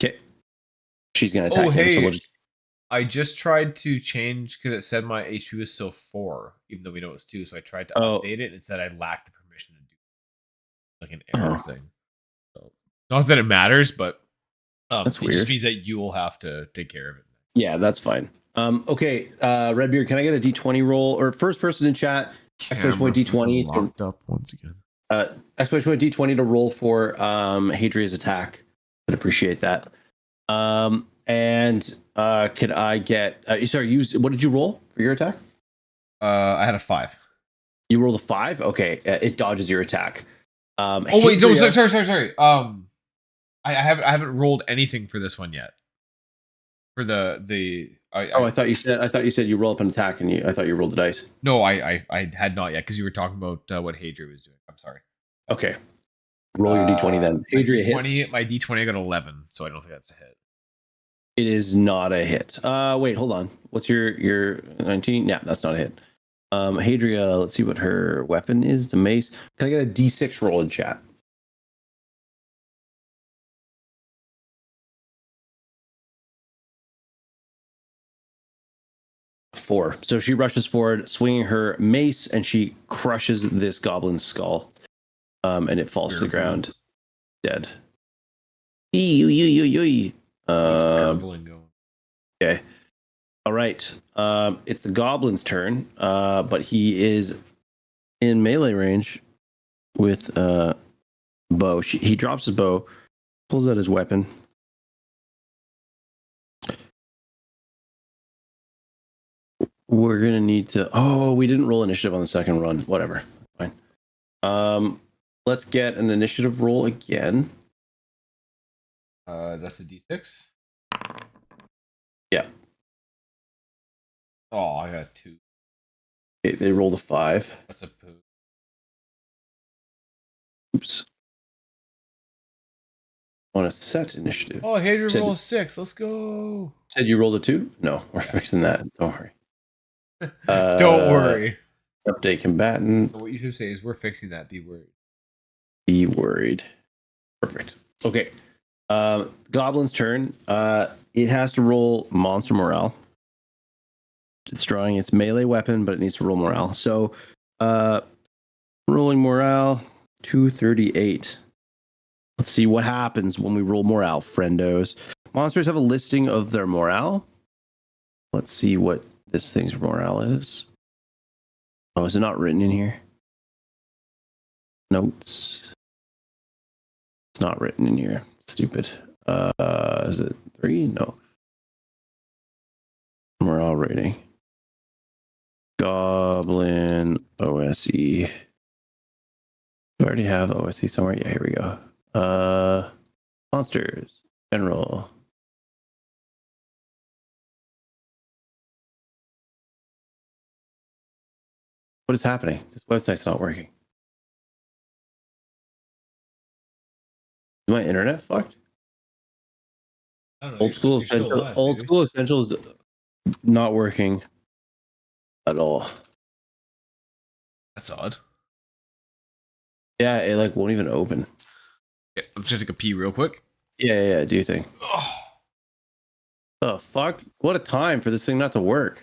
Okay. She's gonna attack him. hey. So we'll just... I just tried to change because it said my HP was still 4, even though we know it was 2. So I tried to update it and it said I lacked the permission to do like an error thing. So not that it matters, but that's it weird. just means that you will have to take care of it. Yeah, that's fine. Okay, Redbeard, can I get a D20 roll? Or first person in chat, exclamation point D20. Locked up once again. Exclamation point D20 to roll for Hadria's attack. I'd appreciate that. And could I get... what did you roll for your attack? I had a 5. You rolled a 5? Okay, it dodges your attack. Wait, no, sorry. I haven't rolled anything for this one yet. For I thought you said you roll up an attack and I thought you rolled the dice. No, I had not yet because you were talking about what Hadria was doing. I'm sorry. Okay. Roll your D20 then. Hadria hits. My D20 I got 11, so I don't think that's a hit. It is not a hit. Wait, hold on. What's your 19? Yeah, that's not a hit. Hadria, let's see what her weapon is. The mace. Can I get a D6 roll in chat? Four. So she rushes forward, swinging her mace, and she crushes this goblin's skull. And it falls to the ground, dead. Okay. All right. It's the goblin's turn, but he is in melee range with bow. He drops his bow, pulls out his weapon. We're gonna need to... Oh, we didn't roll initiative on the second run. Whatever. Fine. Let's get an initiative roll again. That's a D6. Yeah. Oh, I got 2. They rolled a 5. That's a poo. Oops. On a set initiative. Oh, Hadria rolled a 6. Let's go. Said you rolled a 2? No, we're fixing that. Don't worry. Don't worry. Update combatant. What you should say is we're fixing that. Be worried. Be worried. Perfect. Okay. Goblin's turn. It has to roll monster morale. It's drawing its melee weapon, but it needs to roll morale. So, rolling morale, 238. Let's see what happens when we roll morale, friendos. Monsters have a listing of their morale. Let's see what this thing's morale is. Oh, is it not written in here? Notes. It's not written in here. Stupid. Is it 3? No. Morale rating. Goblin OSE. Do I already have the OSE somewhere? Yeah, here we go. Monsters. General. What is happening? This website's not working. Is my internet fucked? I don't know, Old school essentials not working. at all. That's odd. Yeah, it like won't even open. Yeah, I'm just gonna take a pee real quick. Yeah. Do you think? Oh. The fuck? What a time for this thing not to work.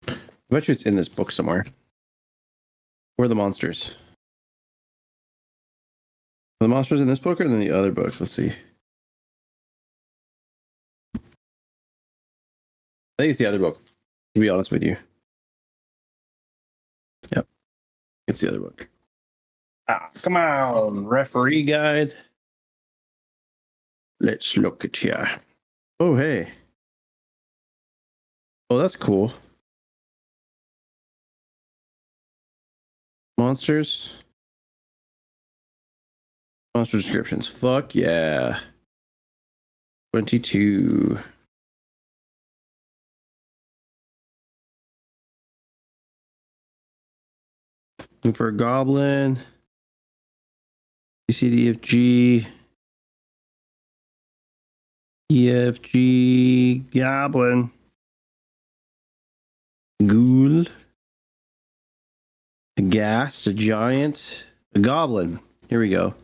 I bet you it's in this book somewhere. Where are the monsters? Are the monsters in this book or in the other book? Let's see. I think it's the other book, to be honest with you. Yep. It's the other book. Ah, come on, referee guide. Let's look at here. Oh, hey. Oh, that's cool. Monsters. Monster descriptions. Fuck yeah. 22. Looking for a goblin. B, C, D, F, G. E, F, G. Goblin. Ghoul. A ghast. A giant. A goblin. Here we go.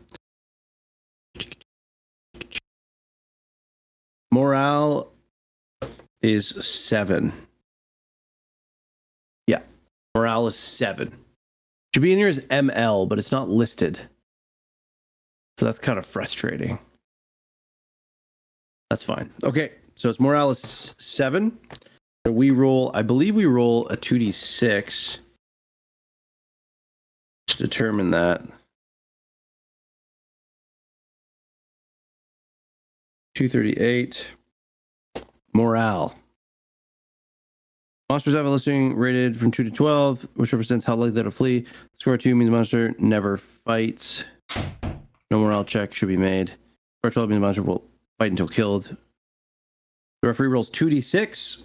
Morale is 7. Yeah. Morale is 7. Should be in here as ML, but it's not listed. So that's kind of frustrating. That's fine. Okay, so it's morale is 7. So we roll, I believe we roll a 2d6 to determine that. 238. Morale. Monsters have a listing rated from 2 to 12, which represents how likely they'll flee. Score 2 means monster never fights. No morale check should be made. Score 12 means monster will fight until killed. The referee rolls 2d6.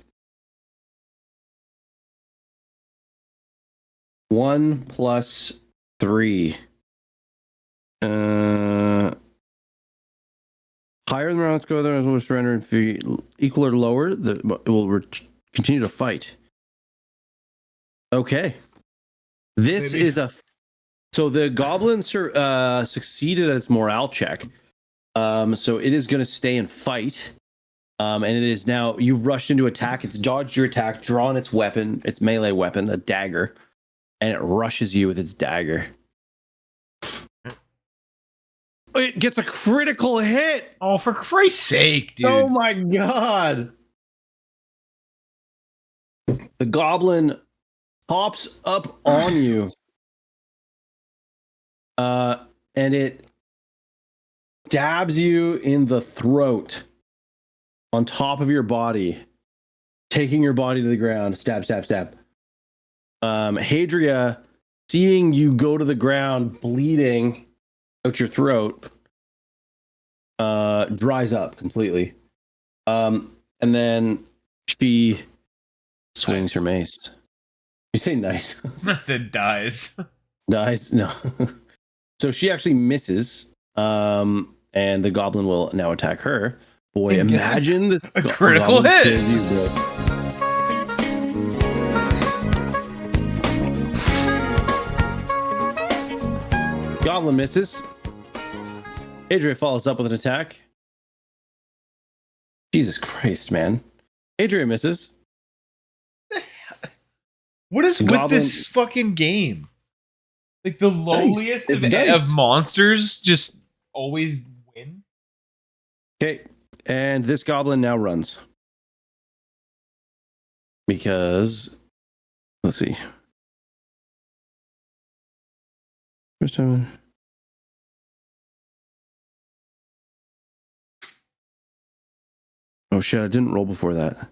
1 plus 3. Higher than the round score, the will surrender. If equal or lower, it will continue to fight. Okay. This is a... So the goblin succeeded at its morale check. So it is going to stay and fight. And it is now... You rushed into attack. It's dodged your attack, drawn its weapon, its melee weapon, a dagger. And it rushes you with its dagger. It gets a critical hit! Oh, for Christ's sake, dude. Oh my god! The goblin hops up on you. And it stabs you in the throat on top of your body, taking your body to the ground. Stab, stab, stab. Hadria, seeing you go to the ground bleeding out your throat, dries up completely. And then she swings her mace. You say nice. That dies. Dies? No. So she actually misses. And the goblin will now attack her. Boy, imagine this a critical hit. Goblin misses. Adria follows up with an attack. Jesus Christ, man. Adria misses. What is with this fucking game? Like the lowliest of monsters just always win? Okay, and this goblin now runs. Because, let's see. First time. Oh shit, I didn't roll before that.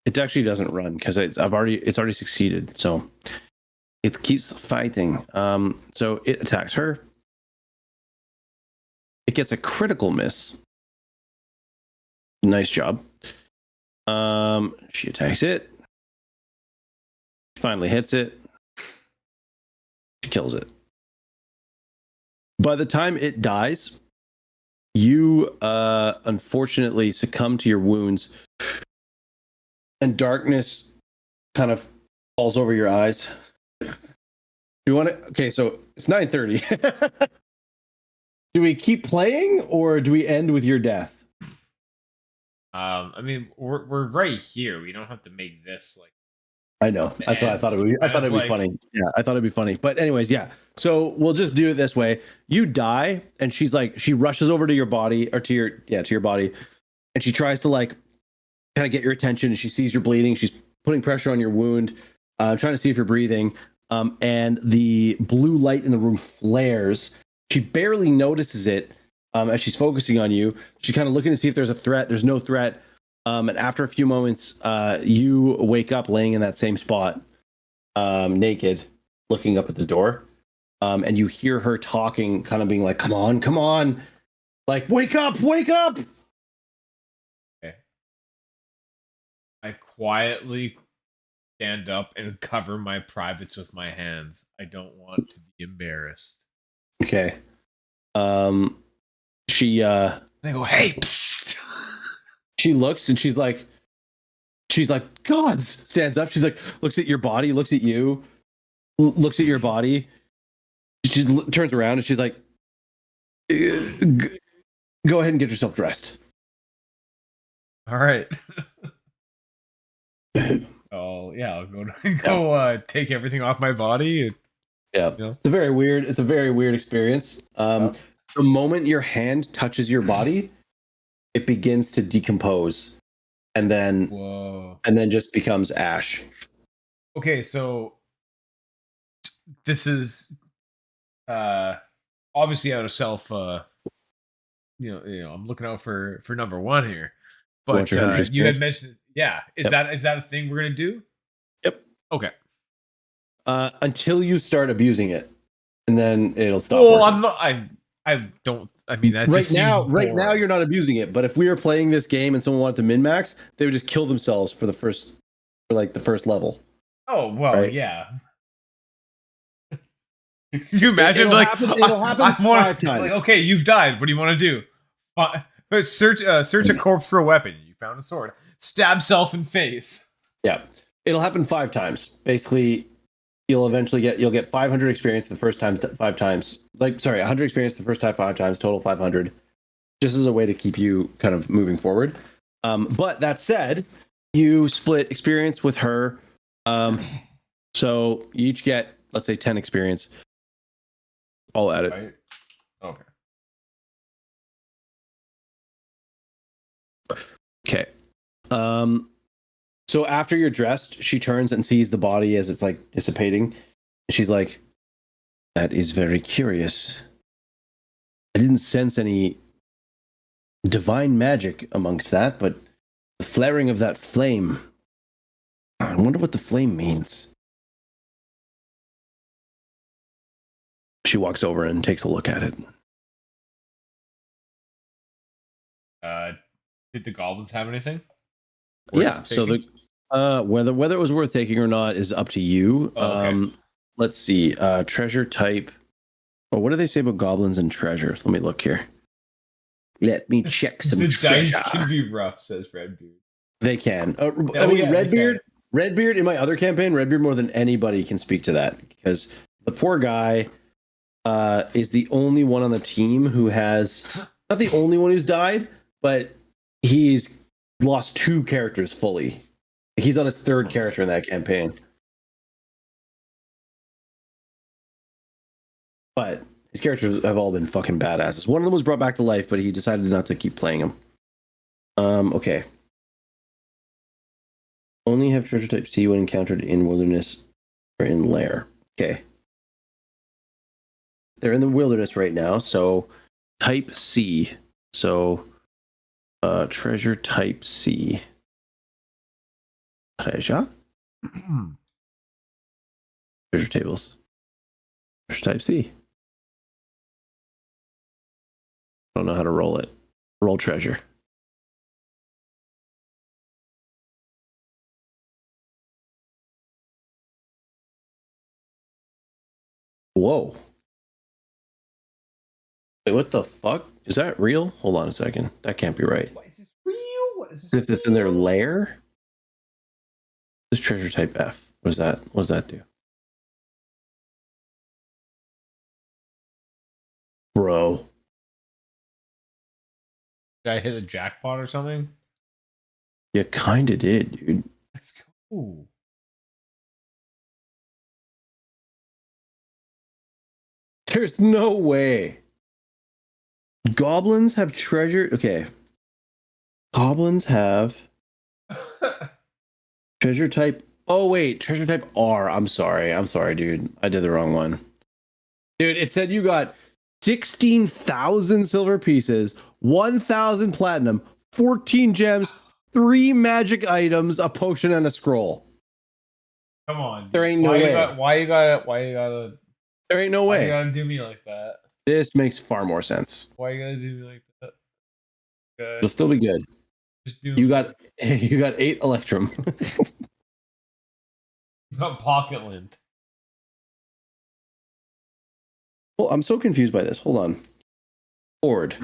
It actually doesn't run because it's already succeeded, so it keeps fighting. So it attacks her. It gets a critical miss. Nice job. She attacks it. Finally hits it. kills it. By the time it dies, you unfortunately succumb to your wounds, and darkness kind of falls over your eyes. Do you want to? Okay, so it's 9:30. Do we keep playing or do we end with your death? I mean, we're right here. We don't have to make this like. I know. That's what I thought it would be. I thought it'd be funny. Yeah, I thought it'd be funny. But anyways, yeah. So we'll just do it this way. You die, and she's like, she rushes over to your body, or to your body, and she tries to like kind of get your attention. And she sees you're bleeding. She's putting pressure on your wound, trying to see if you're breathing. And the blue light in the room flares. She barely notices it as she's focusing on you. She's kind of looking to see if there's a threat. There's no threat. And after a few moments, you wake up laying in that same spot, naked, looking up at the door. And you hear her talking, kind of being like, come on, come on. Like, wake up, wake up. Okay. I quietly stand up and cover my privates with my hands. I don't want to be embarrassed. Okay. She I go, hey, psst. She looks and she's like, gods, stands up. She's like, looks at your body, looks at you, looks at your body. She turns around and she's like, go ahead and get yourself dressed. All right. Oh yeah, I'll go take everything off my body. Yeah, you know? It's a very weird experience. The moment your hand touches your body, it begins to decompose, and then just becomes ash. Okay, so this is obviously out of self. You know, I'm looking out for number one here. But you had mentioned, yeah, is that a thing we're gonna do? Yep. Okay. Until you start abusing it, and then it'll stop. Well, working. I'm not. I don't. I mean, that's right now you're not abusing it. But if we were playing this game and someone wanted to min max, they would just kill themselves for the first level. Oh well, right? Yeah. Can you imagine? It'll happen 5 times. Like, okay, you've died. What do you want to do? Search a corpse for a weapon. You found a sword. Stab self in face. Yeah, it'll happen 5 times. Basically, you'll get 500 experience the first time 5 times. 100 experience the first time 5 times. Total 500. Just as a way to keep you kind of moving forward. But that said, you split experience with her. So you each get, let's say, 10 experience. I'll add it. Right. Okay. Okay. So after you're dressed, she turns and sees the body as it's like dissipating. She's like, that is very curious. I didn't sense any divine magic amongst that, but the flaring of that flame. I wonder what the flame means. She walks over and takes a look at it. Did the goblins have anything? Yeah, so whether it was worth taking or not is up to you. Okay. Let's see. Treasure type. Oh, what do they say about goblins and treasures? Let me look here. Let me check some treasure. Dice can be rough, says Redbeard. They can. Redbeard in my other campaign, Redbeard more than anybody can speak to that, because the poor guy is the only one on the team who has, not the only one who's died, but he's lost 2 characters fully. He's on his 3rd character in that campaign. But his characters have all been fucking badasses. One of them was brought back to life, but he decided not to keep playing him. Okay. Only have treasure type C when encountered in wilderness or in lair. Okay. They're in the wilderness right now, so type C. So treasure type C. Treasure? Treasure tables. Treasure type C. I don't know how to roll it. Roll treasure. Whoa. Wait, what the fuck? Is that real? Hold on a second. That can't be right. What, is this real? What is this? If it's in their lair? This treasure type F. What is that? What does that do? Bro. Did I hit a jackpot or something? You kinda did, dude. Let's go. There's no way. Goblins have treasure. Okay. Goblins have treasure type. Oh, wait. Treasure type R. I'm sorry. I'm sorry, dude. I did the wrong one. Dude, it said you got 16,000 silver pieces, 1,000 platinum, 14 gems, 3 magic items, a potion, and a scroll. Come on. There ain't no way. Why you gotta There ain't no way. do me like that? This makes far more sense. Why you gotta do me like that? Okay. You'll still be good. Just do You got 8 electrum. You got pocket lint. Well, I'm so confused by this. Hold on. Horde.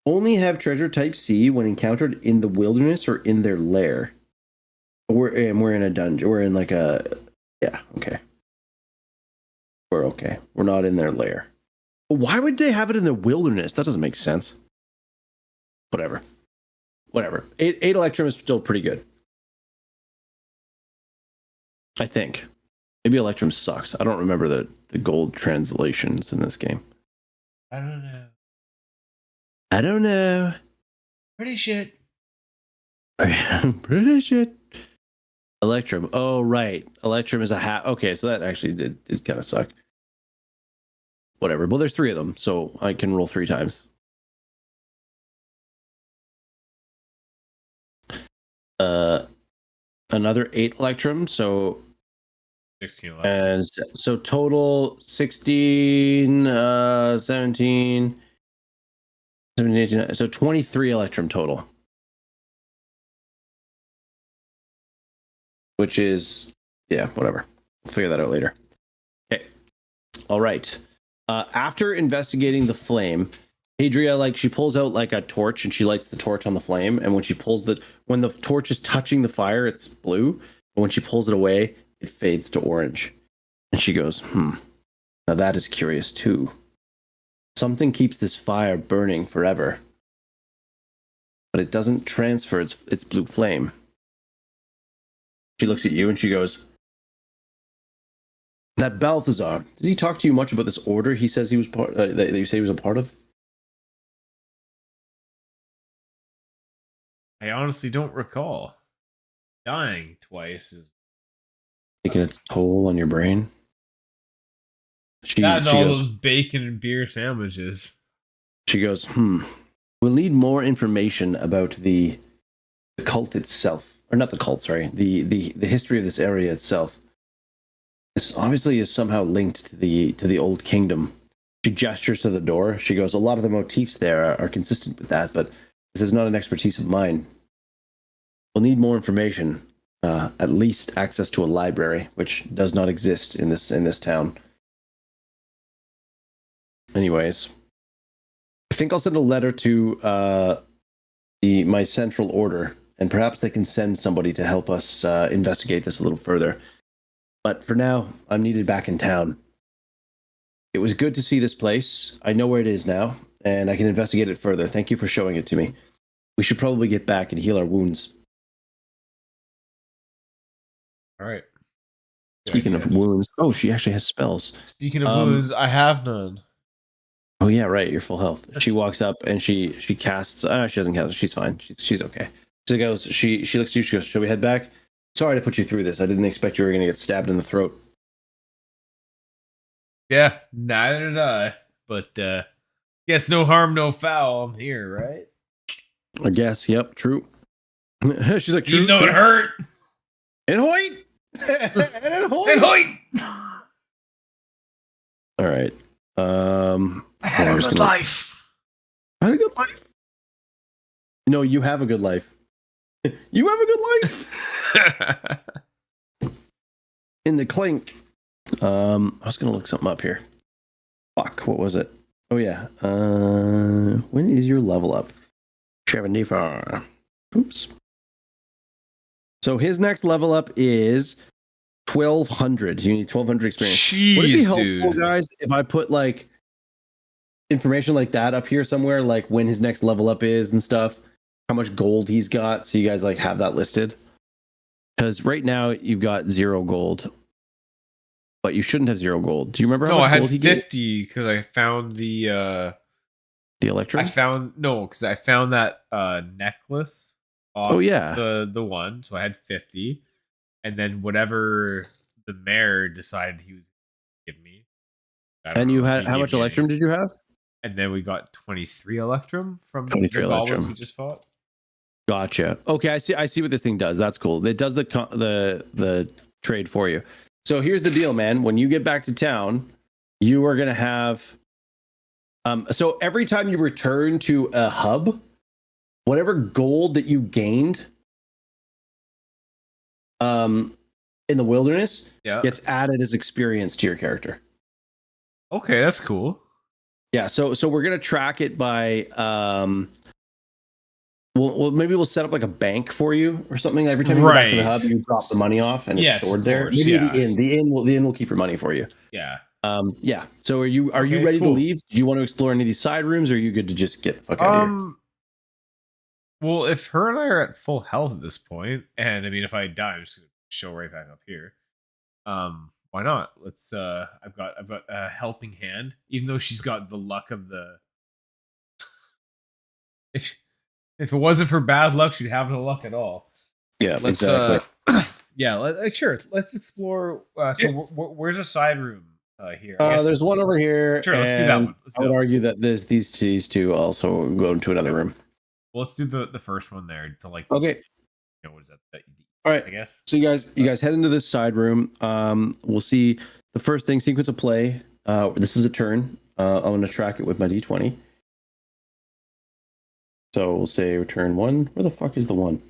Only have treasure type C when encountered in the wilderness or in their lair. We're in a dungeon. We're in like a... Yeah, okay. We're okay. We're not in their lair. But why would they have it in the wilderness? That doesn't make sense. Whatever. 8 electrum is still pretty good. I think. Maybe electrum sucks. I don't remember the gold translations in this game. I don't know. Pretty shit. Pretty shit. Electrum. Oh, right. Electrum is a half. Okay, so that actually did kind of suck. Whatever. Well, there's 3 of them, so I can roll 3 times. Another 8 electrum, so 16 left. and so total 16, 17, 18, so 23 electrum total. Which is, yeah, whatever. We'll figure that out later. Okay. All right. After investigating the flame, Adria, she pulls out like a torch and she lights the torch on the flame. And when the torch is touching the fire, it's blue. And when she pulls it away, it fades to orange. And she goes, now that is curious too. Something keeps this fire burning forever. But it doesn't transfer its blue flame. She looks at you and she goes, that Balthazar, did he talk to you much about this order he says he was part that you say he was a part of? I honestly don't recall. Dying twice is Taking its toll on your brain? She all goes, those bacon and beer sandwiches. She goes, we'll need more information about the cult itself. Or not the cult, sorry. The history of this area itself. This obviously is somehow linked to the old kingdom. She gestures to the door. She goes, a lot of the motifs there are consistent with that, but this is not an expertise of mine. We'll need more information. At least access to a library, which does not exist in this town. Anyways, I think I'll send a letter to my central order, and perhaps they can send somebody to help us investigate this a little further. But for now, I'm needed back in town. It was good to see this place. I know where it is now, and I can investigate it further. Thank you for showing it to me. We should probably get back and heal our wounds. All right. Speaking of wounds, oh, she actually has spells. Speaking of wounds, I have none. Oh yeah, right. You're full health. She walks up and she casts. She doesn't cast. She's fine. She's okay. She goes. She looks at you. She goes, "Shall we head back? Sorry to put you through this. I didn't expect you were going to get stabbed in the throat." Yeah, neither did I. But guess no harm, no foul. I'm here, right? I guess. Yep. True. She's like, true. Even though it hurt. And hoit. And hoit. And hoit. All right. I had a good life. I had a good life. No, you have a good life. You have a good life. In the clink. I was gonna look something up here. Fuck, what was it? Oh yeah. When is your level up? 74. Oops. So his next level up is 1200. You need 1200 experience. Jeez, Would it be helpful, dude. guys, if I put like information like that up here somewhere, like when his next level up is and stuff, how much gold he's got, so you guys like have that listed? Because right now you've got 0 gold, but you shouldn't have 0 gold. Do you remember how No, much I had gold he gave? 50 because I found the Electrum? I found that necklace off Oh yeah. the one, so I had 50, and then whatever the mayor decided he was gonna give me. I don't And you know, had he how gave much me Electrum did you have? and then we got 23 electrum from 23 the goblins Electrum. we just fought. Gotcha. Okay, I see what this thing does. That's cool. It does the trade for you. So here's the deal, man. When you get back to town, you are gonna have so every time you return to a hub, whatever gold that you gained in the wilderness Yeah. gets added as experience to your character. Okay, that's cool. Yeah, so we're gonna track it by well maybe we'll set up like a bank for you or something. Every time you go back to the Right. hub, you drop the money off and Yes, it's stored of there. course, Maybe yeah. the inn will keep your money for you. Yeah. Yeah. So are you Okay, ready cool. to leave? Do you want to explore any of these side rooms, or are you good to just get the fuck out of here? Well, if her and I are at full health at this point, and I mean, if I die, I'm just gonna show right back up here. Why not? Let's. I've got a helping hand, even though she's got the luck of the. if it wasn't for bad luck, she'd have no luck at all. Yeah, Let's. exactly. Yeah. Sure. Let's explore. So where's a side room? Here. There's one over here. Sure, let's do that and one. Let's I do would that argue that these two also go into another room. Well, let's do the first one there to like. Okay. You know, what is that? All right. I guess. So you guys head into this side room. We'll see the first thing, sequence of play. This is a turn. I'm going to track it with my d20. So we'll say return 1. Where the fuck is the 1? This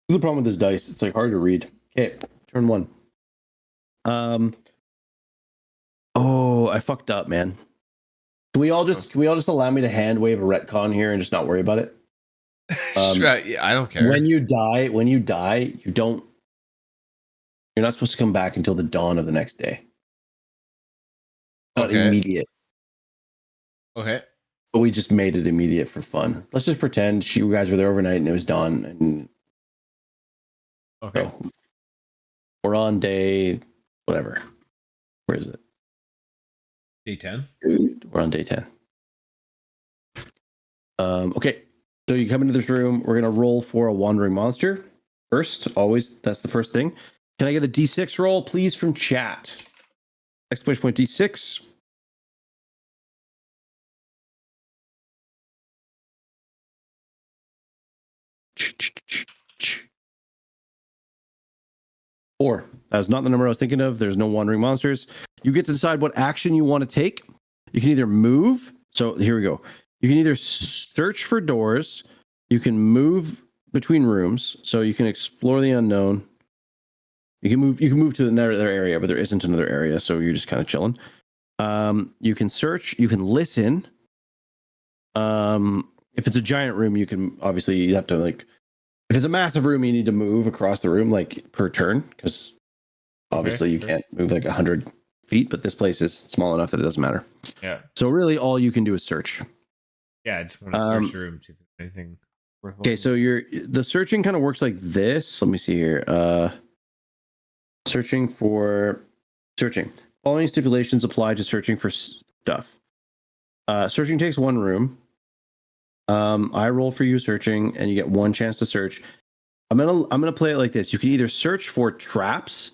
is the problem with this dice. It's like hard to read. Okay, turn 1. Oh, I fucked up, man. Can we all just allow me to hand wave a retcon here and just not worry about it? Yeah, I don't care. When you die, you don't. You're not supposed to come back until the dawn of the next day. Not Okay. immediate. Okay. But we just made it immediate for fun. Let's just pretend you guys were there overnight and it was dawn. And Okay. so we're on day whatever. Where is it? Day 10. We're on day 10. Okay. So you come into this room. We're gonna roll for a wandering monster first. Always, that's the first thing. Can I get a D6 roll, please, from chat? Exclamation point D6. Four. That was not the number I was thinking of. There's no wandering monsters. You get to decide what action you want to take. You can either move. So here we go. You can either search for doors. You can move between rooms. So you can explore the unknown. You can move to another area, but there isn't another area, so you're just kind of chilling. You can search. You can listen. If it's a giant room, you can obviously you have to like. If it's a massive room, you need to move across the room like per turn because obviously you can't move like 100 feet. But this place is small enough that it doesn't matter. Yeah. So really, all you can do is search. Yeah, I just want to search the room. See if there's anything worth Okay, so the searching kind of works like this. Let me see here. Searching. Following stipulations apply to searching for stuff. Searching takes 1 room. I roll for you searching, and you get 1 chance to search. I'm gonna play it like this. You can either search for traps,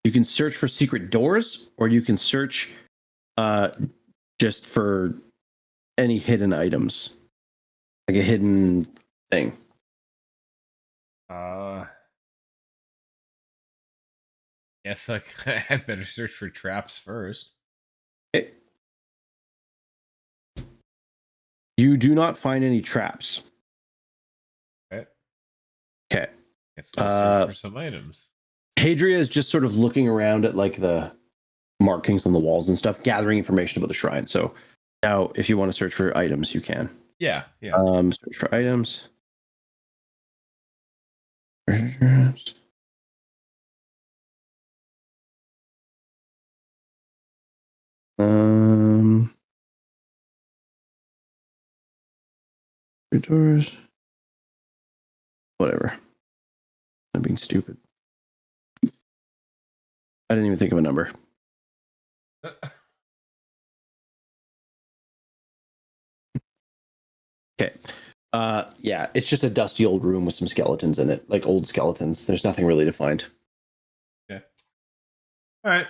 you can search for secret doors, or you can search just for any hidden items, like a hidden thing. Yes, like I better search for traps first. Okay. You do not find any traps. Okay. Okay. Guess we'll search for some items. Hadria is just sort of looking around at like the markings on the walls and stuff, gathering information about the shrine. So now, if you want to search for items, you can. Yeah. Search for items. Treasures. Doors. Whatever. I'm being stupid. I didn't even think of a number. Okay. Yeah, it's just a dusty old room with some skeletons in it, like old skeletons. There's nothing really to find. Okay. All right.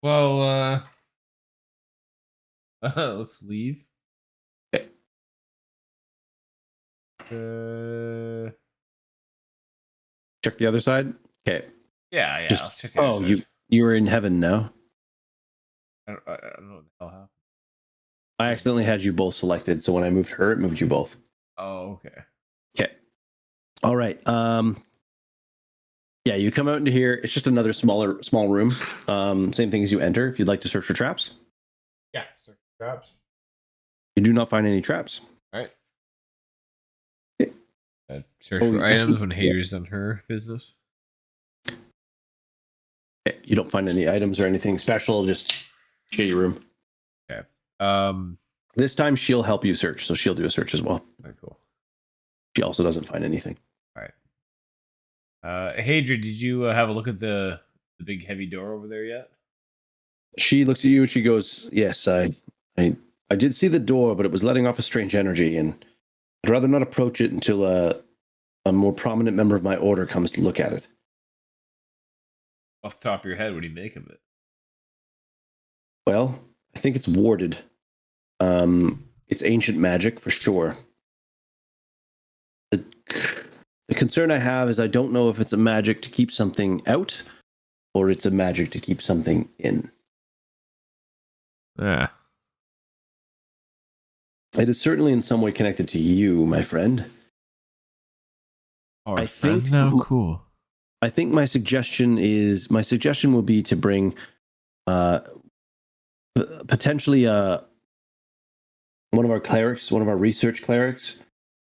Well, let's leave. Okay. Check the other side. Okay. Yeah. Just- Let's check the other side. you were in heaven now. I don't know what the hell happened. I accidentally had you both selected, so when I moved her, it moved you both. Oh, okay. Okay. All right. Yeah, you come out into here. It's just another small room. Same thing as you enter. If you'd like to search for traps, Yeah. Search traps. you do not find any traps. All right. Okay. Search for items when Hater's done her business. Okay. You don't find any items or anything special. Just shitty room. Okay. This time she'll help you search, so she'll do a search as well. Very cool. She also doesn't find anything. All right. Hadra, did you have a look at the big heavy door over there yet? She looks at you and she goes, "Yes, I did see the door, but it was letting off a strange energy, and I'd rather not approach it until a more prominent member of my order comes to look at it." Off the top of your head, what do you make of it? Well, I think it's warded. It's ancient magic for sure. The concern I have is I don't know if it's a magic to keep something out or it's a magic to keep something in. Yeah. It is certainly in some way connected to you, my friend. Our I friends think- now cool. I think my suggestion will be to bring potentially one of our clerics, one of our research clerics,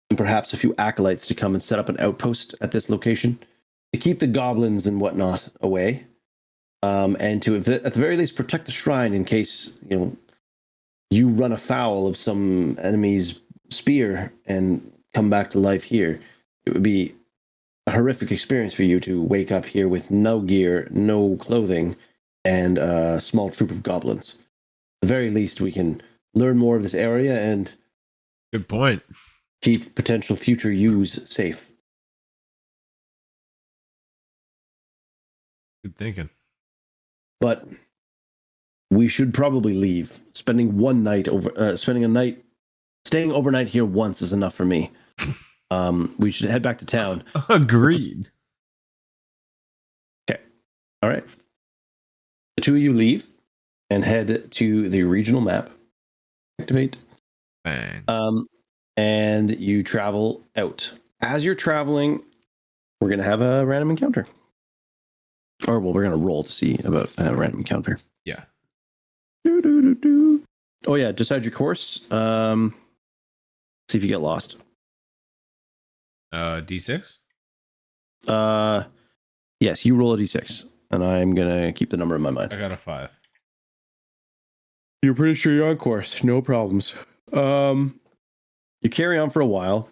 and perhaps a few acolytes to come and set up an outpost at this location to keep the goblins and whatnot away, and to at the very least protect the shrine in case you run afoul of some enemy's spear and come back to life here. It would be a horrific experience for you to wake up here with no gear, no clothing, and a small troop of goblins. At the very least, we can learn more of this area and Good point. keep potential future yous safe. Good thinking. But we should probably leave. Staying overnight here once is enough for me. We should head back to town. Agreed. Okay. All right. The two of you leave and head to the regional map. Activate. Bang. And you travel out. As you're traveling, we're going to have a random encounter. Or, well, we're going to roll to see about a random encounter. Yeah. Oh, yeah. Decide your course. See if you get lost. D6? Yes, you roll a d6. And I'm going to keep the number in my mind. I got a 5. You're pretty sure you're on course. No problems. You carry on for a while.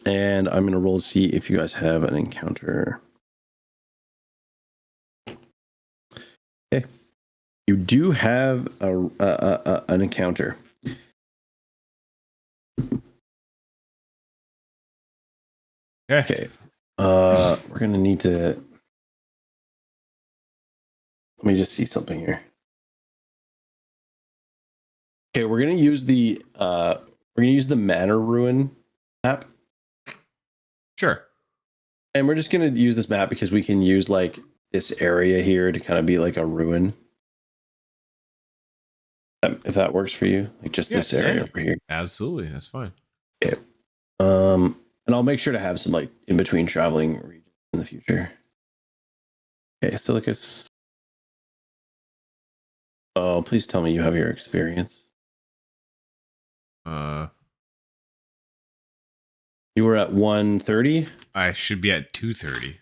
And I'm going to roll to see if you guys have an encounter. Okay. You do have an encounter. Okay. We're going to need to... Let me just see something here. Okay, we're going to use the Manor Ruin map. Sure. And we're just going to use this map because we can use like this area here to kind of be like a ruin. If that works for you, like just this area over here. Absolutely, that's fine. Okay. And I'll make sure to have some like in between traveling regions in the future. Okay, Silicus. Oh, please tell me you have your experience. You were at 130? I should be at 230.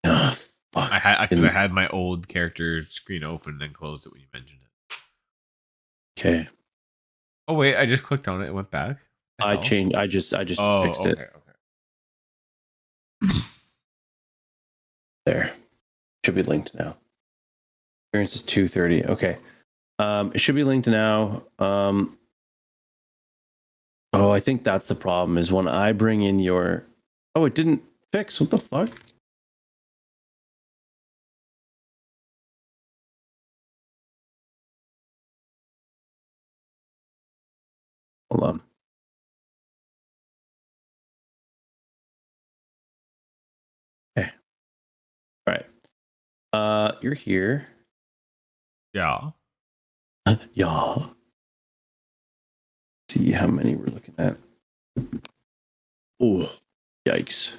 Oh, fuck. I had my old character screen open and closed it when you mentioned it. Okay. Oh wait, I just clicked on it. It went back. I changed. I just fixed it. Okay. There. Should be linked now. Experience is 230. Okay. It should be linked now. Oh, I think that's the problem is when I bring in your... Oh, it didn't fix. What the fuck? Hold on. Okay. All right. You're here. Yeah. Yeah. See how many we're looking at. Oh, yikes.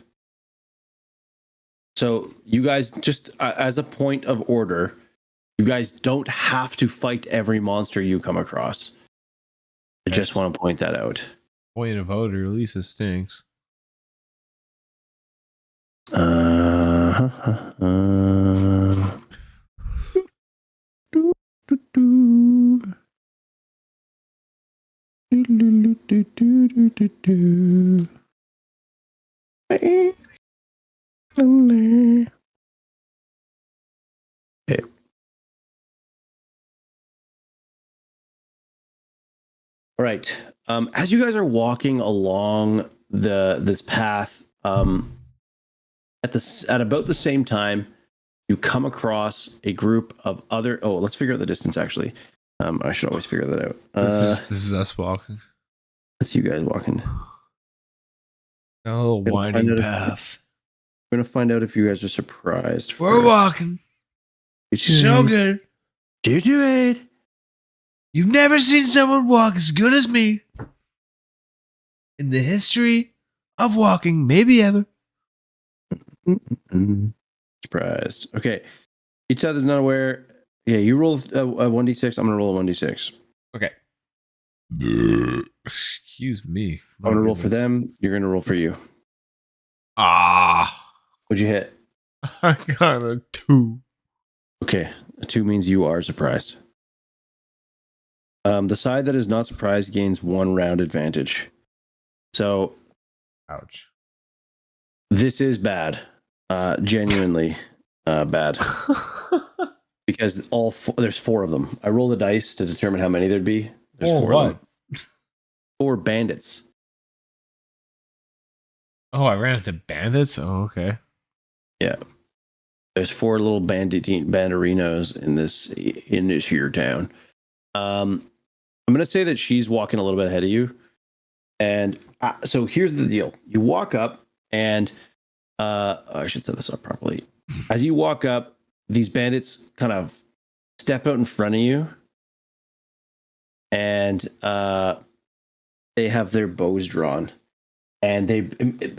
So you guys just as a point of order, you guys don't have to fight every monster you come across. I just want to point that out. Point of order, Lisa stinks. Okay. All right. As you guys are walking along this path, at about the same time, you come across a group of other. Oh, let's figure out the distance. Actually, I should always figure that out. This is us walking. That's you guys walking. Oh, winding path. We're gonna find out if you guys are surprised. We're walking. It's So good. Do it. You've never seen someone walk as good as me. In the history of walking, maybe ever. Surprised. Okay. Each other's not aware. Yeah, you roll a 1d6. I'm gonna roll a 1d6. Okay. Excuse me. I'm gonna roll for them. You're gonna roll for you. Ah. What'd you hit? I got a 2. Okay. A 2 means you are surprised. The side that is not surprised gains 1 round advantage. So, ouch. This is bad. Genuinely bad. Because there's 4 of them. I rolled the dice to determine how many there'd be. There's 4 of them. 4 bandits. Oh, I ran into bandits? Oh, okay. Yeah. There's 4 little banderinos in this here town. I'm gonna say that she's walking a little bit ahead of you. And so here's the deal. You walk up and I should set this up properly. As you walk up, these bandits kind of step out in front of you. And they have their bows drawn. And they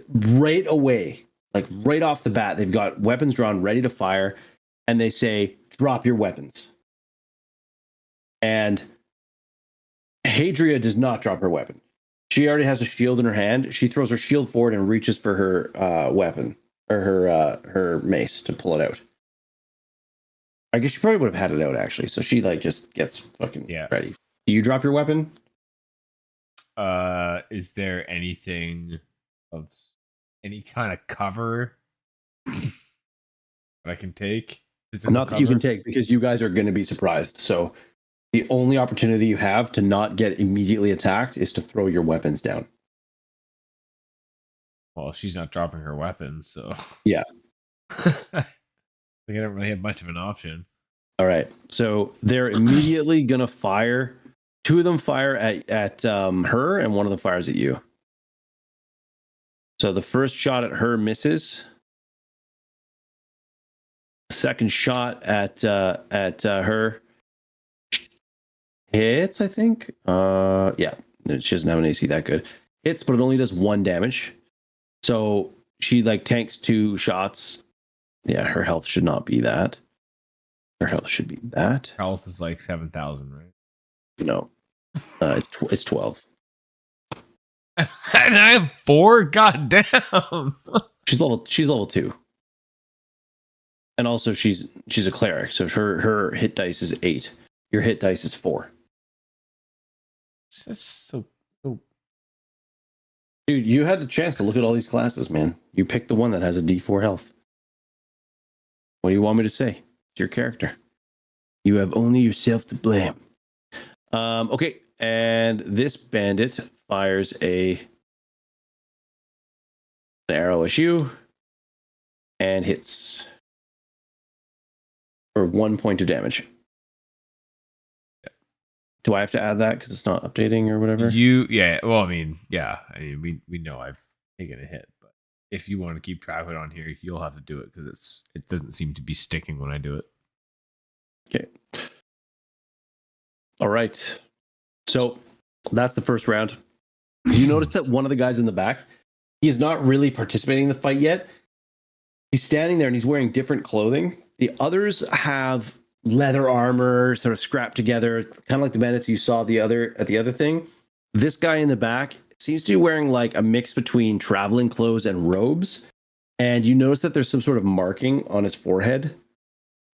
right away, like right off the bat, they've got weapons drawn, ready to fire. And they say, drop your weapons. And Hadria does not drop her weapon. She already has a shield in her hand. She throws her shield forward and reaches for her weapon or her mace to pull it out. I guess she probably would have had it out actually. So she like just gets fucking ready. Do you drop your weapon? Is there anything of any kind of cover that I can take? Not that you can take because you guys are going to be surprised. So the only opportunity you have to not get immediately attacked is to throw your weapons down. Well, she's not dropping her weapons, so yeah. I don't really have much of an option. All right, so they're immediately gonna fire. 2 of them fire at her, and 1 of them fires at you. So the first shot at her misses. Second shot at her hits, I think. Yeah, she doesn't have an AC that good. Hits, but it only does 1 damage. So she like tanks 2 shots, Yeah, her health should not be that. Her health should be that. Health is like 7,000, right? No, it's 12. And I have 4. God damn. She's level 2. And also she's a cleric, so her hit dice is 8. Your hit dice is 4. That's so. Dude, you had the chance to look at all these classes, man. You picked the one that has a D4 health. What do you want me to say? It's your character. You have only yourself to blame. Okay, and this bandit fires an arrow at you and hits for 1 point of damage. Do I have to add that because it's not updating or whatever? Well, I mean, we know I've taken a hit, but if you want to keep track of it on here, you'll have to do it because it doesn't seem to be sticking when I do it. Okay. All right. So that's the first round. You notice that one of the guys in the back, he is not really participating in the fight yet. He's standing there and he's wearing different clothing. The others have leather armor, sort of scrapped together, kind of like the bandits you saw at the other thing. This guy in the back seems to be wearing like a mix between traveling clothes and robes. And you notice that there's some sort of marking on his forehead.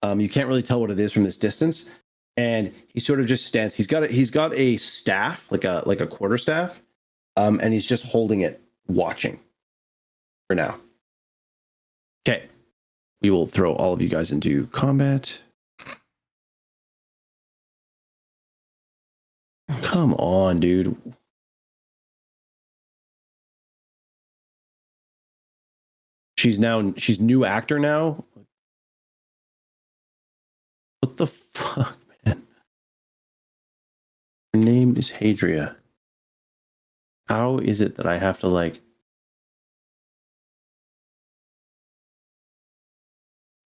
You can't really tell what it is from this distance. And he sort of just stands. He's got a staff, like a quarter staff, and he's just holding it, watching for now. Okay, we will throw all of you guys into combat. Come on, dude. She's new actor now. What the fuck, man? Her name is Hadria. How is it that I have to like...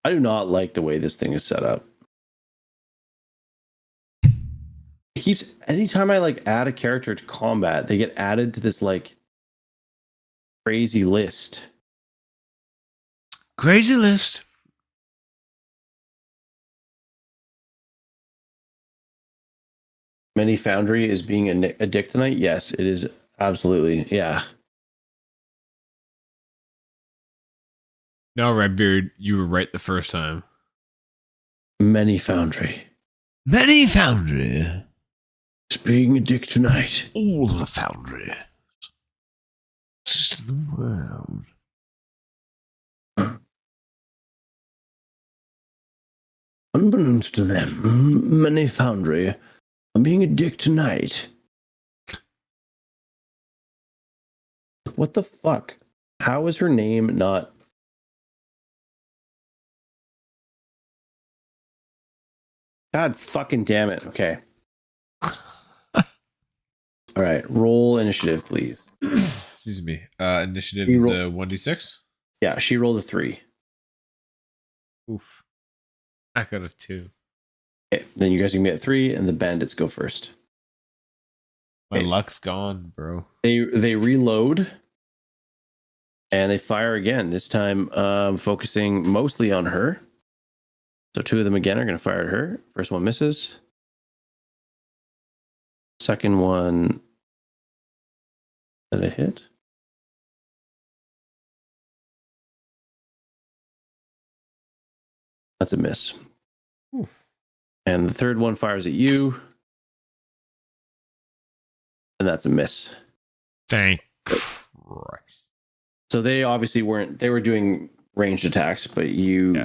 I do not like the way this thing is set up. It keeps, anytime I like add a character to combat, they get added to this like crazy list. Crazy list. Many Foundry is being a dick tonight. Yes, it is absolutely. Yeah. No, Redbeard, you were right the first time. Many Foundry Many Foundry. is being a dick tonight. All the Foundry. Just the world. Unbeknownst to them, Many Foundry are being a dick tonight. What the fuck? How is her name not... God fucking damn it. Okay. All right. Roll initiative, please. Excuse me. Initiative is 1d6? Yeah, she rolled a 3. Oof. I got a 2. Okay, then you guys can get 3, and the bandits go first. My Okay. luck's gone, bro. They reload, and they fire again. This time, focusing mostly on her. So 2 of them again are going to fire at her. First one misses. Second one, is that a hit? That's a miss. Oof. And the third one fires at you. And that's a miss. Thank Christ. So they obviously weren't, they were doing ranged attacks, but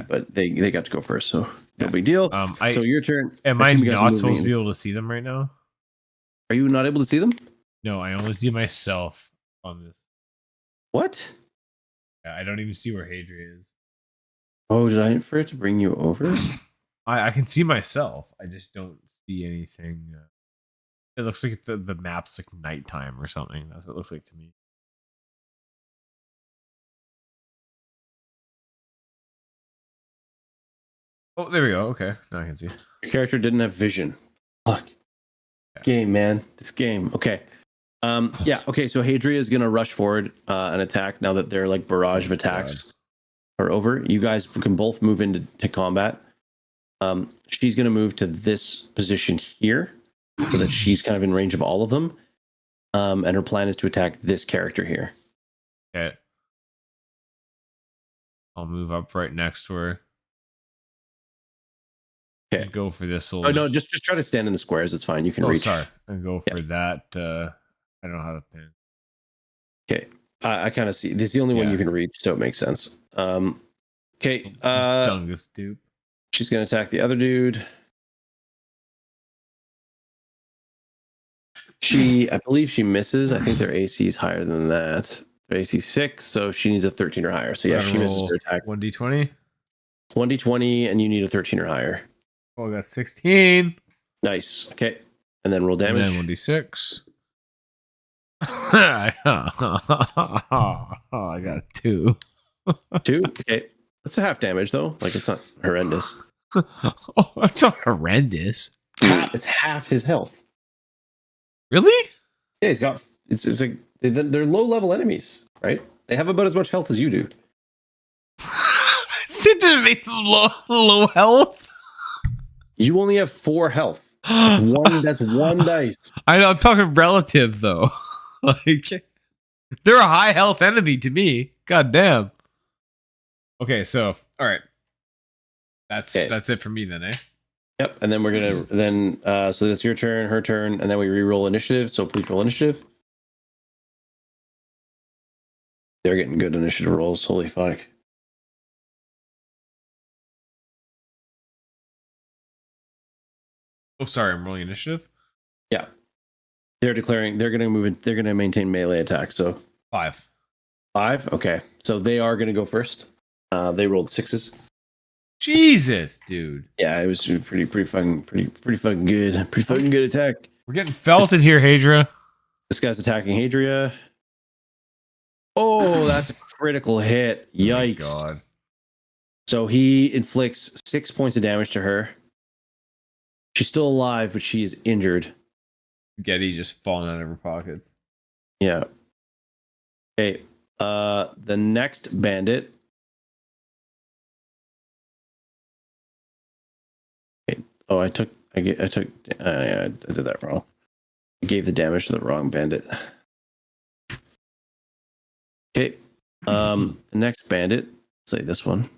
but they got to go first, so no big deal. So your turn. Am I not supposed to be able to see them right now? Are you not able to see them? No, I only see myself on this. What? Yeah, I don't even see where Hadria is. Oh, did I for it to bring you over? I can see myself. I just don't see anything. It looks like the map's like nighttime or something. That's what it looks like to me. Oh, there we go. Okay, now I can see. Your character didn't have vision. Fuck. Yeah. Game, man. This game. Okay. Yeah. Okay. So Hadria is gonna rush forward and attack now that they're like barrage of attacks her over. You guys can both move into combat. She's going to move to this position here so that she's kind of in range of all of them. And her plan is to attack this character here. Okay. I'll move up right next to her. Okay. Go for this. Oh no, just try to stand in the squares. It's fine. You can reach. Sorry. And go for that. I don't know how to pin. Okay. I kind of see. This is the only one you can reach, so it makes sense. Okay. Dungus dupe. She's going to attack the other dude. I believe she misses. I think their AC is higher than that. Their AC 6, so she needs a 13 or higher. So yeah, she misses her attack. 1d20. 1d20, and you need a 13 or higher. Oh, I got 16. Nice. Okay. And then roll damage. And then 1d6. I got a 2. 2? Okay. That's a half damage, though. Like, it's not horrendous. Oh, that's not horrendous. It's half his health. Really? Yeah, he's got... It's like... They're low-level enemies, right? They have about as much health as you do. It didn't make them low health. You only have 4 health. That's one dice. I know, I'm talking relative though. Like they're a high health enemy to me. God damn. Okay, so all right. That's it for me then, eh? Yep, and then we're gonna so that's your turn, her turn, and then we re-roll initiative. So please roll initiative. They're getting good initiative rolls. Holy fuck. Oh, sorry, I'm rolling initiative. Yeah, they're going to move in. They're going to maintain melee attack. So 5. 5. Okay, so they are going to go first. They rolled 6s. Jesus, dude. Yeah, it was pretty fucking good. Pretty fucking good attack. We're getting felted here, Hadria. This guy's attacking Hadria. Oh, that's a critical hit. Yikes. Oh my God. So he inflicts 6 points of damage to her. She's still alive, but she is injured. Getty just falling out of her pockets. Yeah. Okay. The next bandit. Okay. Oh, I did that wrong. I gave the damage to the wrong bandit. Okay. The next bandit, say this one,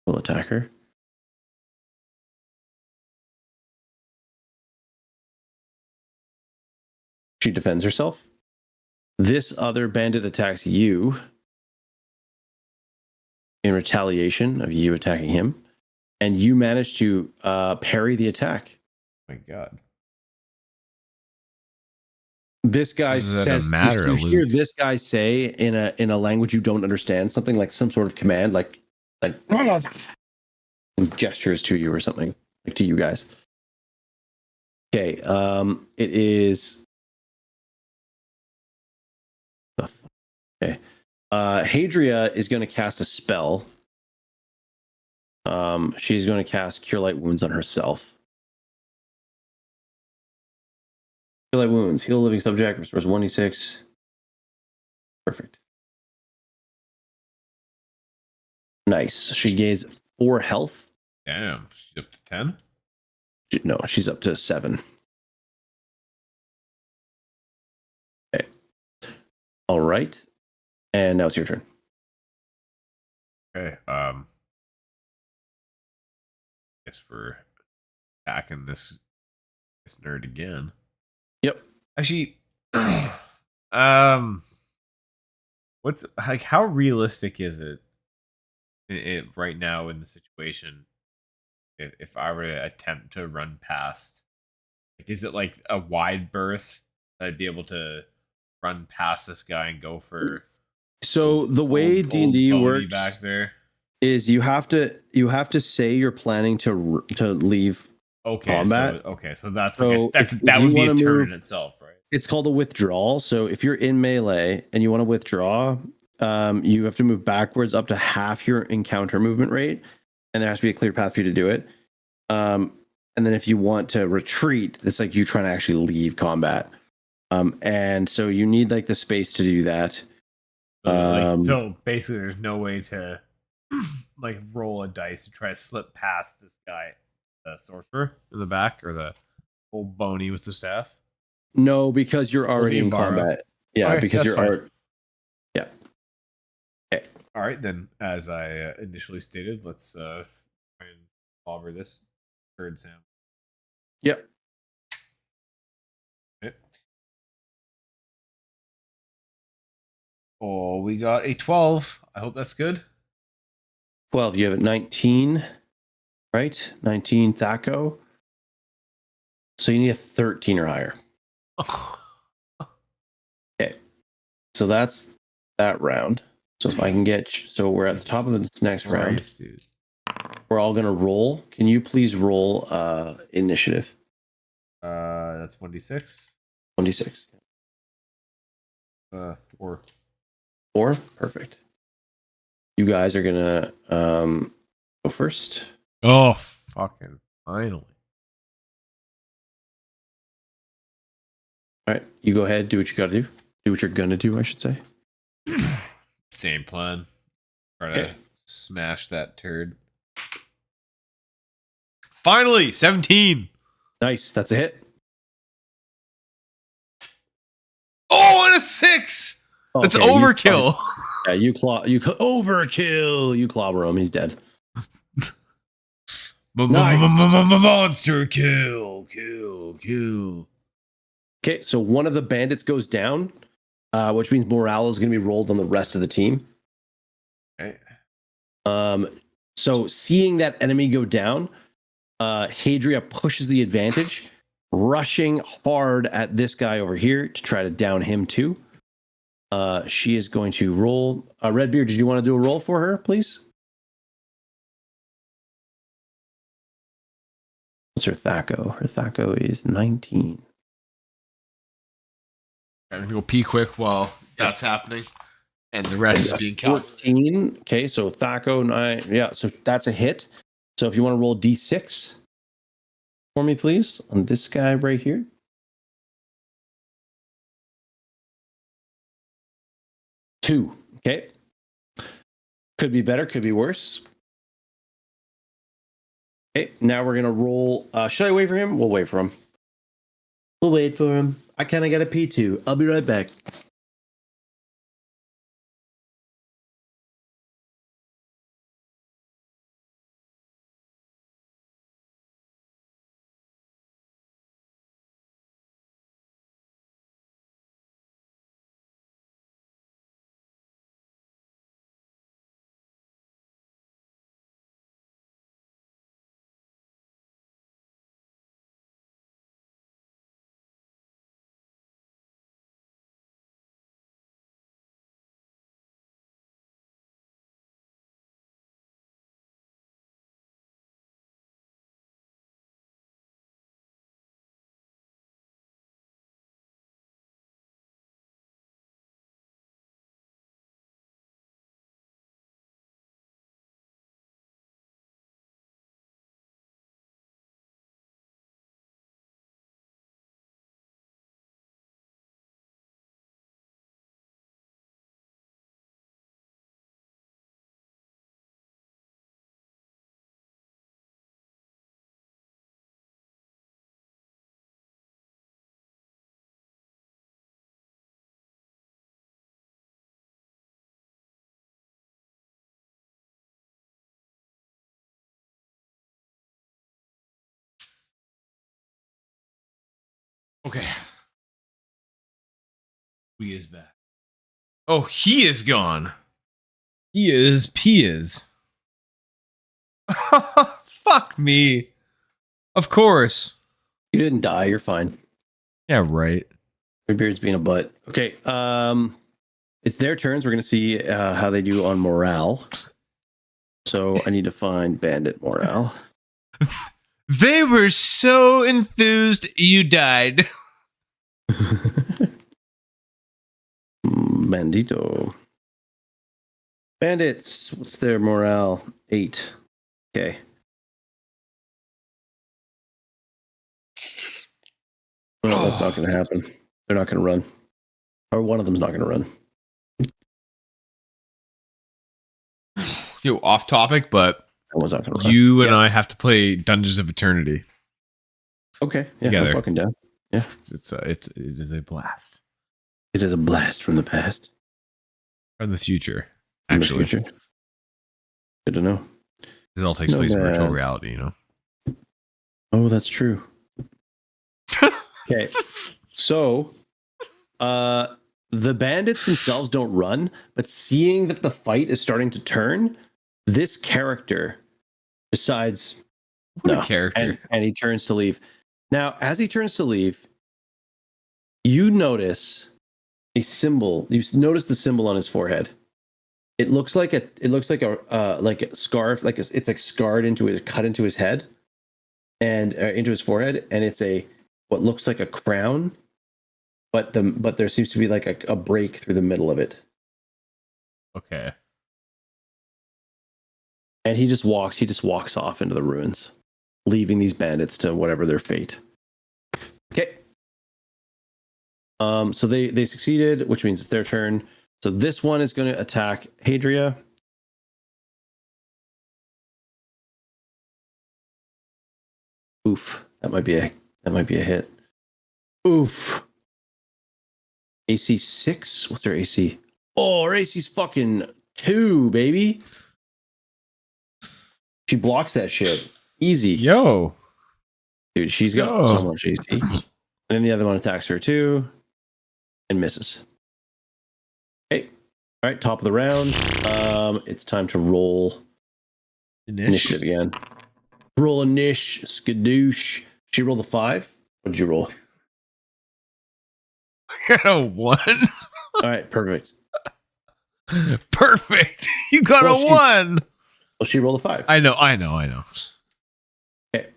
will attack her. She defends herself. This other bandit attacks you in retaliation of you attacking him, and you manage to parry the attack. Oh my God. This guy says, you hear this guy say in a language you don't understand, something like some sort of command, like gestures to you or something, like to you guys. Okay, it is. Okay, Hadria is going to cast a spell. She's going to cast Cure Light Wounds on herself. Cure Light Wounds. Heal a living subject. Restores 1d6. Perfect. Nice. She gains 4 health. Damn. She's up to 10? No, she's up to 7. Okay. All right. And now it's your turn. Okay. Guess we're attacking this nerd again. Yep. Actually, what's like? How realistic is it right now in the situation? If I were to attempt to run past, like, is it like a wide berth that I'd be able to run past this guy and go for? So the way D&D works back there is you have to say you're planning to leave combat. So that's that would be a turn in itself, right? It's called a withdrawal. So if you're in melee and you want to withdraw, you have to move backwards up to half your encounter movement rate, and there has to be a clear path for you to do it. And then if you want to retreat, it's like you trying to actually leave combat. And so you need like the space to do that. So basically, there's no way to like roll a dice to try to slip past this guy, the sorcerer in the back, or the old bony with the staff? No, because you're already in Borrow. combat. Yeah, Okay, because that's you're fine. already. Yeah. Okay. All right, then, as I initially stated, let's try and clobber this third Sam. Yep. Okay. Oh, we got a 12. I hope that's good. 12. You have a 19, right? 19 Thaco. So you need a 13 or higher. Okay. So that's that round. So if I can get, so we're at the top of this next round. Nice, dude. We're all gonna roll. Can you please roll initiative? That's 1d6. 26. 4. 4? Perfect. You guys are gonna go first. Oh, fucking finally. All right, you go ahead, do what you gotta do. Do what you're gonna do, I should say. Same plan. Try Okay. to smash that turd. Finally, 17. Nice, that's a hit. Oh, and a 6. That's Okay, overkill. You overkill. You clobber him, he's dead. Monster kill. Okay, so one of the bandits goes down, which means morale is gonna be rolled on the rest of the team. Okay. So seeing that enemy go down, Hadria pushes the advantage, rushing hard at this guy over here to try to down him too. She is going to roll. Redbeard, did you want to do a roll for her, please? What's her Thaco? Her Thaco is 19. I'm gonna go pee quick while that's happening, and the rest is being counted. 14. Okay, so Thaco 9. Yeah, so that's a hit. So if you want to roll D6 for me, please, on this guy right here. Two. Okay. Could be better, could be worse. Okay, now we're gonna roll. Should I wait for him? We'll wait for him. We'll wait for him. I kind of got a P2. I'll be right back. Okay. He is back. Oh, he is gone. He is Piers. Fuck me. Of course. You didn't die. You're fine. Yeah, right. Redbeard's being a butt. Okay. It's their turns. We're gonna see how they do on morale. So I need to find bandit morale. They were so enthused you died. Bandito. Bandits. What's their morale? 8. Okay. Well, that's not going to happen. They're not going to run. Or one of them's not going to run. off topic, but I was not gonna run. you and I have to play Dungeons of Eternity. Okay, yeah, Together. I'm fucking down. It is a blast It is a blast from the past. from the future. From the Actually, future. Good to know. this all takes No, place in virtual man. reality. Oh, that's true. Okay, so the bandits themselves don't run, but seeing that the fight is starting to turn, this character decides What no, a character! and he turns to leave. Now, as he turns to leave, you notice a symbol. You notice the symbol on his forehead. It looks like a scarf, it's like scarred into his, cut into his head, and into his forehead, and it's what looks like a crown, but there seems to be like a break through the middle of it. Okay. And he just walks off into the ruins, leaving these bandits to whatever their fate. Okay. So they succeeded, which means it's their turn. So this one is going to attack Hadria. Oof. That might be a hit. Oof. AC 6? What's her AC? Oh, her AC's fucking 2, baby. She blocks that shit. Easy. Yo. Dude, she's got so much AC. And then the other one attacks her too and misses. Okay. All right, top of the round. It's time to roll initiative again. Roll a niche, skadoosh. She rolled a 5. What did you roll? I got a 1. All right, perfect. Perfect. You got a 1. Well, she rolled a 5. I know. Okay.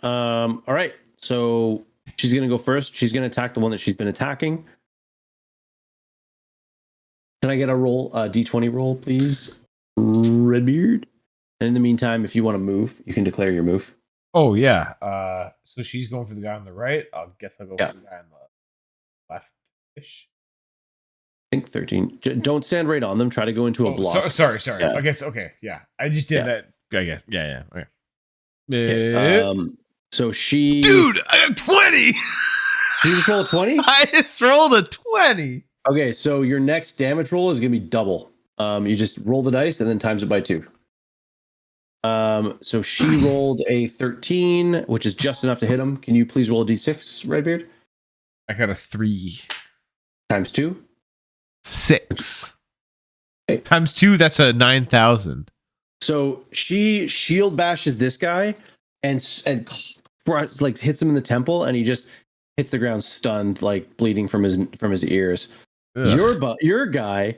All right. So she's gonna go first. She's gonna attack the one that she's been attacking. Can I get a roll, D20 roll, please, Redbeard? And in the meantime, if you want to move, you can declare your move. Oh yeah. So she's going for the guy on the right. I'll go for the guy on the left-ish. I think 13. Don't stand right on them. Try to go into a block. Sorry. Yeah. I guess okay. Yeah, I just did that. I guess. Yeah. Okay. So she, Dude, I got 20. She just rolled a 20. I just rolled a 20. Okay, so your next damage roll is gonna be double. You just roll the dice and then times it by 2. So she rolled a 13, which is just enough to hit him. Can you please roll a d6, Redbeard? I got a 3. Times 2. 6. Okay. Times 2, that's a 9,000. So she shield bashes this guy and like hits him in the temple, and he just hits the ground stunned, like bleeding from his ears. Ugh. Your guy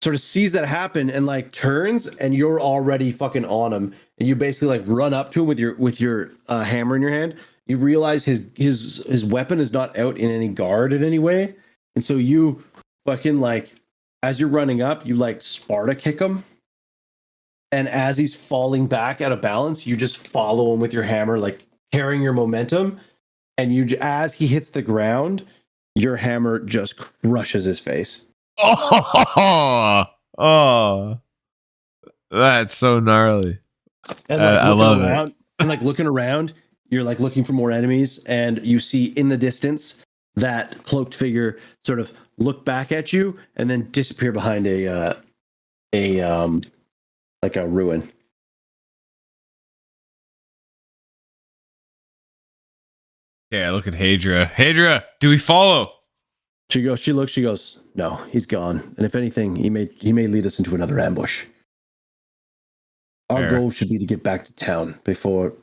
sort of sees that happen and like turns, and you're already fucking on him, and you basically like run up to him with your hammer in your hand. You realize his weapon is not out in any guard in any way, and so you fucking like, as you're running up, you like Sparta kick him, and as he's falling back out of balance, you just follow him with your hammer, like carrying your momentum, and as he hits the ground, your hammer just crushes his face. Oh, that's so gnarly. And I love it. And like looking around, you're like looking for more enemies, and you see in the distance that cloaked figure sort of look back at you and then disappear behind a ruin. Yeah, look at Hadria. Hadria, do we follow? She goes, no, he's gone. And if anything, he may lead us into another ambush. Our Fair. goal should be to get back to town before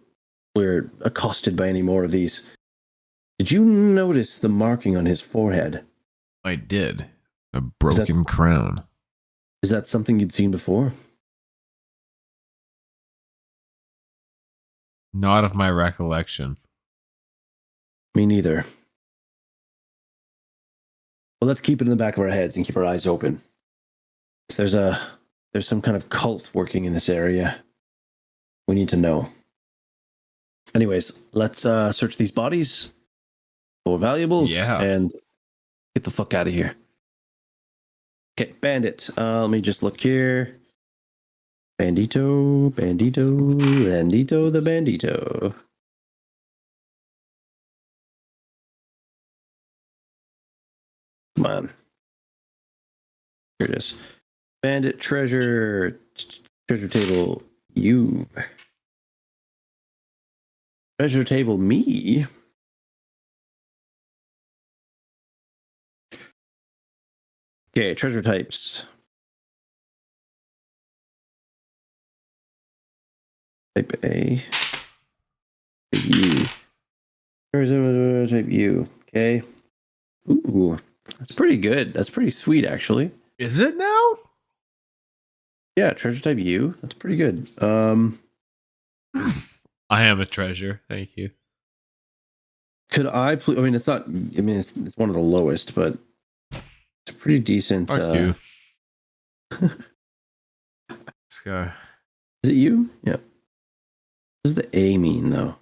we're accosted by any more of these. Did you notice the marking on his forehead? I did. A broken crown. Is that something you'd seen before? Not of my recollection. Me neither. Well, let's keep it in the back of our heads and keep our eyes open. If there's some kind of cult working in this area, we need to know. Anyways, let's search these bodies for valuables and get the fuck out of here. Okay, bandit. Let me just look here. Bandito, bandito, bandito, the bandito. Come on. Here it is. Bandit treasure. Treasure table. You. Treasure table me. Okay, treasure types. Type A. Type U. Type U. Okay. Ooh, that's pretty good. That's pretty sweet, actually. Is it now? Yeah, treasure type U. That's pretty good. I am a treasure. Thank you. Could I please? I mean, it's not. I mean, it's one of the lowest, but it's a pretty decent. Fuck you. This guy. Is it you? Yeah. What does the A mean, though?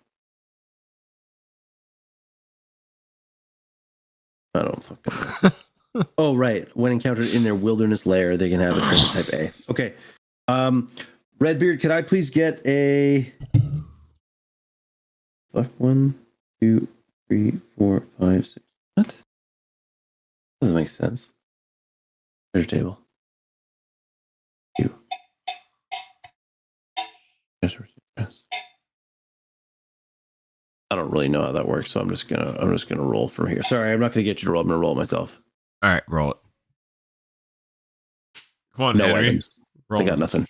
I don't fucking know. Oh, right. When encountered in their wilderness lair, they can have a treasure type A. Okay. Redbeard, could I please get a... Fuck, 1, 2, 3, 4, 5, 6. What? Doesn't make sense. Treasure table. You. Yes. I don't really know how that works, so I'm just gonna roll from here. Sorry, I'm not gonna get you to roll. I'm gonna roll it myself. All right, roll it. Come on, No Henry. items. Roll They got it. nothing.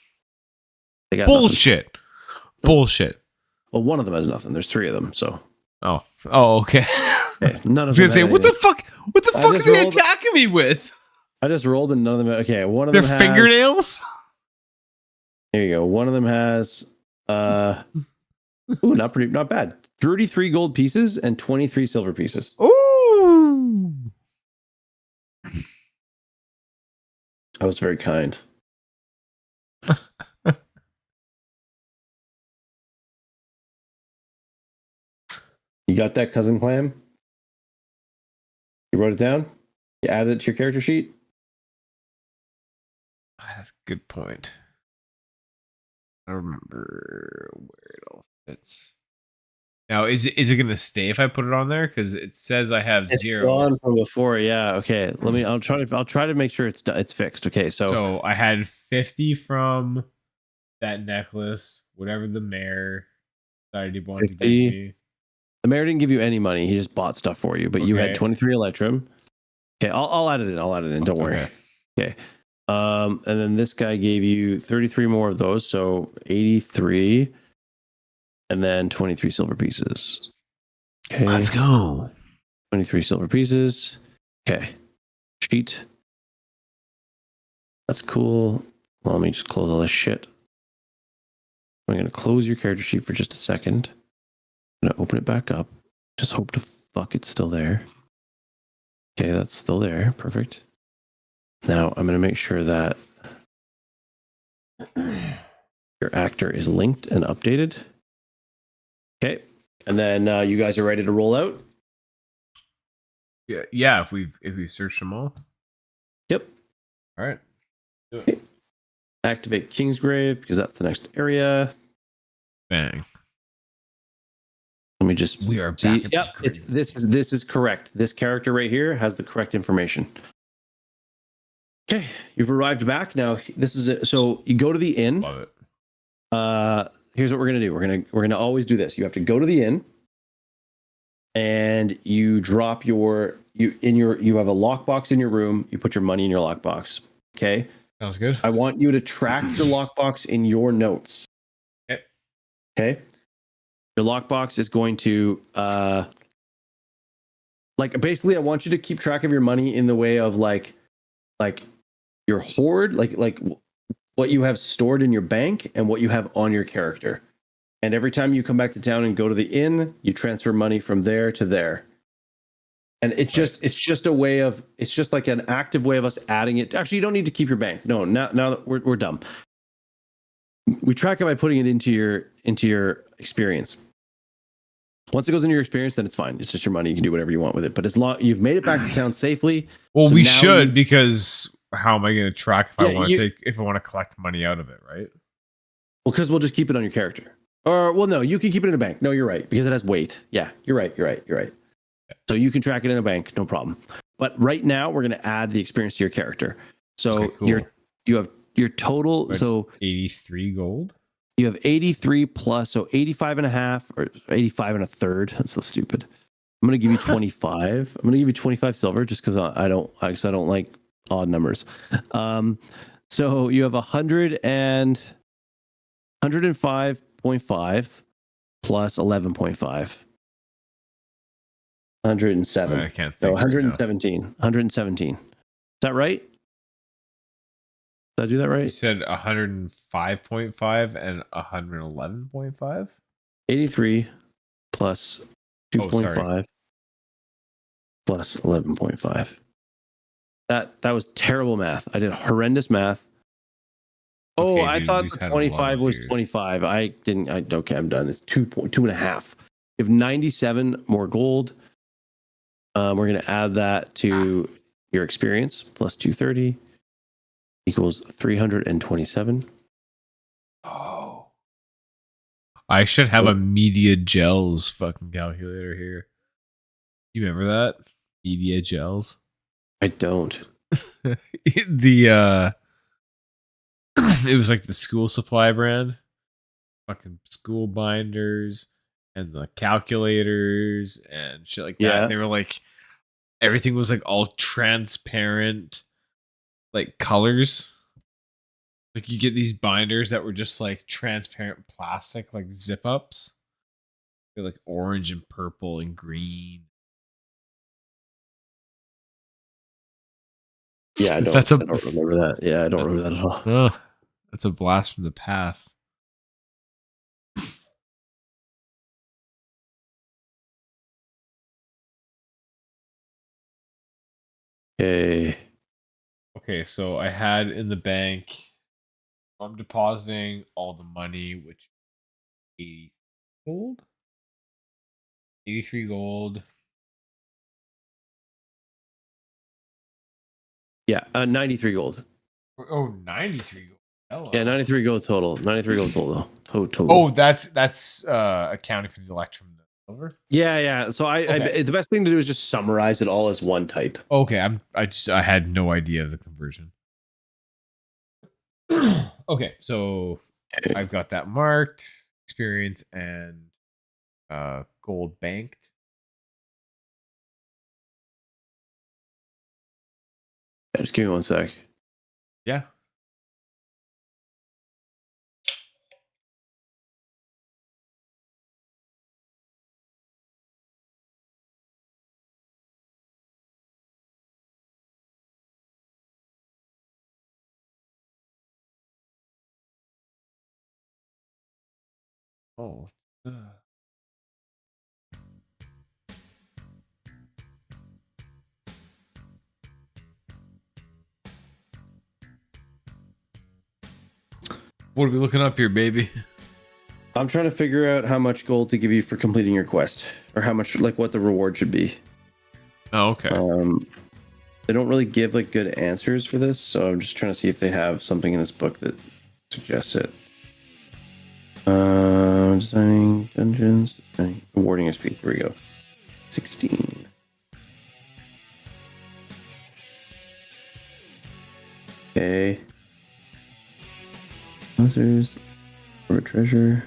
They got Bullshit. Nothing. Bullshit. Well, one of them has nothing. There's 3 of them, so. Oh, okay. Okay, none I of was them. gonna say, had what the anything. fuck? What the I fuck just are they rolled- attacking me with? I just rolled and none of them. Okay, one of Their them has. fingernails? Here you go. One of them has. Ooh, not bad. 33 gold pieces and 23 silver pieces. Ooh. I was very kind. You got that, Cousin Clam? You wrote it down? You added it to your character sheet? That's a good point. I don't remember where it all fits. Now, is it going to stay if I put it on there? Because it says I have It's 0. gone from before. Yeah. Okay. I'll try to make sure it's fixed. Okay. So I had 50 from that necklace, whatever the mayor decided he wanted to give 50. me. The mayor didn't give you any money. He just bought stuff for you, but you had Okay. 23 Electrum. Okay, I'll add it in. Don't worry. Okay. And then this guy gave you 33 more of those, so 83, and then 23 silver pieces. Okay. Let's go. 23 silver pieces. Okay. Sheet. That's cool. Well, let me just close all this shit. I'm going to close your character sheet for just a second. I'm going to open it back up. Just hope to fuck it's still there. Okay, that's still there. Perfect. Now I'm going to make sure that your actor is linked and updated. Okay. And then you guys are ready to roll out? Yeah. If we've searched them all. Yep. All right. Okay. Activate Kingsgrave because that's the next area. Bang. Let me just We are see. back. Yep, this is correct. This character right here has the correct information. Okay, you've arrived back. Now this is it. So you go to the inn. Love it. Here's what we're gonna do. We're gonna always do this. You have to go to the inn, and you drop you have a lockbox in your room. You put your money in your lockbox. Okay. Sounds good. I want you to track your lockbox in your notes. Okay. Okay. Your lockbox is going to basically I want you to keep track of your money in the way of like your hoard, like what you have stored in your bank and what you have on your character. And every time you come back to town and go to the inn, you transfer money from there to there. And it's just a way of, it's just like an active way of us adding it. Actually, you don't need to keep your bank. No, now that we're dumb. We track it by putting it into your experience. Once it goes into your experience, then it's fine. It's just your money. You can do whatever you want with it. But as long you've made it back to town safely. Well, so we now should because how am I going to track if Yeah, I want to collect money out of it, right? Well, because we'll just keep it on your character. Or, well, no, you can keep it in a bank. No, you're right, because it has weight. Yeah, you're right. So you can track it in a bank, no problem. But right now, we're going to add the experience to your character. So Okay, cool. you have your total. But so 83 gold. you have 83 plus, so 85 and a half or 85 and a third. That's so stupid. I'm going to give you 25. I'm going to give you 25 silver just because I don't like odd numbers. So you have 105.5 plus 11.5. 107. I can't think. No, right now. 117. 117. Is that right? Did I do that You right? said 105.5 and 111.5. 83 plus 2.5 sorry. plus 11.5. That was terrible math. I did horrendous math. Oh, Okay, I dude, thought we've the had a lot 25 of was years. 25. I didn't. Okay, I'm done. It's 2.5. You have 97 more gold. We're going to add that to your experience plus 230 equals 327. Oh. I should have a media gels fucking calculator here. You remember that? Media gels. I don't. It was like the school supply brand. Fucking school binders and the calculators and shit like that. Yeah. And they were like, everything was like all transparent, like colors. Like you get these binders that were just like transparent plastic, like zip ups. They're like orange and purple and green. Yeah, I don't remember that. Yeah, I don't remember that at all. Oh, that's a blast from the past. Okay. Okay, so I had in the bank, I'm depositing all the money, which 80 gold? 83 gold. Yeah, 93 gold. Oh, 93 gold. Hello. Yeah, 93 gold total. 93 gold total. Oh, that's accounting for the electrum and the silver. Yeah. So Okay. the best thing to do is just summarize it all as one type. Okay, I had no idea of the conversion. Okay, so I've got that marked, experience and gold banked. Yeah, just give me one sec. Yeah. Oh. What are we looking up here, baby? I'm trying to figure out how much gold to give you for completing your quest, or how much, like, what the reward should be. Oh, okay. They don't really give like good answers for this, so I'm just trying to see if they have something in this book that suggests it. Designing dungeons, awarding XP. Here we go. 16. Okay. Monsters. For a treasure.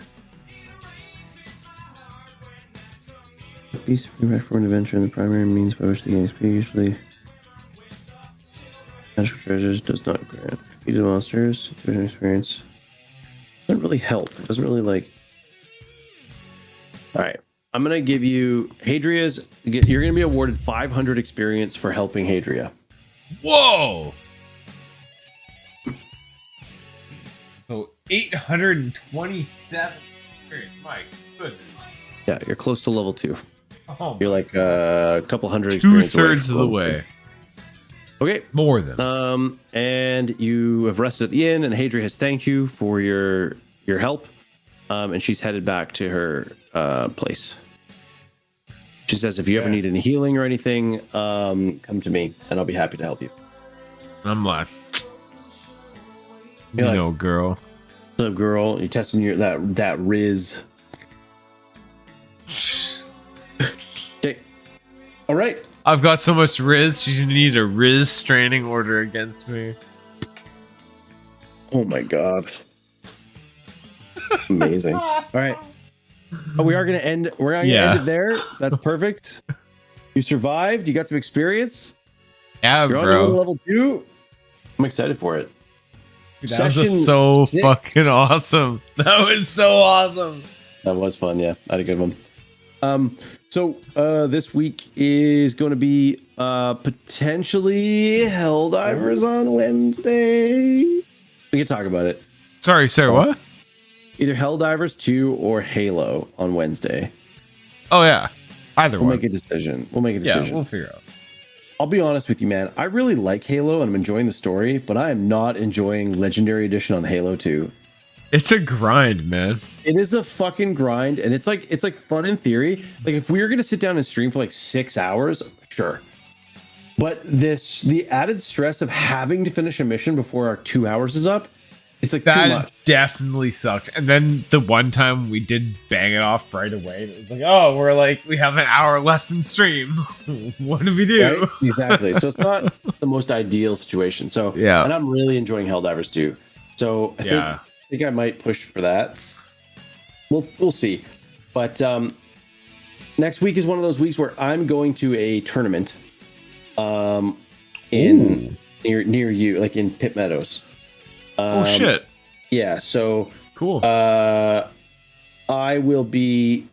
A piece of back from an adventure, and the primary means by which to gain XP usually. Magical treasures does not grant XP to monsters. Experience doesn't really help. It doesn't really like. All right, I'm gonna give you Hadria's. You're gonna be awarded 500 experience for helping Hadria. Whoa! So 827. My goodness. Yeah, you're close to level 2. Oh, You're like a couple hundred. 2/3 of the way. Okay. More than. And you have rested at the inn, and Hadria has thanked you for your help. And she's headed back to her place. She says, if you ever need any healing or anything, come to me, and I'll be happy to help you. I'm like, You're you know, girl. What's up, girl? You testing your that Riz? Okay. All right. I've got so much Riz. She's gonna need a Riz straining order against me. Oh my god. Amazing. All right. Oh, we are gonna end. We're gonna end it there. That's perfect. You survived. You got some experience. Yeah, You're on bro. your way to level 2. I'm excited for it. That was so 6. fucking awesome. That was so awesome. That was fun. Yeah, I had a good one. So this week is going to be potentially Helldivers on Wednesday. We can talk about it. Sorry, what? Either Helldivers 2 or Halo on Wednesday. Oh yeah, either We'll one. make a decision. Yeah, we'll figure out. I'll be honest with you, man. I really like Halo and I'm enjoying the story, but I am not enjoying Legendary Edition on Halo 2. It's a grind, man. It is a fucking grind, and it's like fun in theory. Like if we were gonna sit down and stream for like 6 hours, sure. But the added stress of having to finish a mission before our 2 hours is up, it's like too That much. definitely sucks. And then the one time we did bang it off right away, it was like, oh, we have an hour left in stream. What do we do? Right? Exactly. So it's not the most ideal situation. So Yeah. and I'm really enjoying Helldivers too. So I think I might push for that. We'll see. But next week is one of those weeks where I'm going to a tournament in near you, like in Pit Meadows. Oh shit. Yeah, so Cool. I will be,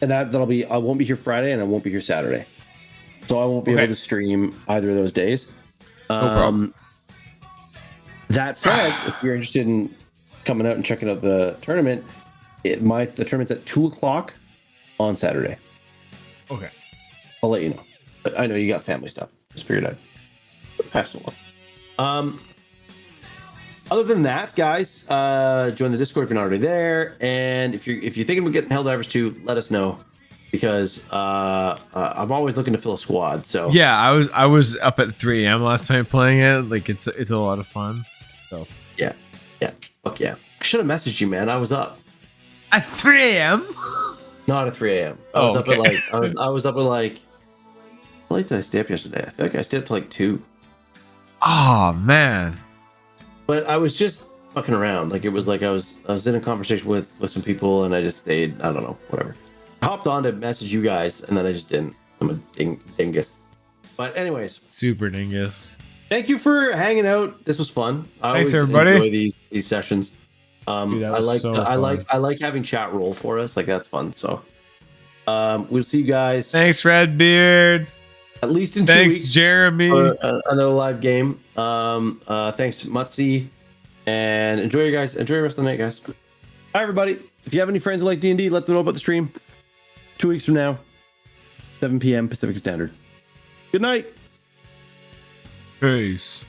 and that'll be. I won't be here Friday, and I won't be here Saturday, so I won't be able to stream either of those days. No problem. That said, if you're interested in coming out and checking out the tournament, the tournament's at 2:00 on Saturday. Okay. I'll let you know. But I know you got family stuff. Just figured I'd pass it along. Other than that, guys, join the Discord if you're not already there. And if you're thinking of getting Helldivers 2, let us know, because I'm always looking to fill a squad. So Yeah, I was up at 3 a.m. last night playing it. Like it's a lot of fun. So yeah, fuck yeah. I should have messaged you, man. I was up. at 3 a.m. Not at 3 a.m. I was up at okay. like I was up at like. How late did I stay up yesterday? I feel like I stayed up to like 2. Oh man. But I was just fucking around. Like it was like I was in a conversation with some people, and I just stayed. I don't know, whatever. I hopped on to message you guys, and then I just didn't. I'm a dingus. But anyways, Super dingus. thank you for hanging out. This was fun. I Thanks, always everybody. enjoy these sessions. Dude, that I was like so I like fun. I like having chat roll for us. Like that's fun. So we'll see you guys Thanks, Redbeard. at least in 2 Thanks, weeks Jeremy. for another live game. Thanks, Mutsy, and enjoy the rest of the night, guys. Hi, everybody. If you have any friends who like D&D, let them know about the stream. 2 weeks from now, 7 p.m. Pacific Standard. Good night. Peace.